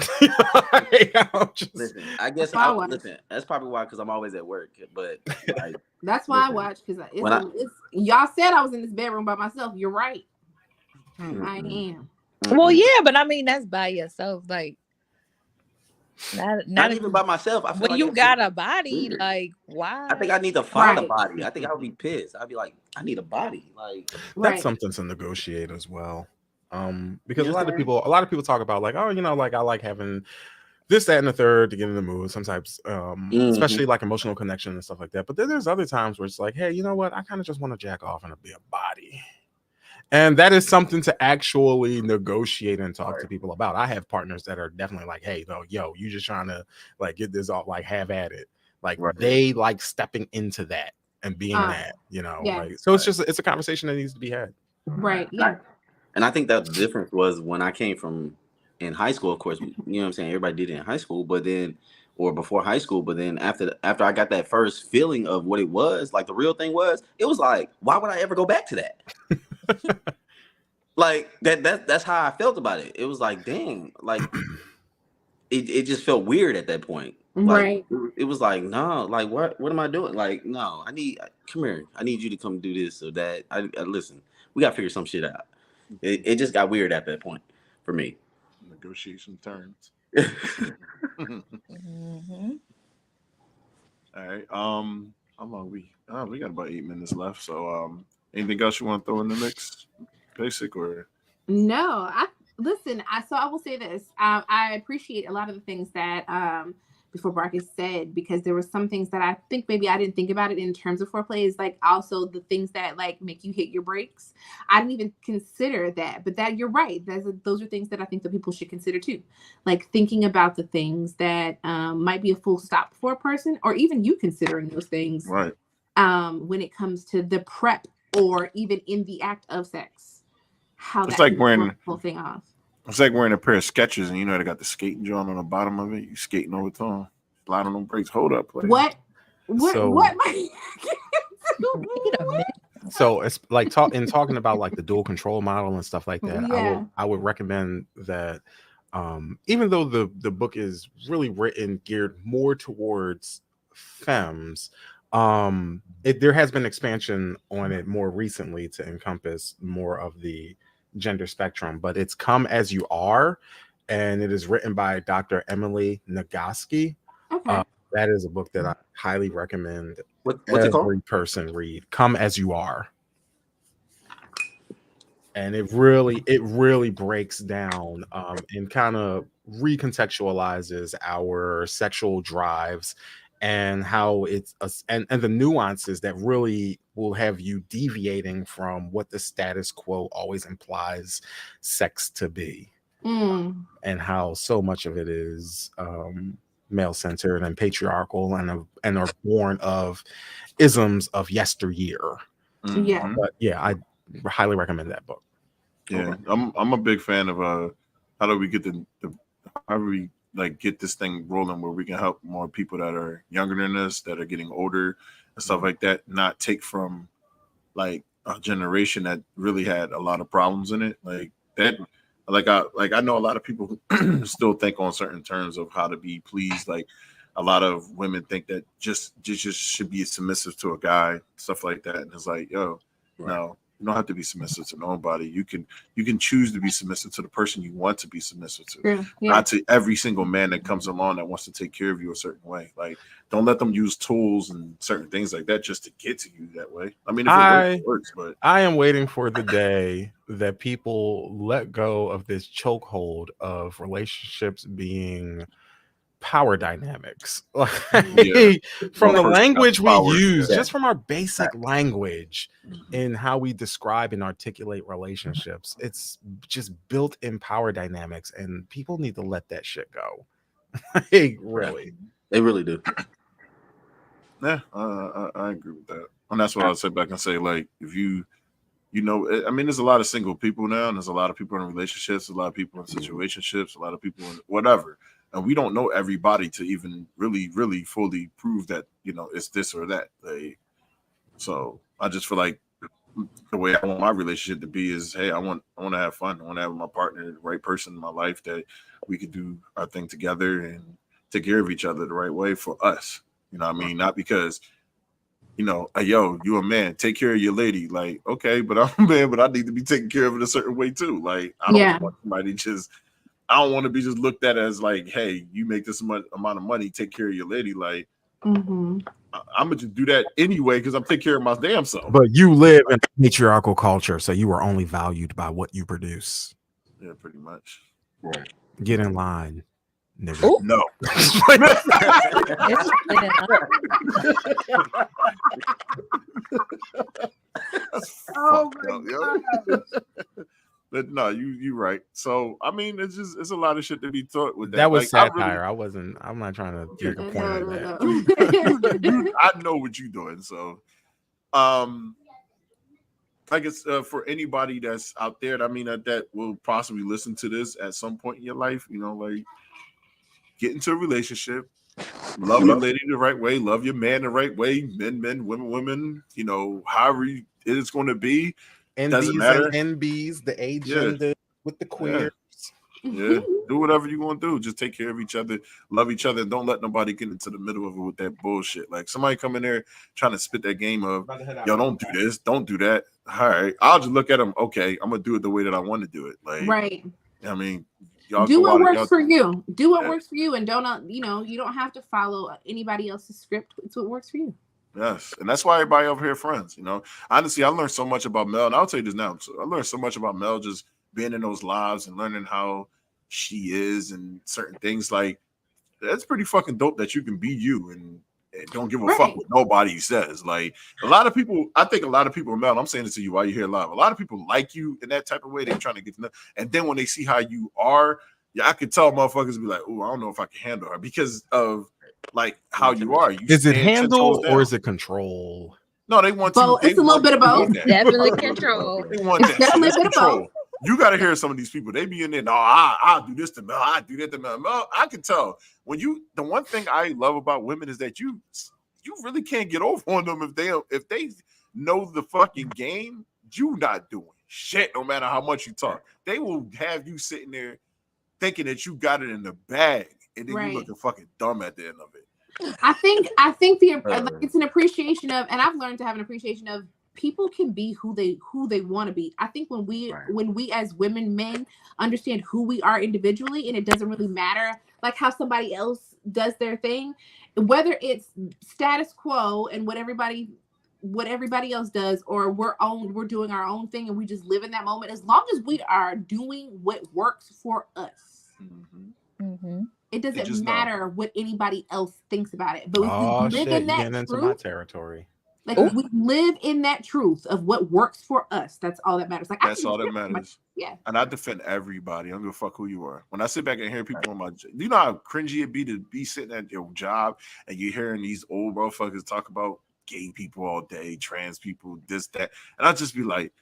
Just... listen. I guess listen. That's probably why because I'm always at work. But like, that's why I watch because y'all said I was in this bedroom by myself. You're right. I am. Well, yeah, but I mean that's by yourself. Like not even by myself. I feel when like you got a body, weird. like why? I think I need to find a body. I think I would be pissed. I'd be like, I need a body. Like that's something to negotiate as well. Because a lot of people talk about like, oh, you know, like I like having this, that, and the third to get in the mood sometimes, especially like emotional connection and stuff like that. But then there's other times where it's like, hey, you know what? I kind of just want to jack off and be a body. And that is something to actually negotiate and talk to people about. I have partners that are definitely like, hey, though, yo, you just trying to like get this off, like have at it. Like they like stepping into that and being that, you know, like so it's a conversation that needs to be had. Right. Yeah. And I think that the difference was when I came from in high school, of course, you know what I'm saying? Everybody did it in high school, but then, or before high school, but then after I got that first feeling of what it was, like the real thing was, it was like, why would I ever go back to that? Like that's how I felt about it. It was like, dang, like it just felt weird at that point. Like, it was like, no, like what am I doing? Like, no, come here. I need you to come do this or that. I listen, we gotta figure some shit out. It just got weird at that point for me. Negotiation terms. All right. How long we got about 8 minutes left. So anything else you want to throw in the mix? Basic or no? I will say this. I appreciate a lot of the things that before Marcus said, because there were some things that I think maybe I didn't think about it in terms of foreplay, is like also the things that like make you hit your brakes. I didn't even consider that, but that you're right. Those are things that I think that people should consider too. Like thinking about the things that might be a full stop for a person, or even you considering those things. Right. When it comes to the prep or even in the act of sex, how it's that like wearing the whole thing off. It's like wearing a pair of Skechers and you know they got the skating joint on the bottom of it. You skating over time, slide on them brakes. Hold up, player. What? So it's like talking about like the dual control model and stuff like that. Yeah. I would recommend that even though the book is really written geared more towards femmes, there has been expansion on it more recently to encompass more of the gender spectrum, but it's Come As You Are, and it is written by Dr. Emily Nagoski. Okay. That is a book that I highly recommend what's it called? every person read. Come As You Are. And it really breaks down and kind of recontextualizes our sexual drives and how it's and the nuances that really will have you deviating from what the status quo always implies sex to be. and how so much of it is male centered and patriarchal and are born of isms of yesteryear. Yeah. But yeah, I highly recommend that book. Yeah, I'm a big fan of how do we get how do we like get this thing rolling where we can help more people that are younger than us, that are getting older and stuff like that, not take from like a generation that really had a lot of problems in it. Like that I know a lot of people who still think on certain terms of how to be pleased. Like a lot of women think that just should be submissive to a guy, stuff like that. And it's like, yo, no, you don't have to be submissive to nobody. You can choose to be submissive to the person you want to be submissive to, not to every single man that comes along that wants to take care of you a certain way. Like, don't let them use tools and certain things like that just to get to you that way. I mean, if it works, but I am waiting for the day that people let go of this chokehold of relationships being power dynamics. From the language we use, just from our basic language in how we describe and articulate relationships, it's just built in power dynamics, and people need to let that shit go. Really, they really do. Yeah, I agree with that, and that's what I'll sit back and say. Like, if you know, I mean, there's a lot of single people now, and there's a lot of people in relationships, a lot of people in situationships, a lot of people in whatever. And we don't know everybody to even really, really fully prove that, you know, it's this or that. Like, so I just feel like the way I want my relationship to be is, hey, I want to have fun. I want to have my partner, the right person in my life that we could do our thing together and take care of each other the right way for us. You know what I mean? Not because, you know, hey, yo, you a man, take care of your lady. Like, okay, but I'm a man, but I need to be taken care of in a certain way too. Like, I don't want somebody I don't want to be just looked at as like, hey, you make this amount of money, take care of your lady. Like, I'm gonna just do that anyway because I'm taking care of my damn self. But you live in a patriarchal culture, so you are only valued by what you produce. Yeah, pretty much. Right. Get in line, nigga. Ooh. No. Oh my God. But no, you're right. So I mean, it's a lot of shit to be taught with that. That was like, satire. I'm not trying to make a point of that. I know what you're doing. So, I guess for anybody that's out there, I mean, that will possibly listen to this at some point in your life, you know, like get into a relationship, love your lady the right way, love your man the right way, men, women, you know, however it is going to be. Doesn't matter. And NBs, the agenda with the queers. Yeah, do whatever you want to do. Just take care of each other, love each other, and don't let nobody get into the middle of it with that bullshit. Like somebody come in there trying to spit that game of, yo, don't do this, don't do that. All right, I'll just look at them. Okay, I'm gonna do it the way that I want to do it. Like, right. I mean, y'all do what works for you. Do what Yeah. works for you, and don't you don't have to follow anybody else's script. It's what works for you. Yes, and that's why everybody over here friends. You know, honestly, I learned so much about Mel, and I'll tell you this now. I learned so much about Mel just being in those lives and learning how she is and certain things. Like that's pretty fucking dope that you can be you and don't give a fuck what nobody says. Like a lot of people, I think a lot of people, Mel, I'm saying this to you while you're here live. A lot of people like you in that type of way. They're trying to get to know, and then when they see how you are, yeah, I could tell motherfuckers be like, "Oh, I don't know if I can handle her," because of like how you are. Is it handle or is it control? No, they want both. to. It's a little bit of both. Definitely control. They want that. Definitely a bit of both. You got to hear some of these people. They be in there. No, I'll do this to Mel. I do that to Mel. Mel, I can tell when you. The one thing I love about women is that you really can't get over on them if they know the fucking game. You not doing shit. No matter how much you talk, they will have you sitting there thinking that you got it in the bag, and then you looking fucking dumb at the end of it. I think it's an appreciation of, and I've learned to have an appreciation of people can be who they want to be. I think when we as women, men understand who we are individually, and it doesn't really matter like how somebody else does their thing, whether it's status quo and what everybody else does, or we're doing our own thing and we just live in that moment. As long as we are doing what works for us. It doesn't matter what anybody else thinks about it. But if we live in that into my territory. Like we live in that truth of what works for us. That's all that matters. Like that's all that matters. Yeah. And I defend everybody. I don't give a fuck who you are. When I sit back and hear people on my, you know how cringy it'd be to be sitting at your job and you're hearing these old motherfuckers talk about gay people all day, trans people, this, that, and I just be like,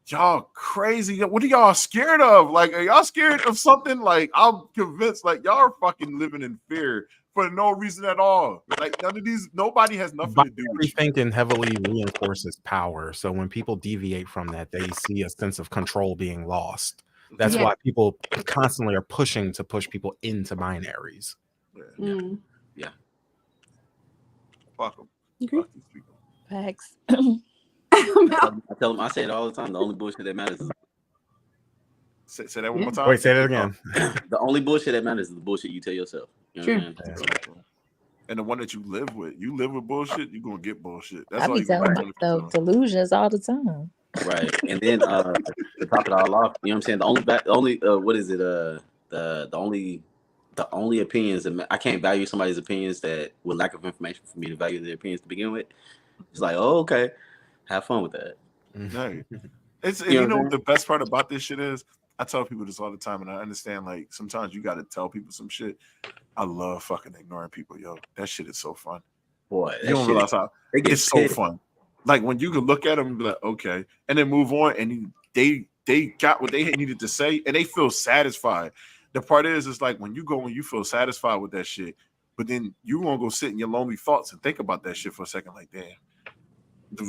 y'all crazy. What are y'all scared of? Like, are y'all scared of something? Like, I'm convinced, like, y'all are fucking living in fear for no reason at all. Like, none of these, nobody has nothing to do with you. Thinking heavily reinforces power. So when people deviate from that, they see a sense of control being lost. That's why people constantly are pushing to push people into binaries. Yeah. Fuck them. Fuck these people. Facts. I tell them, I say it all the time. The only bullshit that matters is say that one more time. Wait, say that again. The only bullshit that matters is the bullshit you tell yourself. You know what I mean? And the one that you live with bullshit, you're gonna get bullshit. That's I all be you telling got. myself delusions all the time. Right. And then to top it all off, you know what I'm saying? The only what is it? The only opinions that I can't value somebody's opinions that with lack of information for me to value their opinions to begin with. It's like, oh, okay, have fun with that. Right. It's you know what the best part about this shit is? I tell people this all the time, and I understand like sometimes you got to tell people some shit. I love fucking ignoring people, yo. That shit is so fun. Boy, you don't realize how it's so fun. Like when you can look at them and be like, okay, and then move on, and they got what they needed to say, and they feel satisfied. The part is, it's like when you feel satisfied with that shit, but then you won't go sit in your lonely thoughts and think about that shit for a second. Like, damn,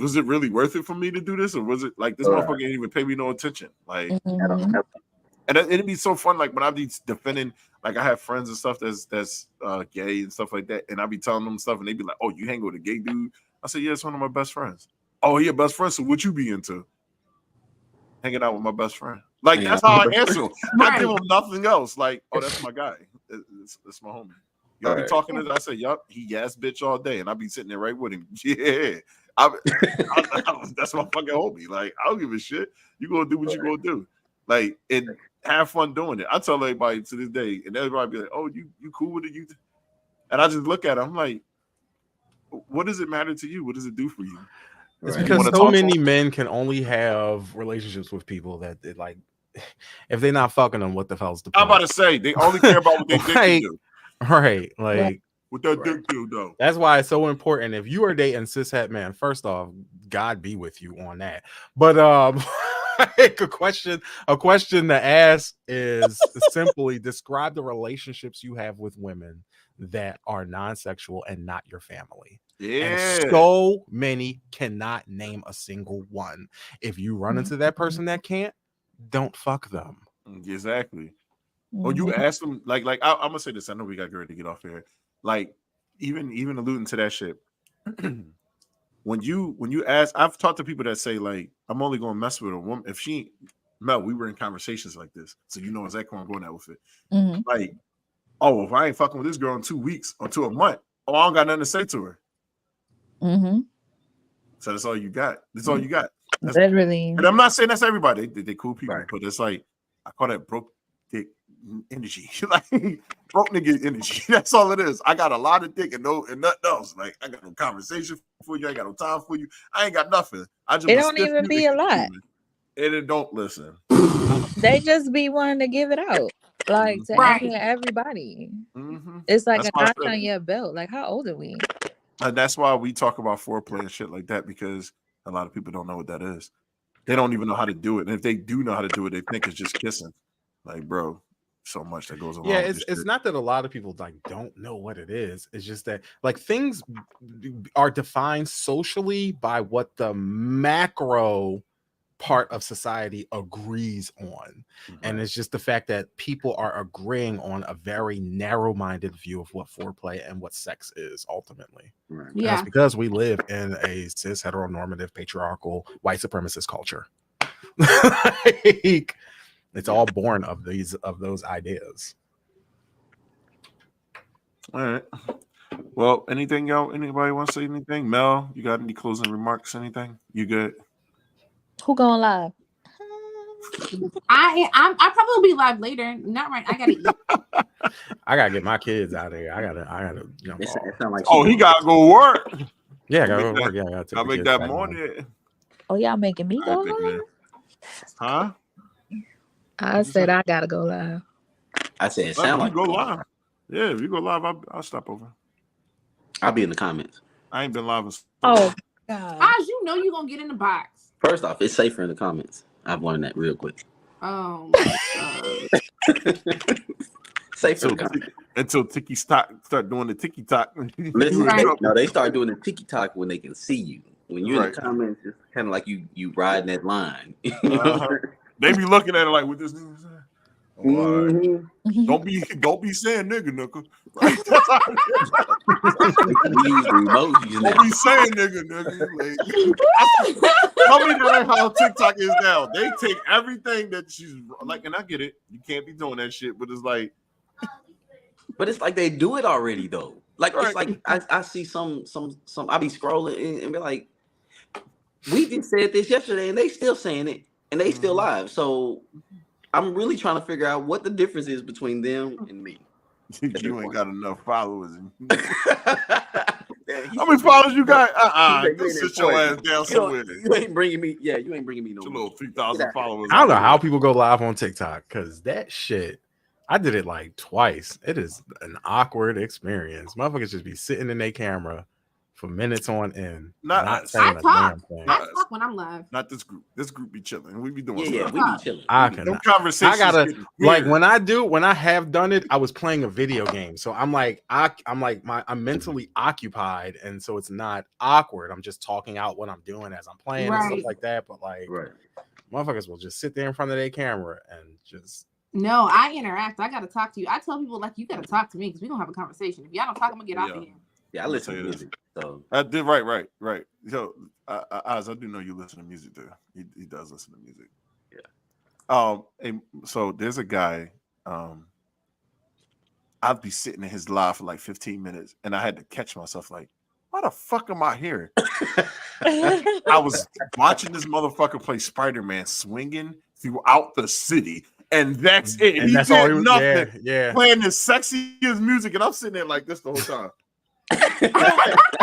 was it really worth it for me to do this, or was it like this motherfucker didn't even pay me no attention? Like, and it'd be so fun. Like when I be defending, like I have friends and stuff that's gay and stuff like that, and I be telling them stuff, and they be like, "Oh, you hang with a gay dude?" I say, "Yeah, it's one of my best friends." "Oh, he your best friend? So what you be into?" "Hanging out with my best friend." Like that's how I answer. I give him nothing else. Like, "Oh, that's my guy. It's my homie." Y'all be talking to. I say, "Yup, he gas bitch all day," and I be sitting there right with him. Yeah, that's my fucking homie. Like I don't give a shit. You gonna do what you gonna do. Like and have fun doing it. I tell everybody to this day, and everybody be like, "Oh, you cool with it?" And I just look at it. I'm like, what does it matter to you? What does it do for you? It's because so many men can only have relationships with people that they like. If they're not fucking them, what the hell's the point? I'm about to say they only care about what they dick do. Right, like what that dick do though. That's why it's so important. If you are dating cishet man, first off, God be with you on that. But a question to ask is simply describe the relationships you have with women that are non-sexual and not your family. Yeah. And so many cannot name a single one. If you run into that person that can't, don't fuck them. Exactly. Or you ask them like I'm gonna say this. I know we got ready to get off here. Like even alluding to that shit. when you ask, I've talked to people that say like I'm only gonna mess with a woman if she Mel. We were in conversations like this, so you know exactly where I'm going at with it. Like, oh, if I ain't fucking with this girl in 2 weeks or to a month, I don't got nothing to say to her. So that's all you got. That's all you got. That's, literally. And I'm not saying that's everybody. They cool people, but it's like I call that broke dick energy. Like broke nigga energy. That's all it is. I got a lot of dick and nothing else. Like I got no conversation for you. I ain't got no time for you. I ain't got nothing. I just it don't even be a lot. And it don't listen. They just be wanting to give it out. Like to everybody. It's like a notch on your belt. Like how old are we? And that's why we talk about foreplay and shit like that, because a lot of people don't know what that is. They don't even know how to do it. And if they do know how to do it, they think it's just kissing. Like, bro, so much that goes along. Yeah, it's not that a lot of people like don't know what it is. It's just that like things are defined socially by what the macro part of society agrees on. And it's just the fact that people are agreeing on a very narrow-minded view of what foreplay and what sex is ultimately. Yeah, that's because we live in a cis heteronormative patriarchal white supremacist culture. Like, it's all born of those ideas. All right. Well, anything y'all? Anybody want to say anything? Mel, you got any closing remarks? Anything? You good? Who going live? I probably be live later. Not right. I gotta eat. I gotta get my kids out of here. I gotta. You know, it sound like he gotta go work. Yeah, I gotta work. Yeah, I gotta take I'll the make kids that back home. morning. Oh, y'all making me go I think, live? man. Huh? I said I gotta go live. I said it Well, sound you like go live. Yeah, if you go live, I'll stop over. I'll be in the comments. I ain't been live in so Oh long. God. Oz, you know you gonna get in the box. First off, it's safer in the comments. I've learned that real quick. Oh my God. Safer in the comments. Until Tiki start doing the Tiki Talk. Listen, Right. they start doing the TikTok when they can see you. When you're in Right. the comments, it's kind of like you riding that line. You know? They be looking at it like, what this nigga saying? Oh, all right. Mhm. Don't be saying nigga. Right? We use the emojis Don't now. be saying nigga. Like, tell me that ain't how TikTok is now. They take everything that she's like, and I get it. You can't be doing that shit, but it's like, But it's like they do it already though. Like right. it's like I see some I be scrolling and be like, we just said this yesterday and they still saying it and they still live. So I'm really trying to figure out what the difference is between them and me. You ain't got enough followers. Yeah, How many followers you got? Go ain't sit your ass down somewhere. You ain't bringing me. Yeah, you ain't bringing me no Your more. little 3,000 followers. I don't know how people go live on TikTok because that shit. I did it like twice. It is an awkward experience. Motherfuckers just be sitting in their camera for minutes on end, not saying a damn thing. I talk when I'm live. Not this group. This group be chilling. We be doing Yeah, stuff. we be chilling. No conversations. I gotta getting like weird. when I have done it, I was playing a video game, so I'm mentally occupied, and so it's not awkward. I'm just talking out what I'm doing as I'm playing and stuff like that. But like, motherfuckers will just sit there in front of their camera and just. No, I interact. I gotta talk to you. I tell people like you gotta talk to me because we gonna have a conversation. If y'all don't talk, I'm gonna get off of here. Yeah, I listen to music. So I did right. Yo, Oz, I do know you listen to music too. He does listen to music. Yeah. And so there's a guy. I'd be sitting in his live for like 15 minutes, and I had to catch myself like, why the fuck am I here? I was watching this motherfucker play Spider-Man swinging throughout the city. And that's it. And that's all he was nothing. Yeah. Playing the sexiest music, and I'm sitting there like this the whole time.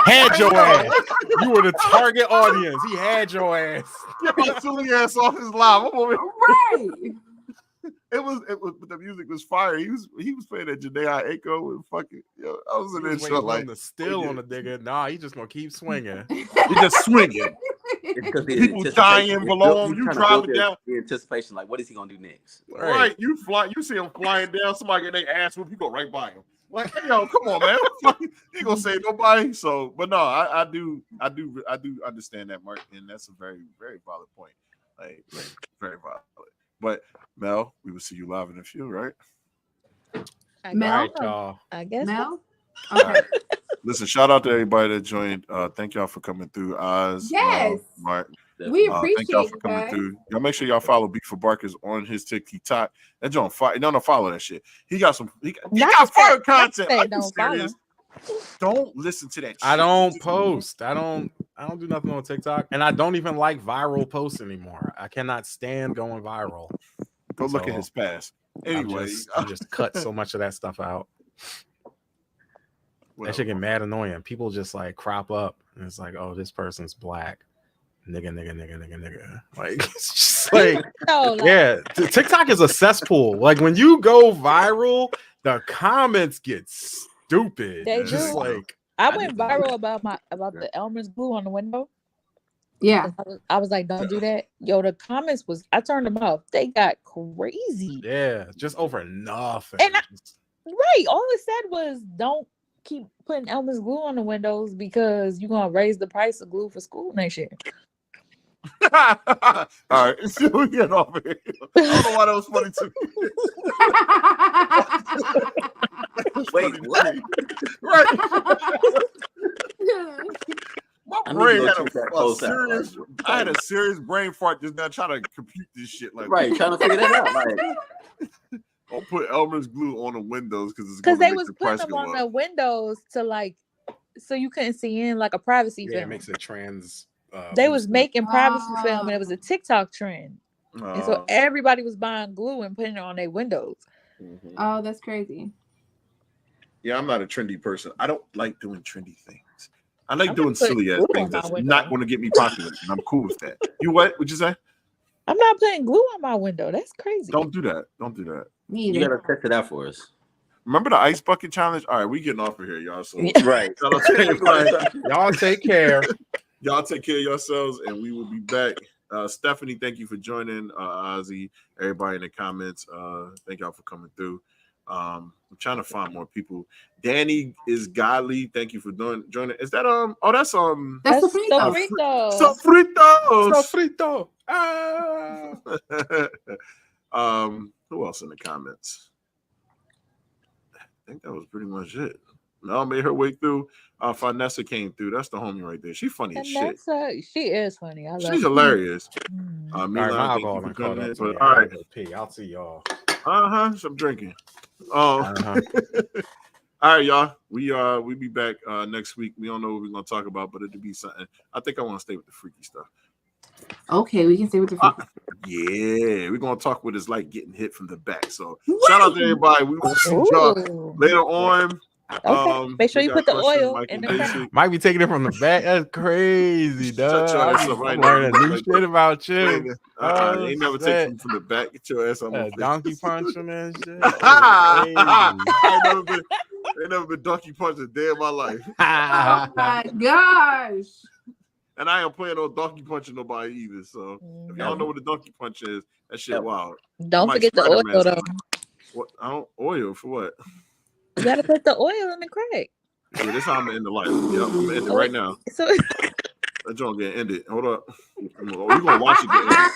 Had your ass. You were the target audience. He had your ass. He threw your ass off his live. Right. It was, but the music was fire. He was playing that Janae Echo and fucking. Yo, I was in there show like the still on the digger. Nah, he just gonna keep swinging. He just swinging. People dying below him. You driving down. The anticipation, like, what is he gonna do next? Right. You see him flying down. Somebody get their ass whoop. You go right by him. Like, hey, yo, come on, man. He gonna save nobody. So, but no, I do understand that, Mark, and that's a very, very valid point. Like very valid. But Mel, we will see you live in a few, right? Mel, y'all. I guess. Mel. Okay. Right. Listen, shout out to everybody that joined. Thank y'all for coming through. Oz, Yes, Mark. we appreciate thank y'all for coming through. Y'all make sure y'all follow Beat for Barkers on his TikTok. That John fire. No, follow that shit. He got some. He got fire content. Don't listen to that shit. I don't post. I don't do nothing on TikTok, and I don't even like viral posts anymore. I cannot stand going viral. Go look at his past. Anyway, I just cut so much of that stuff out. That shit get mad annoying. People just like crop up, and it's like, oh, this person's black. Nigga. Like, it's just like, yeah. TikTok is a cesspool. Like, when you go viral, the comments get stupid. They just do. like, I went viral about the Elmer's glue on the window. Yeah. I was like, don't do that. Yo, the comments I turned them off. They got crazy. Yeah, just over nothing. And right. All it said was, don't keep putting Elmer's glue on the windows because you're gonna raise the price of glue for school next year. All right, so we get off of here. I don't know why that was funny to me. Wait, what? Right. My brain I had a serious brain fart just now trying to compute this shit. Like, right, trying to figure that out. Like, I'll put Elmer's glue on the windows because they was putting them on the windows to like, so you couldn't see in like a privacy film. It makes it trans. They was making privacy film, and it was a TikTok trend, and so everybody was buying glue and putting it on their windows. Mm-hmm. Oh, that's crazy. Yeah, I'm not a trendy person. I don't like doing trendy things. I like I'm doing not putting silly ass glue things on my that's window. not going to get me popular, and I'm cool with that. You what? What'd you say? I'm not putting glue on my window. That's crazy. Don't do that. Don't do that. Me You either. gotta test it out for us. Remember the ice bucket challenge? All right, we getting off of here, y'all. So Right. shout out to everybody. Y'all take care. Y'all take care of yourselves, and we will be back. Stephanie, thank you for joining. Ozzy, everybody in the comments, thank y'all for coming through. I'm trying to find more people. Danny is godly. Thank you for joining. Is that that's That's the frito. Sofritos. Sofrito. Who else in the comments? I think that was pretty much it. Mel made her way through. Vanessa came through. That's the homie right there. She funny as shit. She is funny. I love She's hilarious. All right, Milan, my thank you alcohol for done caught coming up in. to me. But, all right. Pee. I'll see y'all. So I'm drinking. All right, y'all. We be back next week. We don't know what we're gonna talk about, but it'll be something. I think I want to stay with the freaky stuff. Okay, we can stay with the freaky. Yeah, we're gonna talk what it's like getting hit from the back. So shout out to everybody. We will see y'all later on. Okay. Make sure you put the oil in the crack. Might be taking it from the back. That's crazy, dog. Shut your ass up right I'm now. learning new shit about you. You ain't never taken from the back. Get your ass on my face. Donkey punching and shit. I ain't never been donkey punched a day in my life. Oh my gosh. And I ain't playing on donkey punching nobody either. So if y'all don't know what a donkey punch is, that shit wild. Don't forget the oil though. What? Oil for what? You gotta put the oil in the crack. Yeah, this how I'm gonna end the life. Yep, I'm gonna end it right now. So That joint getting ended. Hold up. We're gonna watch it get ended.